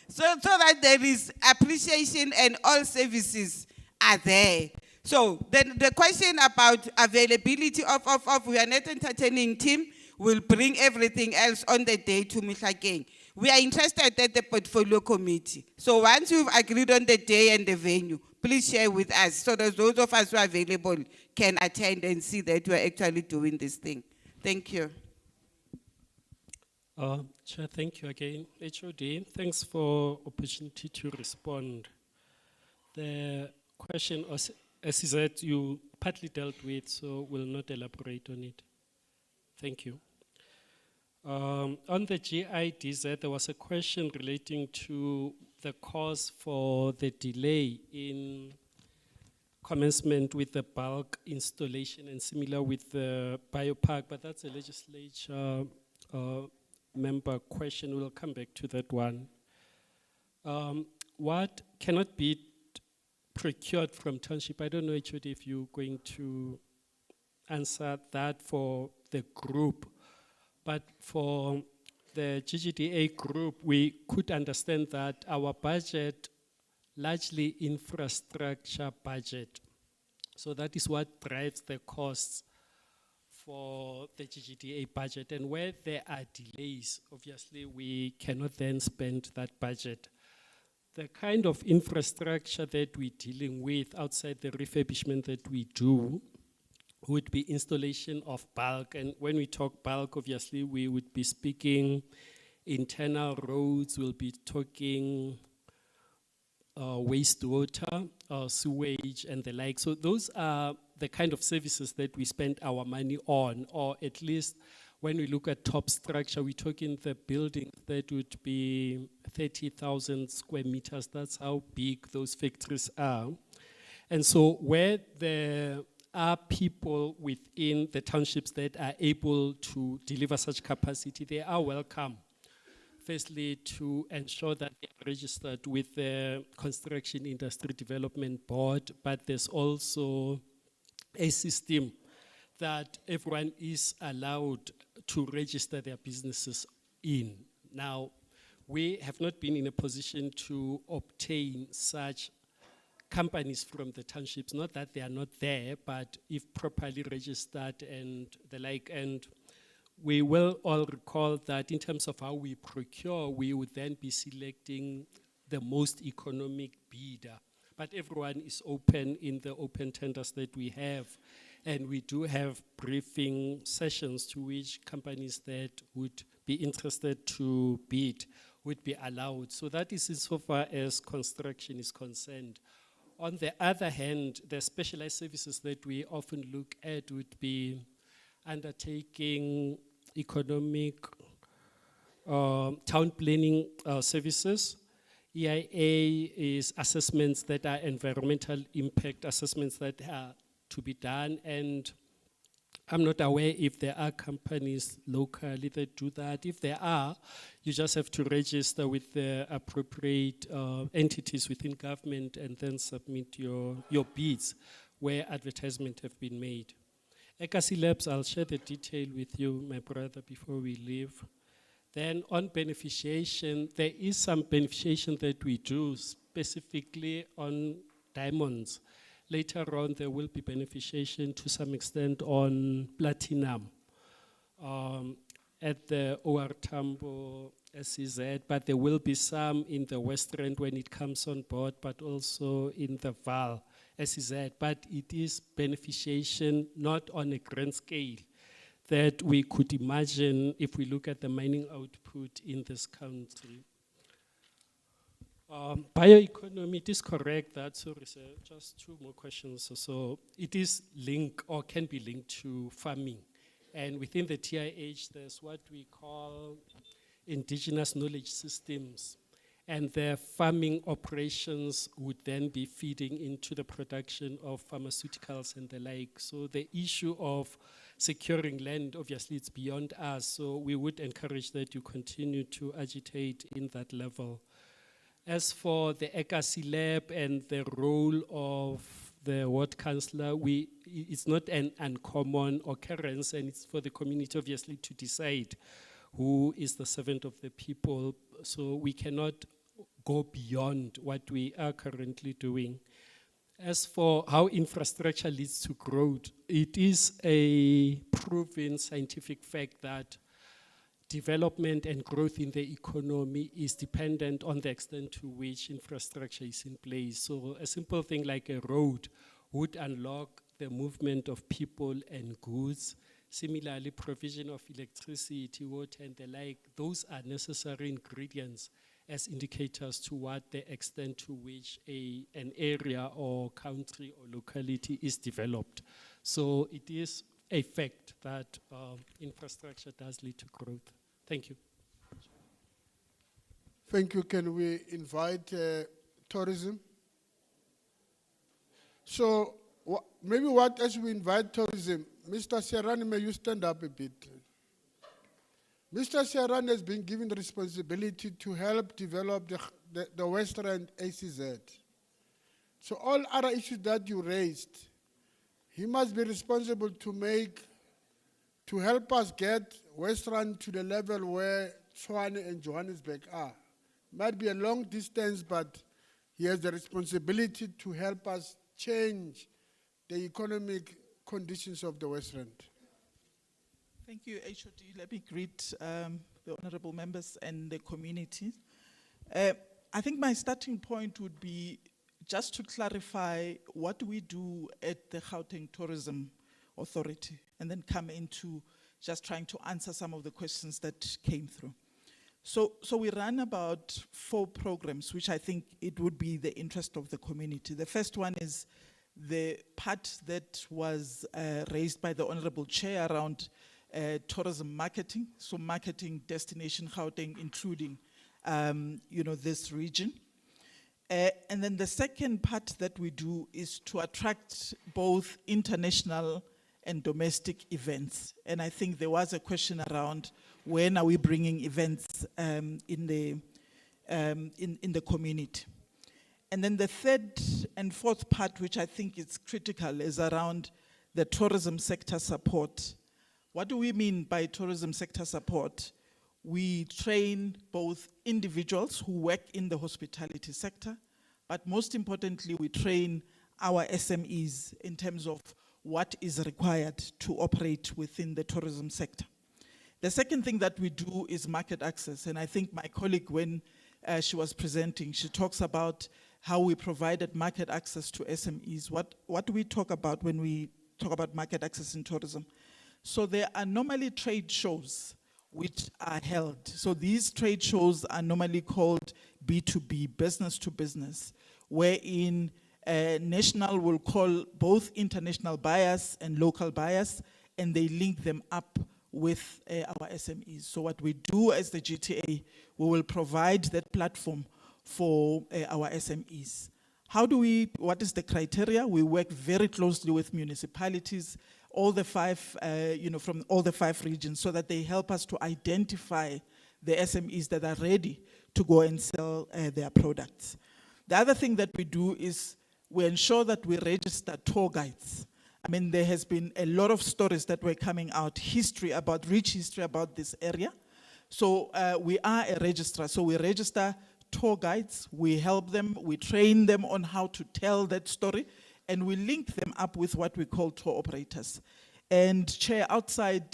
So that there is appreciation and all services are there. So then the question about availability of we are not entertaining team will bring everything else on the day to Mitlakeng. We are interested at the portfolio committee. So once you've agreed on the day and the venue, please share with us so that those of us who are available can attend and see that we are actually doing this thing. Thank you. Chair, thank you again. HOD, thanks for opportunity to respond. The question, as you said, you partly dealt with, so will not elaborate on it. Thank you. On the GIDZ, there was a question relating to the cause for the delay in commencement with the bulk installation and similar with the biopark, but that's a legislature member question. We'll come back to that one. What cannot be procured from Township? I don't know, HOD, if you're going to answer that for the group, but for the GGDA group, we could understand that our budget, largely infrastructure budget. So that is what drives the costs for the GGDA budget. And where there are delays, obviously we cannot then spend that budget. The kind of infrastructure that we're dealing with outside the refurbishment that we do would be installation of bulk. And when we talk bulk, obviously we would be speaking internal roads, we'll be talking wastewater, sewage and the like. So those are the kind of services that we spend our money on, or at least when we look at top structure, we're talking the building that would be 30,000 square meters. That's how big those factories are. And so where the are people within the townships that are able to deliver such capacity, they are welcome. Firstly, to ensure that they are registered with the Construction Industry Development Board, but there's also a system that everyone is allowed to register their businesses in. Now, we have not been in a position to obtain such companies from the townships, not that they are not there, but if properly registered and the like. And we will all recall that in terms of how we procure, we would then be selecting the most economic bidder. But everyone is open in the open tenders that we have. And we do have briefing sessions to which companies that would be interested to bid would be allowed. So that is insofar as construction is concerned. On the other hand, the specialized services that we often look at would be undertaking economic town planning services. EIA is assessments that are environmental impact assessments that are to be done, and I'm not aware if there are companies locally that do that. If there are, you just have to register with the appropriate entities within government and then submit your bids where advertisement have been made. Ekasi Labs, I'll share the detail with you, my brother, before we leave. Then on beneficiation, there is some beneficiation that we do specifically on diamonds. Later on, there will be beneficiation to some extent on platinum at the OR Tambo SEZ, but there will be some in the West Rand when it comes on board, but also in the Val SEZ. But it is beneficiation not on a grand scale that we could imagine if we look at the mining output in this country. Bioeconomy, it is correct that, sorry sir, just two more questions. So it is linked or can be linked to farming. And within the TIH, there's what we call indigenous knowledge systems. And their farming operations would then be feeding into the production of pharmaceuticals and the like. So the issue of securing land, obviously it's beyond us. So we would encourage that you continue to agitate in that level. As for the Ekasi Lab and the role of the ward councillor, it's not an uncommon occurrence, and it's for the community obviously to decide who is the servant of the people. So we cannot go beyond what we are currently doing. As for how infrastructure leads to growth, it is a proven scientific fact that development and growth in the economy is dependent on the extent to which infrastructure is in place. So a simple thing like a road would unlock the movement of people and goods. Similarly, provision of electricity, water, and the like, those are necessary ingredients as indicators to what the extent to which an area or country or locality is developed. So it is a fact that infrastructure does lead to growth. Thank you. Thank you. Can we invite tourism? So maybe as we invite tourism, Mr. Serrani, may you stand up a bit? Mr. Serrani has been given the responsibility to help develop the Western ACZ. So all other issues that you raised, he must be responsible to help us get Western to the level where Tshwane and Johannesburg are. Might be a long distance, but he has the responsibility to help us change the economic conditions of the Western. Thank you, HOD. Let me greet the honorable members and the community. I think my starting point would be just to clarify what we do at the Gauteng Tourism Authority, and then come into just trying to answer some of the questions that came through. So we run about 4 programs, which I think it would be the interest of the community. The first one is the part that was raised by the Honorable Chair around tourism marketing, so marketing destination Gauteng, including this region. And then the second part that we do is to attract both international and domestic events. And I think there was a question around when are we bringing events in the community. And then the third and fourth part, which I think is critical, is around the tourism sector support. What do we mean by tourism sector support? We train both individuals who work in the hospitality sector, but most importantly, we train our SMEs in terms of what is required to operate within the tourism sector. The second thing that we do is market access, and I think my colleague, when she was presenting, she talks about how we provided market access to SMEs. What do we talk about when we talk about market access in tourism? So there are normally trade shows which are held. So these trade shows are normally called B2B, business to business, wherein national will call both international buyers and local buyers, and they link them up with our SMEs. So what we do as the GTA, we will provide that platform for our SMEs. What is the criteria? We work very closely with municipalities, all the five, from all the 5 regions, so that they help us to identify the SMEs that are ready to go and sell their products. The other thing that we do is we ensure that we register tour guides. I mean, there has been a lot of stories that were coming out, rich history about this area. So we are a registrar, so we register tour guides, we help them, we train them on how to tell that story, and we link them up with what we call tour operators. And Chair, outside,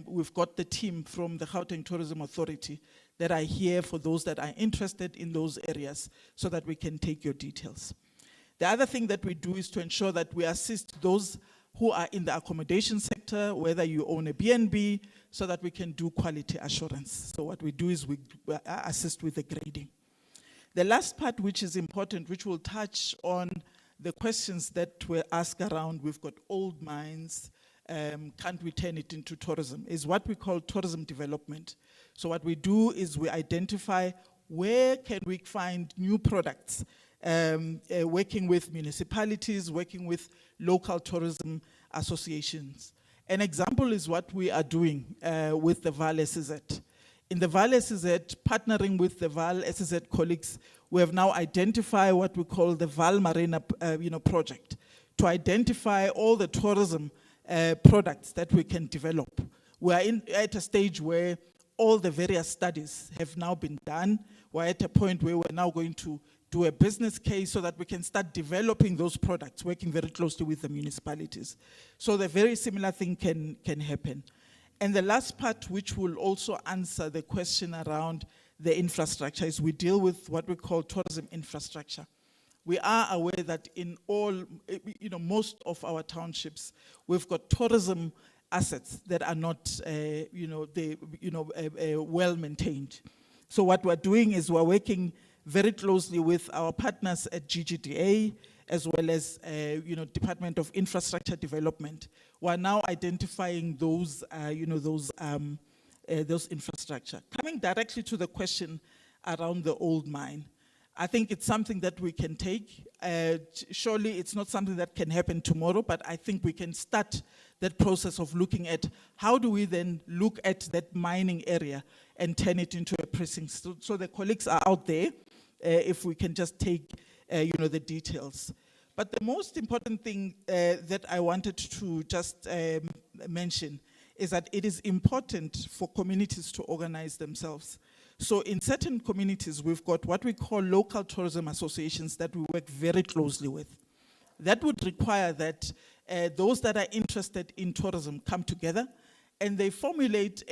we've got the team from the Gauteng Tourism Authority that are here for those that are interested in those areas so that we can take your details. The other thing that we do is to ensure that we assist those who are in the accommodation sector, whether you own a B&B, so that we can do quality assurance. So what we do is we assist with the grading. The last part, which is important, which will touch on the questions that were asked around, we've got old mines, can't we turn it into tourism, is what we call tourism development. So what we do is we identify where can we find new products, working with municipalities, working with local tourism associations. An example is what we are doing with the Vaal SZ. In the Vaal SZ, partnering with the Vaal SZ colleagues, we have now identified what we call the Vaal Marina project, to identify all the tourism products that we can develop. We are at a stage where all the various studies have now been done. We're at a point where we're now going to do a business case so that we can start developing those products, working very closely with the municipalities. So the very similar thing can happen. And the last part, which will also answer the question around the infrastructure, is we deal with what we call tourism infrastructure. We are aware that in all, most of our townships, we've got tourism assets that are not, well maintained. So what we're doing is we're working very closely with our partners at GGDA, as well as, Department of Infrastructure Development. We're now identifying those infrastructure. Coming directly to the question around the old mine, I think it's something that we can take. Surely it's not something that can happen tomorrow, but I think we can start that process of looking at how do we then look at that mining area and turn it into a precinct. So the colleagues are out there, if we can just take the details. But the most important thing that I wanted to just mention is that it is important for communities to organize themselves. So in certain communities, we've got what we call local tourism associations that we work very closely with. That would require that those that are interested in tourism come together and they formulate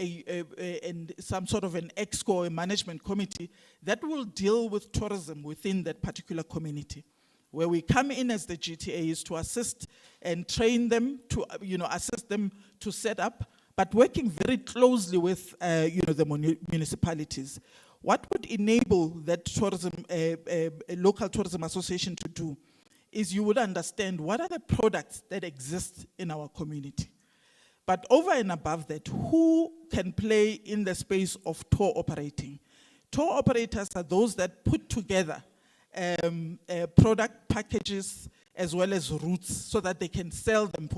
some sort of an EXCO, a management committee, that will deal with tourism within that particular community. Where we come in as the GTA is to assist and train them, to assist them to set up, but working very closely with the municipalities. What would enable that tourism, a local tourism association to do is you would understand what are the products that exist in our community. But over and above that, who can play in the space of tour operating? Tour operators are those that put together product packages as well as routes so that they can sell them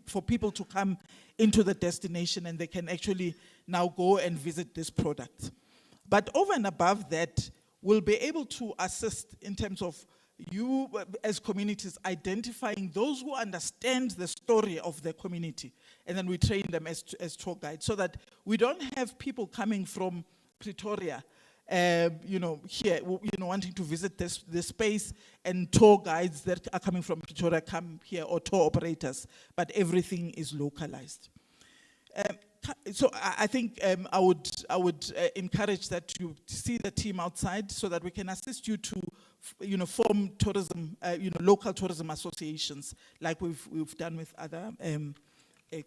for people to come into the destination and they can actually now go and visit this product. But over and above that, we'll be able to assist in terms of you as communities identifying those who understand the story of their community, and then we train them as tour guides so that we don't have people coming from Pretoria here, wanting to visit this space, and tour guides that are coming from Pretoria come here, or tour operators, but everything is localized. So I think I would encourage that you see the team outside so that we can assist you to, form tourism, local tourism associations like we've done with other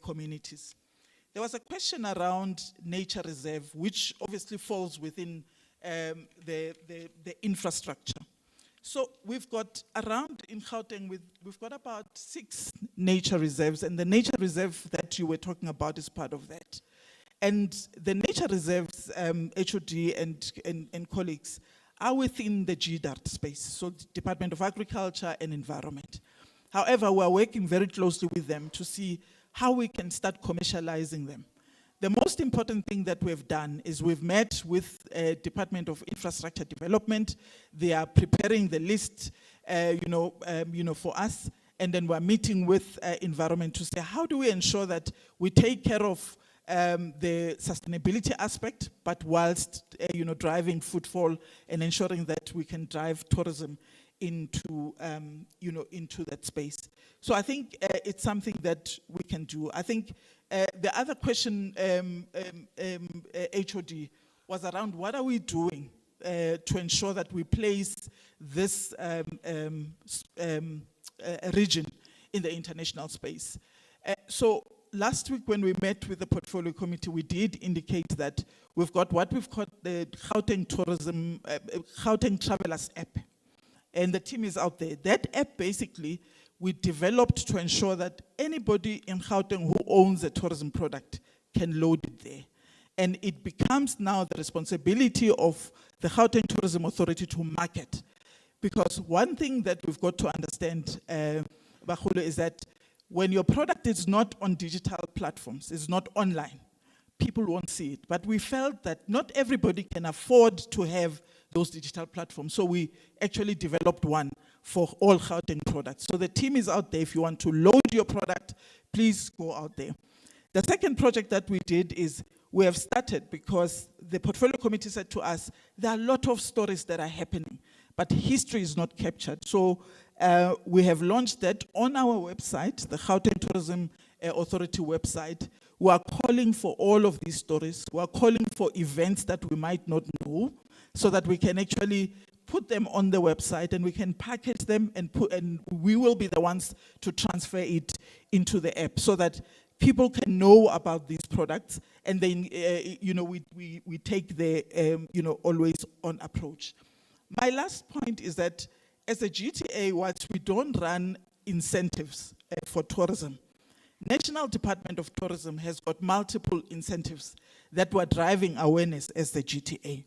communities. There was a question around nature reserve, which obviously falls within the infrastructure. So we've got around in Gauteng, we've got about 6 nature reserves, and the nature reserve that you were talking about is part of that. And the nature reserves, HOD and colleagues, are within the GDART space, so the Department of Agriculture and Environment. However, we're working very closely with them to see how we can start commercializing them. The most important thing that we've done is we've met with Department of Infrastructure Development. They are preparing the list, for us, and then we're meeting with Environment to say how do we ensure that we take care of the sustainability aspect, but whilst driving footfall and ensuring that we can drive tourism into into that space. So I think it's something that we can do. I think the other question, HOD, was around what are we doing to ensure that we place this region in the international space. So last week when we met with the portfolio committee, we did indicate that we've got what we've called the Gauteng Tourism, Gauteng Travelers app. And the team is out there. That app basically we developed to ensure that anybody in Gauteng who owns a tourism product can load it there. And it becomes now the responsibility of the Gauteng Tourism Authority to market. Because one thing that we've got to understand, Bakhulu, is that when your product is not on digital platforms, it's not online, people won't see it. But we felt that not everybody can afford to have those digital platforms. So we actually developed one for all Gauteng products. So the team is out there. If you want to load your product, please go out there. The second project that we did is we have started because the portfolio committee said to us, there are a lot of stories that are happening, but history is not captured. So we have launched that on our website, the Gauteng Tourism Authority website. We are calling for all of these stories. We are calling for events that we might not know, so that we can actually put them on the website and we can package them and we will be the ones to transfer it into the app so that people can know about these products, and then we take the always on approach. My last point is that as a GTA, whilst we don't run incentives for tourism, National Department of Tourism has got multiple incentives that were driving awareness as the GTA.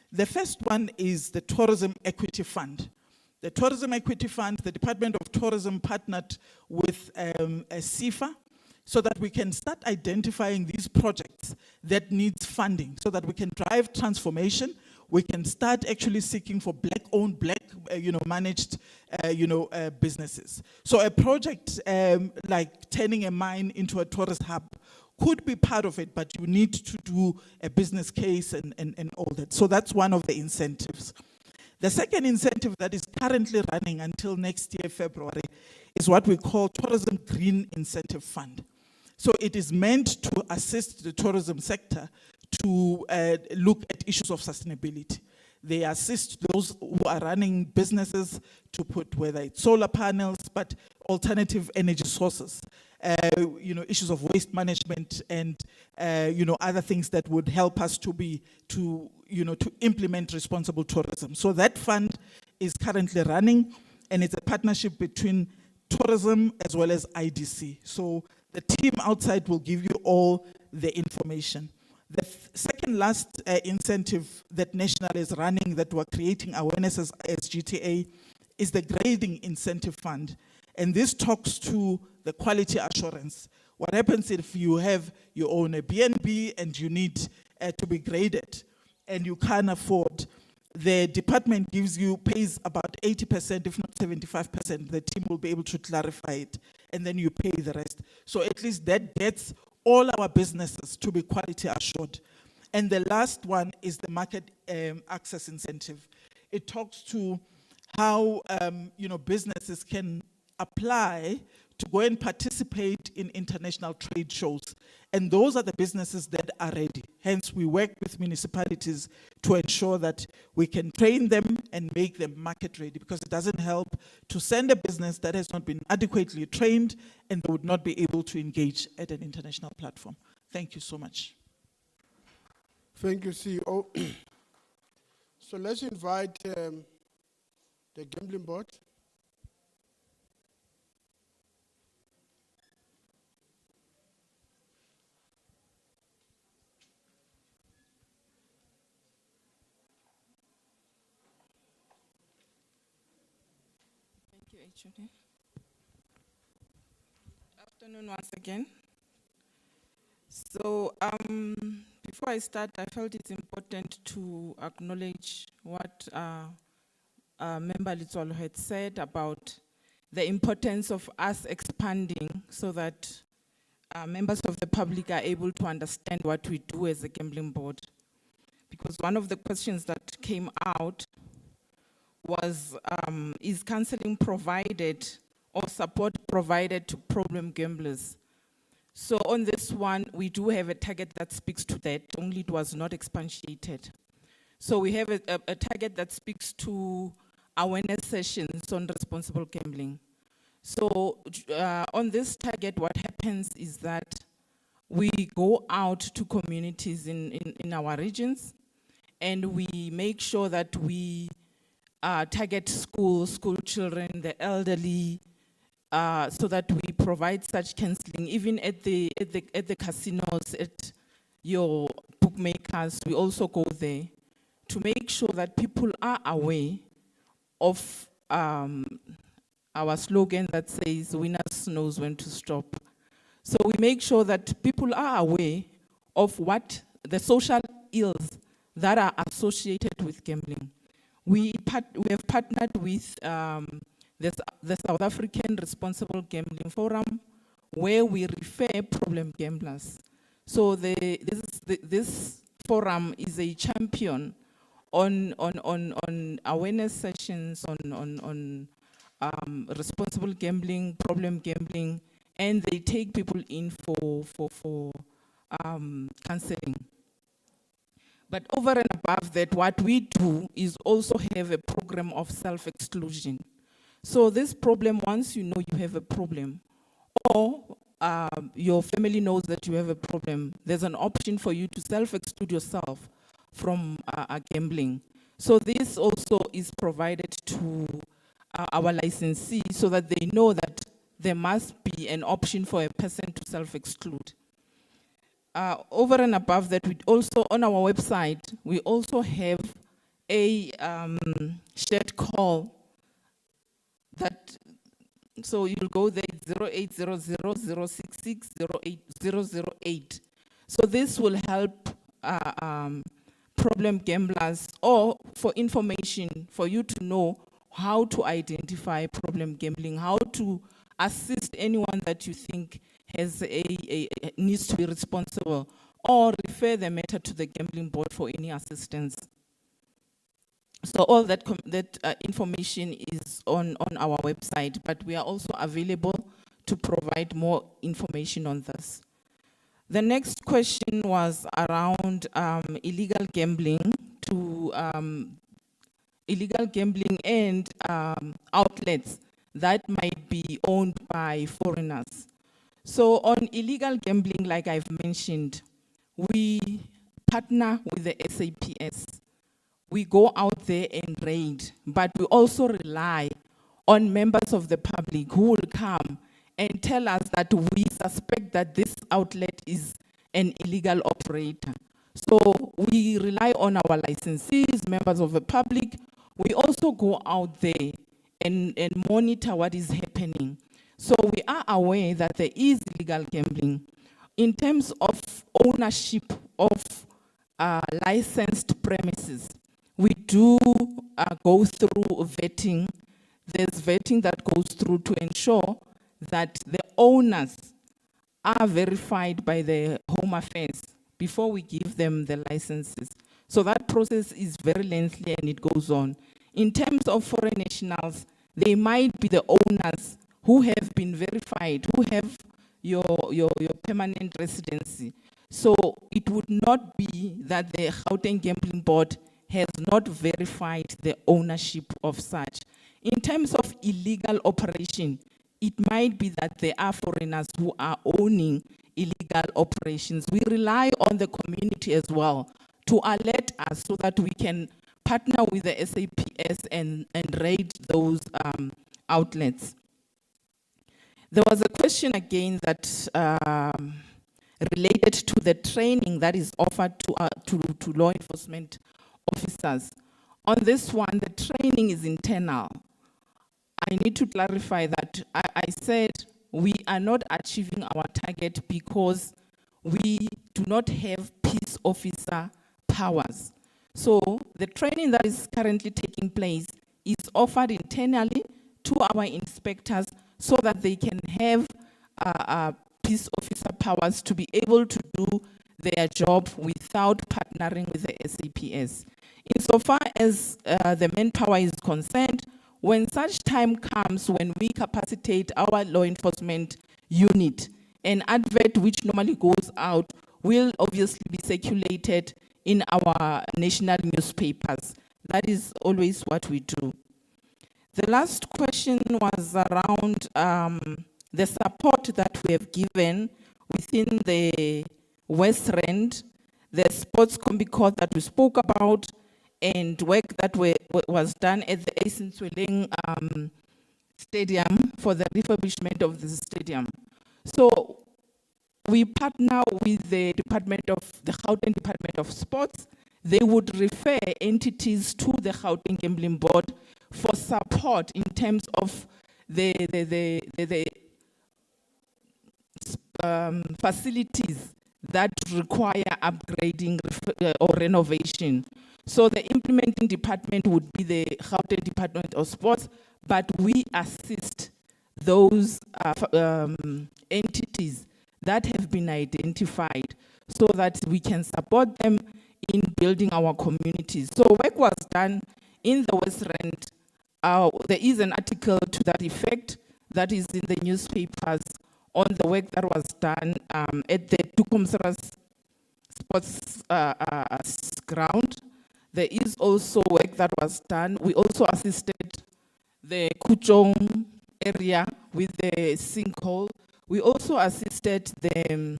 The first one is the Tourism Equity Fund. The Tourism Equity Fund, the Department of Tourism partnered with CIFA so that we can start identifying these projects that needs funding so that we can drive transformation. We can start actually seeking for black-owned, managed, businesses. So a project like turning a mine into a tourist hub could be part of it, but you need to do a business case and all that. So that's one of the incentives. The second incentive that is currently running until next year, February, is what we call Tourism Green Incentive Fund. So it is meant to assist the tourism sector to look at issues of sustainability. They assist those who are running businesses to put, whether it's solar panels, but alternative energy sources, issues of waste management and, other things that would help us to implement responsible tourism. So that fund is currently running, and it's a partnership between tourism as well as IDC. So the team outside will give you all the information. The second last incentive that National is running, that we're creating awareness as GTA, is the grading incentive fund. And this talks to the quality assurance. What happens if you own a B&B and you need to be graded and you can't afford? The department pays about 80%, if not 75%. The team will be able to clarify it, and then you pay the rest. So at least that gets all our businesses to be quality assured. And the last one is the market access incentive. It talks to how businesses can apply to go and participate in international trade shows. And those are the businesses that are ready. Hence, we work with municipalities to ensure that we can train them and make them market ready, because it doesn't help to send a business that has not been adequately trained and they would not be able to engage at an international platform. Thank you so much. Thank you, CEO. So let's invite the gambling board. Thank you, HOD. Afternoon once again. So before I start, I felt it's important to acknowledge what Member Litsolo had said about the importance of us expanding so that members of the public are able to understand what we do as a gambling board. Because one of the questions that came out was, is counseling provided or support provided to problem gamblers? So on this one, we do have a target that speaks to that, only it was not expatiated. So we have a target that speaks to awareness sessions on responsible gambling. So on this target, what happens is that we go out to communities in our regions, and we make sure that we target school children, the elderly, so that we provide such counseling, even at the casinos, at your bookmakers. We also go there to make sure that people are aware of our slogan that says, "Winners knows when to stop." So we make sure that people are aware of what the social ills that are associated with gambling. We have partnered with the South African Responsible Gambling Forum, where we refer problem gamblers. So this forum is a champion on awareness sessions on responsible gambling, problem gambling, and they take people in for counseling. But over and above that, what we do is also have a program of self-exclusion. So this problem, once you know you have a problem, or your family knows that you have a problem, there's an option for you to self-exclude yourself from gambling. So this also is provided to our licensees so that they know that there must be an option for a person to self-exclude. Over and above that, we also, on our website, we also have a shared call that, so you'll go there, 0800-066-008. So this will help problem gamblers, or for information, for you to know how to identify problem gambling, how to assist anyone that you think has needs to be responsible, or refer the matter to the gambling board for any assistance. So all that information is on our website, but we are also available to provide more information on this. The next question was around illegal gambling and outlets that might be owned by foreigners. So on illegal gambling, like I've mentioned, we partner with the SAPS. We go out there and raid, but we also rely on members of the public who will come and tell us that we suspect that this outlet is an illegal operator. So we rely on our licensees, members of the public. We also go out there and monitor what is happening. So we are aware that there is illegal gambling. In terms of ownership of licensed premises, we do go through vetting. There's vetting that goes through to ensure that the owners are verified by the Home Affairs before we give them the licenses. So that process is very lengthy and it goes on. In terms of foreign nationals, they might be the owners who have been verified, who have your permanent residency. So it would not be that the Gauteng Gambling Board has not verified the ownership of such. In terms of illegal operation, it might be that there are foreigners who are owning illegal operations. We rely on the community as well to alert us so that we can partner with the SAPS and raid those outlets. There was a question again that related to the training that is offered to law enforcement officers. On this one, the training is internal. I need to clarify that I said we are not achieving our target because we do not have peace officer powers. So the training that is currently taking place is offered internally to our inspectors so that they can have peace officer powers to be able to do their job without partnering with the SAPS. Insofar as the manpower is concerned, when such time comes when we capacitate our law enforcement unit, an advert which normally goes out will obviously be circulated in our national newspapers. That is always what we do. The last question was around the support that we have given within the West Rand, the sports combi court that we spoke about, and work that was done at the Eisenswelling Stadium for the refurbishment of the stadium. So we partner with the Gauteng Department of Sports. They would refer entities to the Gauteng Gambling Board for support in terms of the facilities that require upgrading or renovation. So the implementing department would be the Gauteng Department of Sports, but we assist those entities that have been identified so that we can support them in building our communities. So work was done in the West Rand. There is an article to that effect that is in the newspapers on the work that was done at the Toekomsrus sports ground. There is also work that was done. We also assisted the Kuchong area with the sinkhole. We also assisted them,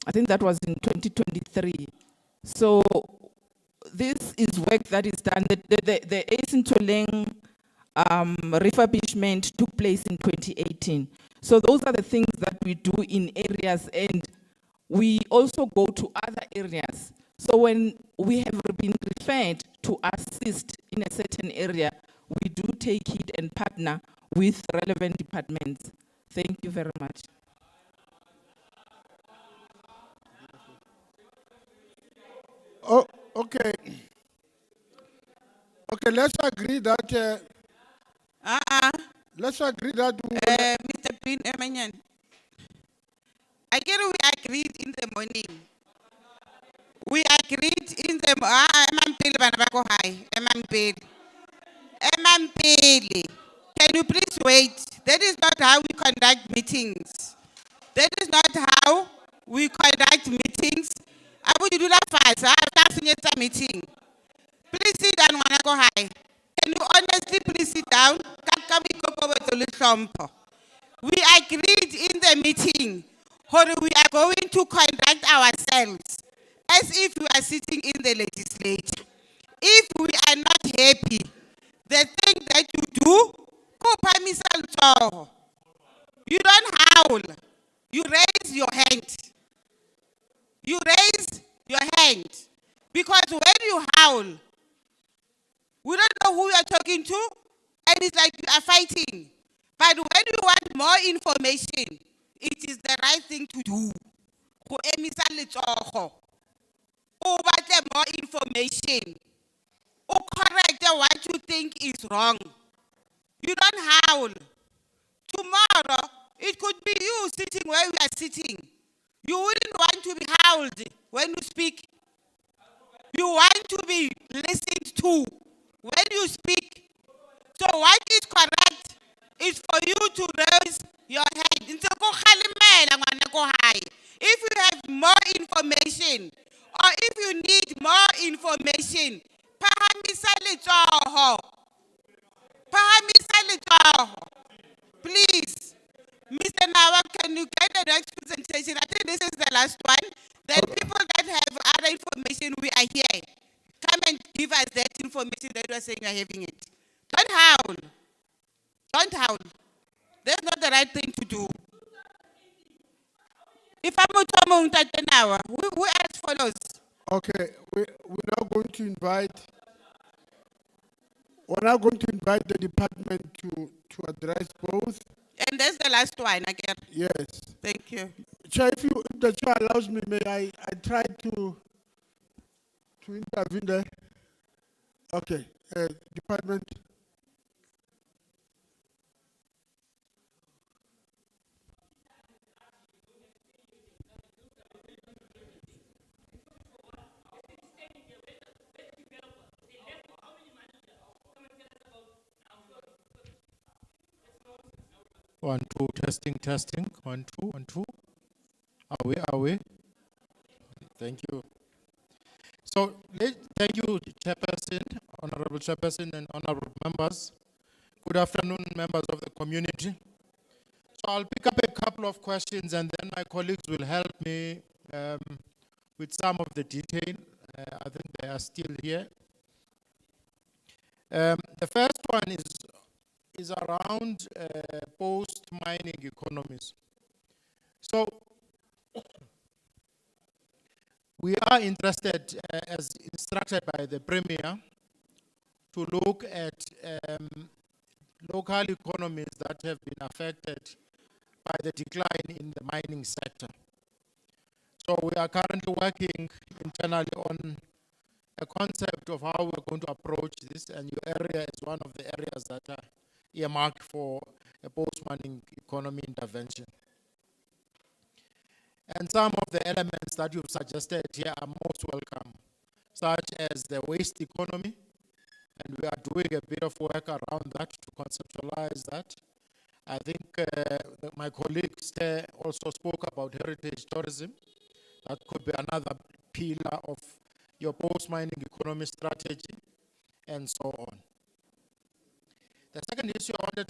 I think that was in 2023. So this is work that is done. The Eisenswelling refurbishment took place in 2018. So those are the things that we do in areas, and we also go to other areas. So when we have been referred to assist in a certain area, we do take it and partner with relevant departments. Thank you very much. Oh, okay. Okay, let's agree that. Let's agree that. Mr. Pin Emanyan. I get we agreed in the morning. We agreed in the Can you please wait? That is not how we conduct meetings. That is not how we conduct meetings. I would do that fast. I meeting. Please sit down, Manako High. Can you honestly please sit down? We agreed in the meeting how we are going to conduct ourselves as if we are sitting in the legislature. If we are not happy, the thing that you do, you don't howl. You raise your hand. You raise your hand. mind. Because when you howl, we don't know who you're talking to, and it's like you are fighting. But when you want more information, it is the right thing to do. Go emisa letsogo. O batle more information. O correct what you think is wrong. You don't howl. Tomorrow, it could be you sitting where we are sitting. You wouldn't want to be howled when you speak. You want to be listened to when you speak. So what is correct is for you to raise your head. If you have more information, or if you need more information, pahamisa letsoho. Pahamisa letsoho. Please, Mr. Nawa, can you get the next presentation? I think this is the last one. Then people that have other information, we are here. Come and give us that information that you are saying you are having it. Don't howl. Don't howl. That's not the right thing to do. If I'm now, who else follows? Okay, we're now going to invite the department to address both. And that's the last one, I get. Yes. Thank you. Chair, if the chair allows me, may I try to intervene there? Okay, department. One, two, testing. 1, 2, 1, 2. Are we? Thank you. So, thank you, Chairperson, Honorable Chairperson, and Honorable members. Good afternoon, members of the community. So, I'll pick up a couple of questions, and then my colleagues will help me with some of the detail. I think they are still here. The first one is around post-mining economies. So, we are interested, as instructed by the Premier, to look at local economies that have been affected by the decline in the mining sector. So we are currently working internally on a concept of how we're going to approach this, and your area is one of the areas that are earmarked for a post-mining economy intervention. And some of the elements that you've suggested here are most welcome, such as the waste economy, and we are doing a bit of work around that to conceptualize that. I think my colleagues there also spoke about heritage tourism. That could be another pillar of your post-mining economy strategy, and so on. The second issue I wanted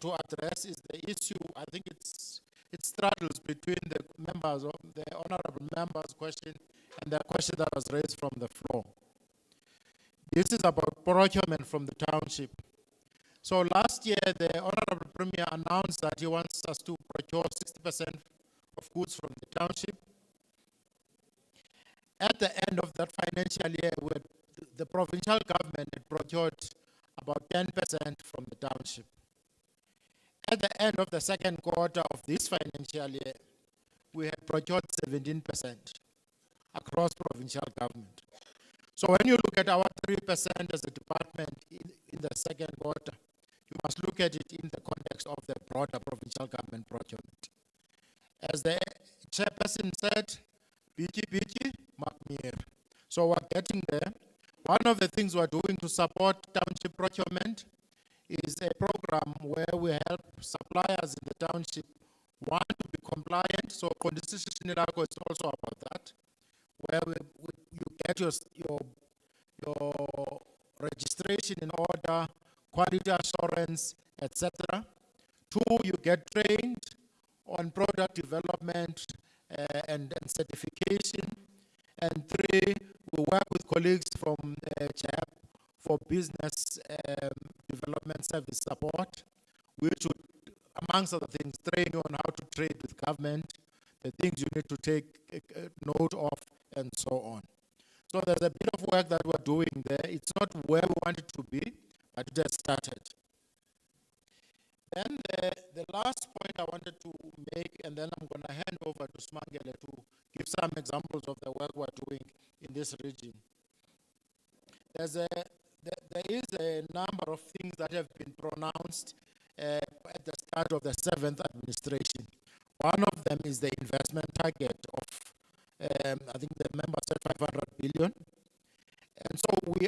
to address is the issue, I think it straddles between the members of the honorable members' question and the question that was raised from the floor. This is about procurement from the township. So last year, the honorable premier announced that he wants us to procure 60% of goods from the township. At the end of that financial year, the provincial government had procured about 10% from the township. At the end of the second quarter of this financial year, we had procured 17% across provincial government. So when you look at our 3% as a department in the second quarter, you must look at it in the context of the broader provincial government procurement. As the chairperson said, Biki, Makmir. So we're getting there. One of the things we're doing to support township procurement is a program where we help suppliers in the township, one, to be compliant. So constitution is also about that, where you get your registration in order, quality assurance, etc. 2, you get trained on product development and certification. And 3, we work with colleagues from JAP for business development service support, which would, amongst other things, train you on how to trade with government, the things you need to take note of, and so on. So there's a bit of work that we're doing there. It's not where we want it to be, but it has started. Then the last point I wanted to make, and then I'm going to hand over to Smangele to give some examples of the work we're doing in this region. There is a number of things that have been pronounced at the start of the 7th administration. One of them is the investment target of, I think the member said 500 billion. And so we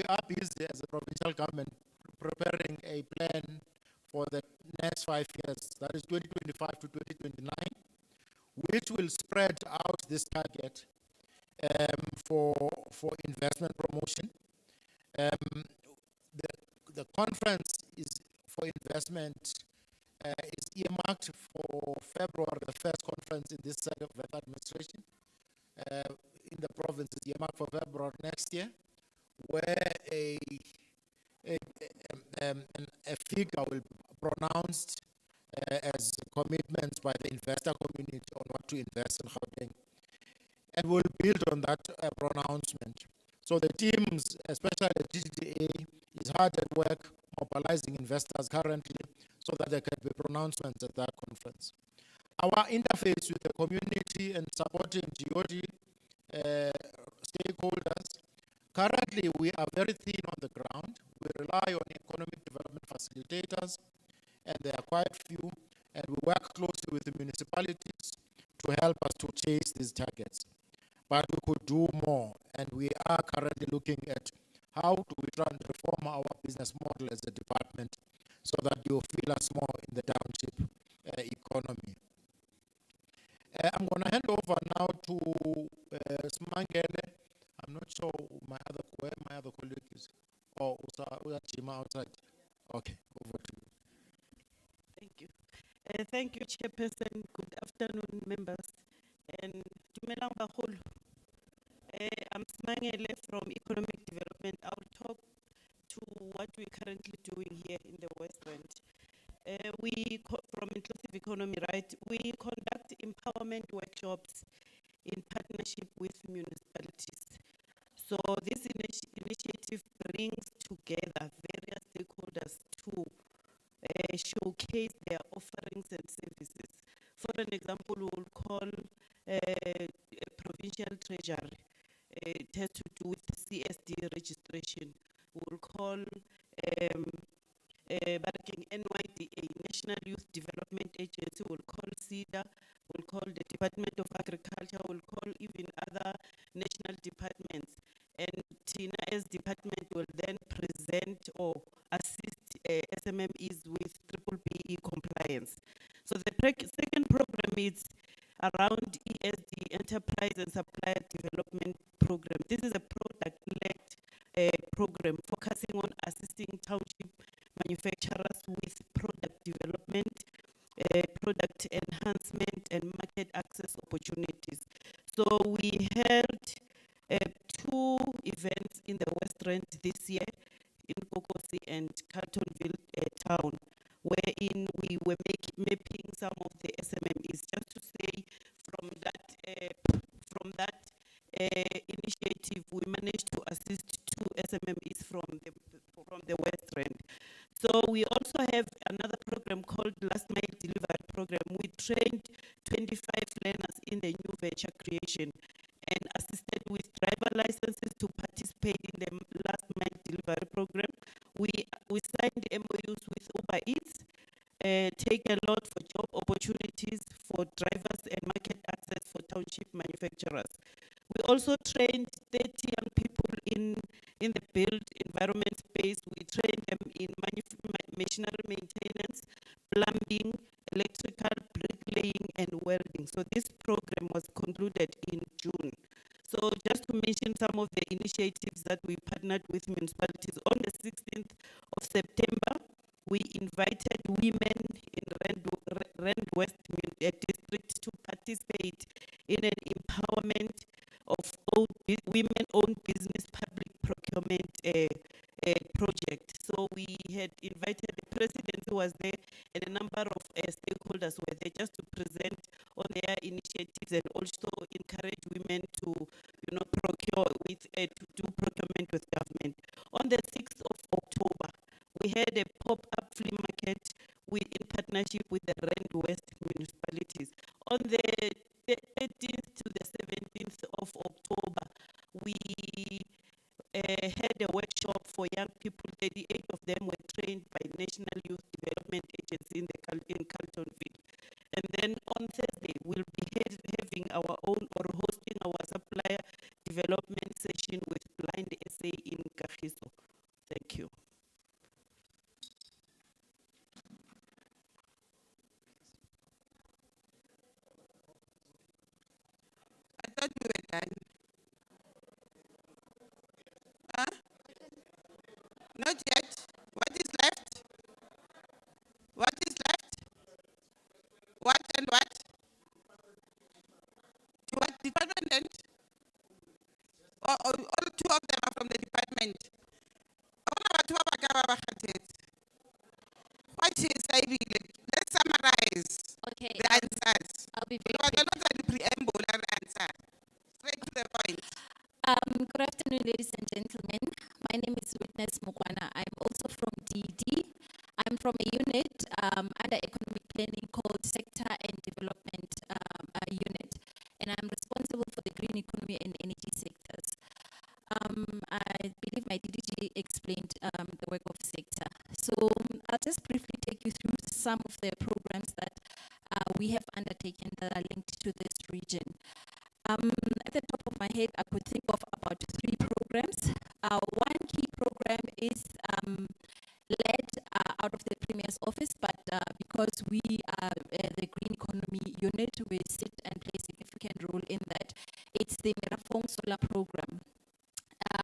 are busy as a provincial government preparing a plan for the next 5 years, that is 2025 to 2029, which will spread out this target for investment promotion. The conference is for investment is earmarked for February, the first conference in this side of the administration. In the province is earmarked for February next year, where a figure will be pronounced as commitments by the investor community on what to invest in Gauteng. And we'll build on that pronouncement. So the teams, especially the GGA, is hard at work mobilizing investors currently so that there can be pronouncements at that conference. Our interface with the community and supporting GOD stakeholders, currently we are very thin on the ground. We rely on economic development facilitators, and there are quite few, and we work closely with the municipalities to help us to chase these targets. But we could do more, and we are currently looking at how do we try and reform our business model as a department so that you feel us more in the township economy. I'm going to hand over now to Smangele. I'm not sure where my other colleague is. Oh, Chima outside. Okay, over to you. Thank you. Thank you, Chairperson. Good afternoon, members. And Dumelang Baholo. I'm Smangele from Economic Development. I'll talk to what we're currently doing here in the West Rand. From Inclusive Economy, right, we conduct empowerment workshops in partnership with municipalities. So this initiative brings together various stakeholders to showcase their offerings and services. For an example, we will call a provincial treasury. It has to do with CSD registration. We will call NYDA, National Youth Development Agency, we'll call CEDA, we'll call the Department of Agriculture, we'll call even other national departments. And Tina as department will then present or assist SMMEs with BBBE compliance. So the second program is around ESD, Enterprise and Supplier Development Program. This is a product-led program focusing on assisting township manufacturers with product development, product enhancement, and market access opportunities. So we held 2 events in the West Rand this year, in Kokosi and Carltonville town, wherein we were mapping some of the SMMEs. Just to say, from that initiative, we managed to assist 2 SMMEs from the West Rand. So we also have another program called Last Mile Delivery Program. We trained 25 learners in the new venture creation and assisted with driver licenses to participate in the Last Mile Delivery Program. We signed MOUs with Uber Eats, take a lot for job opportunities for drivers and market access for township manufacturers. We also trained 30 young people in the built environment space. We trained them in machinery maintenance, plumbing, electrical, bricklaying, and welding. So this program was concluded in June. So just to mention some of the initiatives that we partnered with municipalities, on the 16th of September, we invited women in Rand West district to participate in an empowerment of women-owned business public procurement project. So we had invited the president who was there, and a number of stakeholders were there just to present on their initiatives and also encourage women to, procure we had a pop-up flea market in partnership with the Rand West municipalities. On the 13th to the 17th of October, we had a workshop for young people. 38 of them were trained by National Youth Development Agency in Carltonville. And then on Thursday, we'll be having our own or hosting our supplier development session with Blind SA in Kagiso. Thank you. I thought we were done. Huh? Not yet. What is left? What is left? What and what? What department? All two of them are from the department. What is I believe? Let's summarize Okay, the answers. I'll be very Because quick. they're not the preamble and answer. Straight to the point. Good afternoon, ladies and gentlemen. My name is Witness Mukwana. I'm also from DD. I'm from a unit under economic planning called Sector and Development Unit, and I'm responsible for the green economy and energy sectors. I believe my DDG explained the work of sector. So I'll just briefly take you through some of the programs that we have undertaken that are linked to this region. At the top of my head, I could think of about 3 programs. One key program is led out of the Premier's office, but because we are the Green Economy Unit, we sit and play a significant role in that. It's the Merafong Solar Program.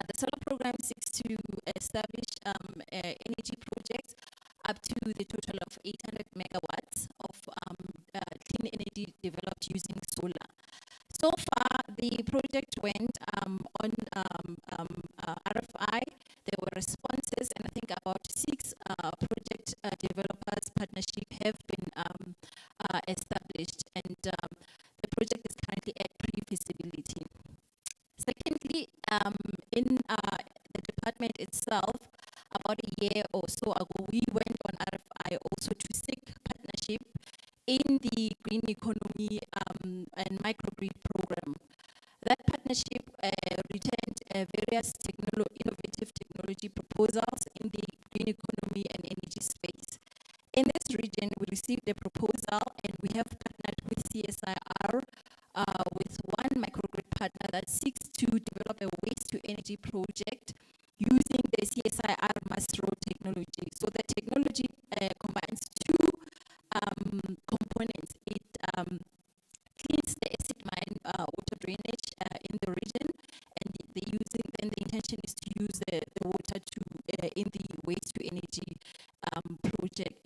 The solar program seeks to establish energy projects up to the total of 800 megawatts of clean energy developed using solar. So far, the project went on RFI. There were responses, and I think about 6 project developers partnership have been established, and the project is currently at pre-feasibility. Secondly, in the department itself, about a year or so ago, we went on RFI also to seek partnership in the green economy and microgrid program. That partnership returned various innovative technology proposals in the green economy and energy space. In this region, we received a proposal and we have partnered with CSIR with one microgrid partner that seeks to develop a waste-to-energy project using the CSIR Mastro technology. So the technology combines 2 components. It cleans the acid mine water drainage in the region, and the intention is to use the water in the waste-to-energy project,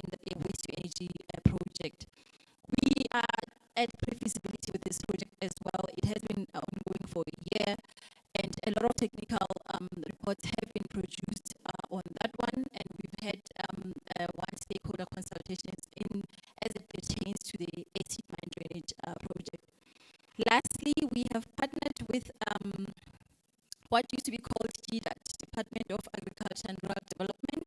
project. We are at pre-feasibility with this project as well. It has been ongoing for a year, and a lot of technical reports have been produced on that one, and we've had one stakeholder consultations as it pertains to the acid mine drainage project. Lastly, we have partnered with what used to be called GDAT, Department of Agriculture and Rural Development,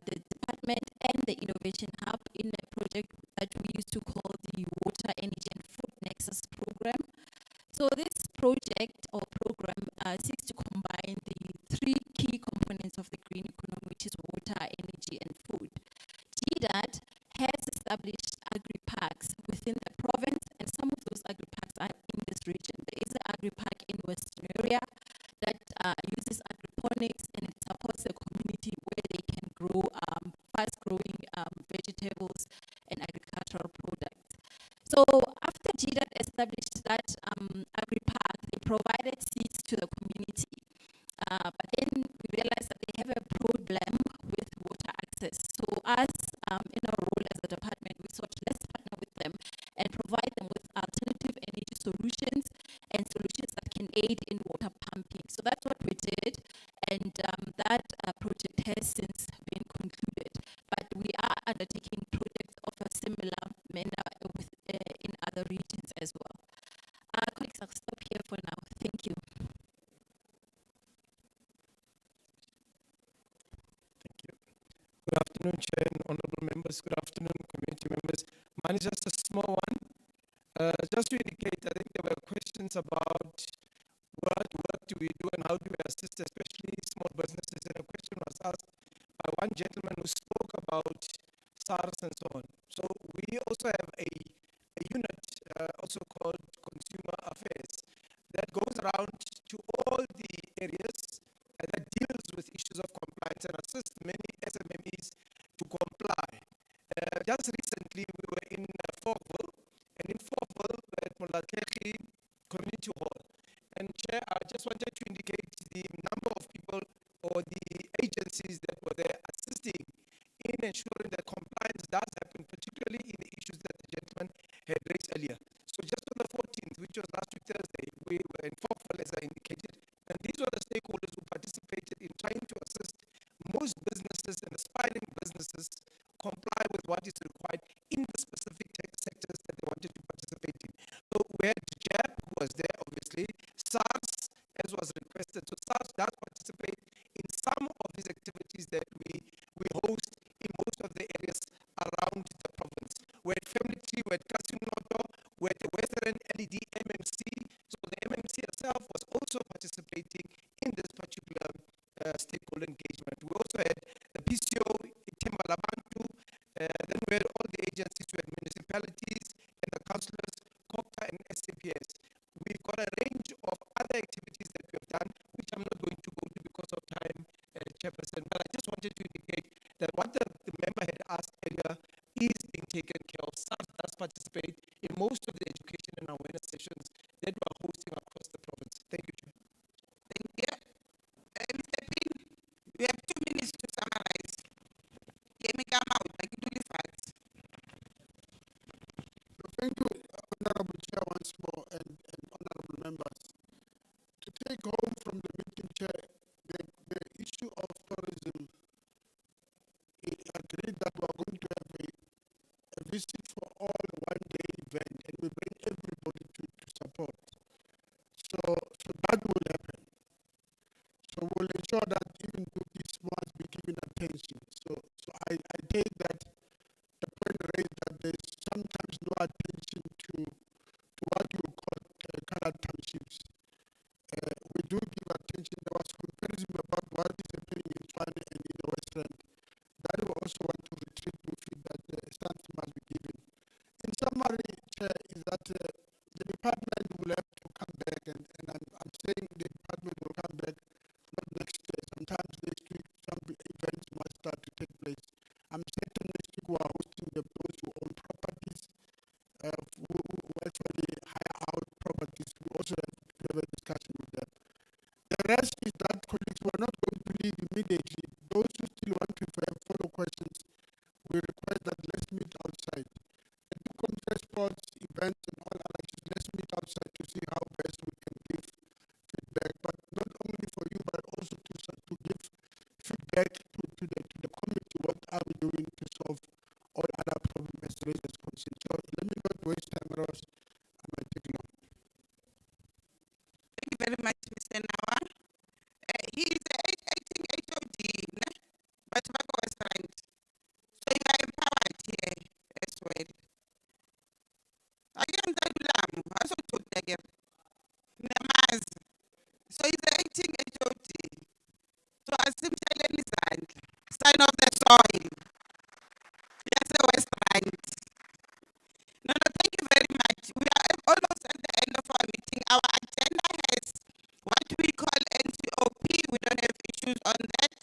the department and the Innovation Hub in a project that we used to call the Water, Energy and Food Nexus Program. So this project or program seeks to combine the 3 key components of the green economy, which is water, energy and food. GDAT has established agri-parks within the province, and some of those agri-parks are in this region. There is an agri-park in Western area that uses agroponics, and it supports the community where they can grow fast-growing vegetables and agricultural products. So after GDAT established that agri-park, they provided seeds to the community. But then we realized that they have a problem with water access. So us, in our role as a department, we sought to let's partner with them and provide them with alternative energy solutions and solutions that can aid in water pumping. So that's what we did, and that project has since been concluded. But we are undertaking projects of a similar manner in other regions as well. Colleagues, I'll stop here for now. Thank you. afternoon, Chair and honorable members. Good afternoon, community members. Mine is just a small one. Just to indicate, I think there were questions about what work do we do and how do we assist, especially small businesses. And a question was asked by one gentleman who spoke about SARS and so on. So we also have a unit also called Consumer Affairs that goes around to all the areas that deals with issues of compliance and assists many SMMEs to comply. Just recently, we were in Falkville, and in Falkville, we're at Molatlekhi Community Hall. And Chair, I just wanted to indicate the number of people or the agencies that were there assisting in ensuring that compliance does happen, particularly in the issues that the gentleman had raised earlier. So just on the 14th, which was last week Thursday, we were in Falkville, as I indicated, and these were the stakeholders who participated in trying to assist most businesses and aspiring businesses comply with what is required in the specific sectors that they wanted to participate in. So we had JAP, who was there, obviously, SARS, as was requested. So SARS does participate in some of these activities that we host in most of the areas around the province. We had Family Tree, we had Casinoto, we had the Western LED MMC. So the MMC itself was also participating in this particular stakeholder engagement. We also had the PCO, Itemalabantu, then we had all the agencies, we had municipalities and the councillors, COCTA and SCPS. We've got a range of other activities that we have done, which I'm not going to go to because of time, Chairperson, but I just wanted to indicate that what the member had asked earlier is being taken care of. SARS does participate in most of the education and awareness sessions that we are hosting across the province. Thank you, Chair. Thank you. Mr. Pin, you have 2 minutes to summarize. Let me come out, like you do the facts. Thank you, Honorable Chair, once more, and honorable members. To take home from the meeting, Chair, the issue of tourism, we agreed that we are going to have a visit for all one-day event, and we bring everybody to support. So that will happen. So we'll ensure that even these must be given attention. So I take that the point raised that there's sometimes no attention to what you call colored townships. We do give attention. There was comparison about what is happening in Tshwane and in the West End. That we also want to retreat to feel that something must be given. In summary, Chair, is that the department will have to come back, and I'm saying the department will come back not next year, sometimes next week, some events must start to take place. I'm certain next week we are hosting those who own properties, who actually hire out properties. We also have a discussion with them. The rest is that, colleagues, we're not going to leave immediately. Those who still want to have follow questions, we request that let's meet outside. At the conference sports, events, and all other issues, let's meet outside to see how best we can give feedback, but not only for you, but also to give feedback to the committee. What are we doing to solve all other problems as raised as concern? So let me not waste time, Ross. I might take long. Thank you very much, Mr. Nawa. He is the acting HOD, but Bako was right. So you are empowered here as well. I can't tell you, I saw to take it. So he's the acting HOD. So I simply sign of the soil. Yes, the West Right. No, thank you very much. We are almost at the end of our meeting. Our agenda has what we call NCOP. We don't have issues on that.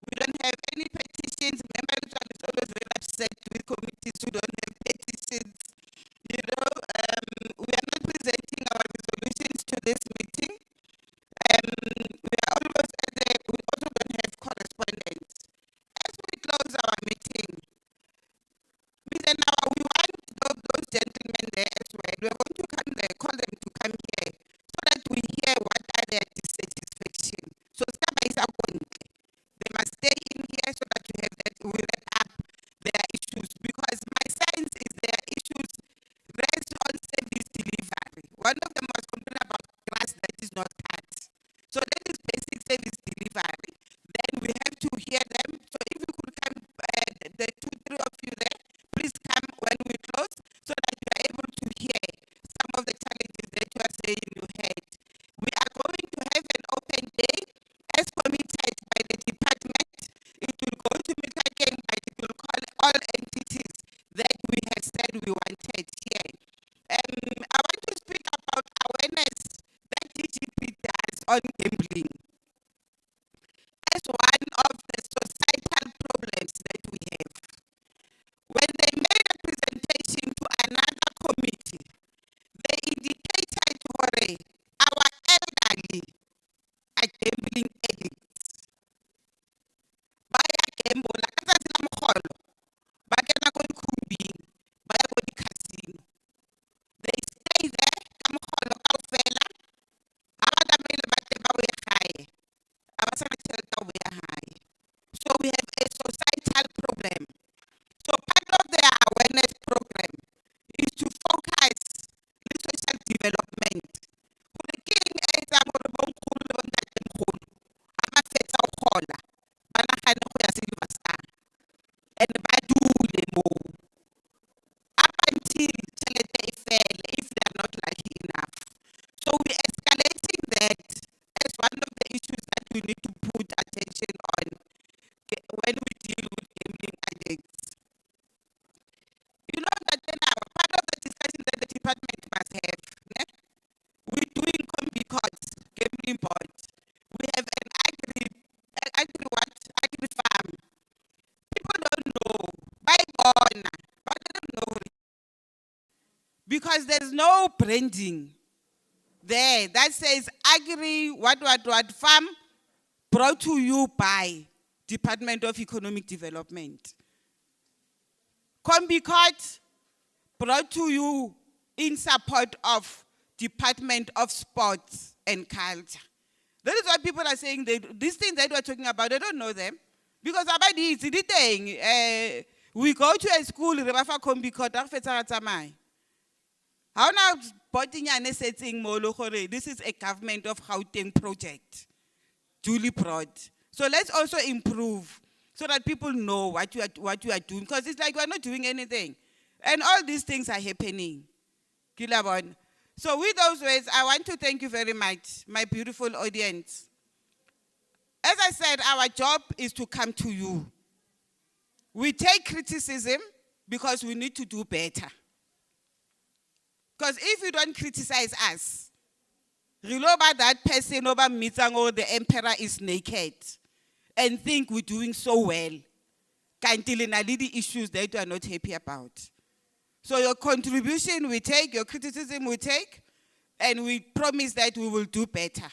We don't have any petitions. Remember, is always very upset with committees who don't have petitions. You know, we are not presenting our resolutions to this meeting. We are almost at the, we also don't have correspondence. As we close our meeting, Mr. Nawa, we want those gentlemen there as well. We are going to come there, call them to come here, so that we hear what are their dissatisfaction. So they must stay in here so that we have that, we wrap up their issues. Because my sense is their issues rest on service delivery. One of them was complaining about grass that is not cut. So that is basic service delivery. Then we have to hear them. So if we could come gamble, ka tsatsi la mogolo, ba kena ko dikhumbing, ba ya ko di-casino. They stay there, ka mogolo kaofela, ha ba tlamehile ba tle ba boe gae, ha ba sa na tšhelete ya ho boya gae. So we have a societal problem. So part of their awareness program is to focus on social development. Gore ke eng e etsang gore bonkgono le bontatemogolo ha ba fetsa ho gola, ba nagane go ya Silver Star, and ba dule moo up until tšhelete e fele if they are not lucky enough. So we're escalating that as one of the issues that we need to put attention on when we deal with gambling addicts. You know that then part of the discussion that the department must have, we're doing Combicot, gambling board. We have an agri farm. People don't know. By God, but they don't know. Because there's no branding there that says agri what farm brought to you by Department of Economic Development. Combicot brought to you in support of Department of Sports and Culture. That is why people are saying these things that we're talking about, they don't know them. Because abadi is the thing. We go to a school, Rebafa Combicot, how now Botinyane setting molo gore, this is a government of Gauteng project. Duly brought. So let's also improve so that people know what you are doing. Because it's like we're not doing anything. And all these things are happening. Kilabon. So with those words, I want to thank you very much, my beautiful audience. As I said, our job is to come to you. We take criticism because we need to do better. Because if you don't criticize us, remember that person over Mitsango, the emperor is naked, and think we're doing so well. Can't deal in the issues that you are not happy about. So your contribution we take, your criticism we take, and we promise that we will do better.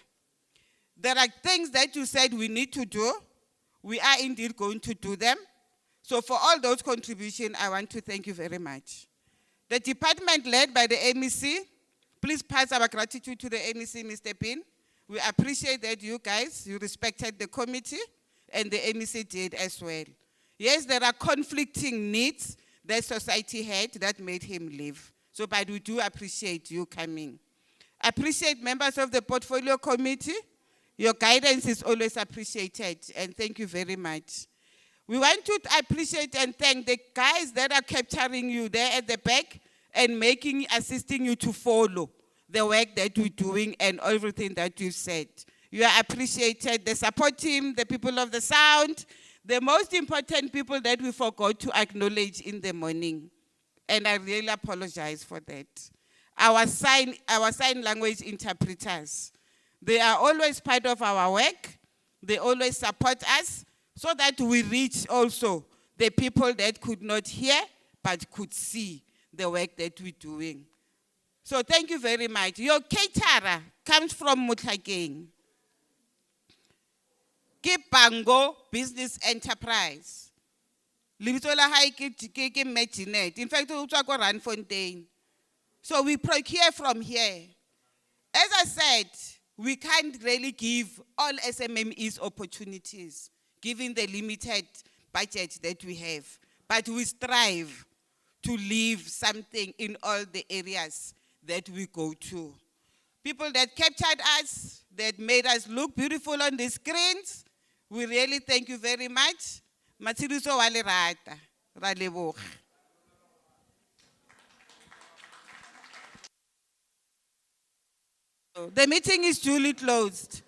There are things that you said we need to do. We are indeed going to do them. So for all those contributions, I want to thank you very much. The department led by the MEC, please pass our gratitude to the MEC, Mr. Pin. We appreciate that you guys, you respected the committee, and the MEC did as well. Yes, there are conflicting needs that society had that made him leave. So, but we do appreciate you coming. Appreciate members of the portfolio committee. Your guidance is always appreciated, and thank you very much. We want to appreciate and thank the guys that are capturing you there at the back and assisting you to follow the work that we're doing and everything that you said. You are appreciated, the support team, the people of the sound, the most important people that we forgot to acknowledge in the morning. And I really apologize for that. Our sign language interpreters, they are always part of our work. They always support us so that we reach also the people that could not hear but could see the work that we're doing. So thank you very much. Your caterer comes from Mutlakeng. Kipango Business Enterprise. Libitola hai ke Maginette. In fact, we talk about Randfontein. So we procure from here. As I said, we can't really give all SMMEs opportunities, given the limited budget that we have. But we strive to leave something in all the areas that we go to. People that captured us, that made us look beautiful on the screens, we really thank you very much. Matsiriso wa lerata, ra leboga. The meeting is duly closed.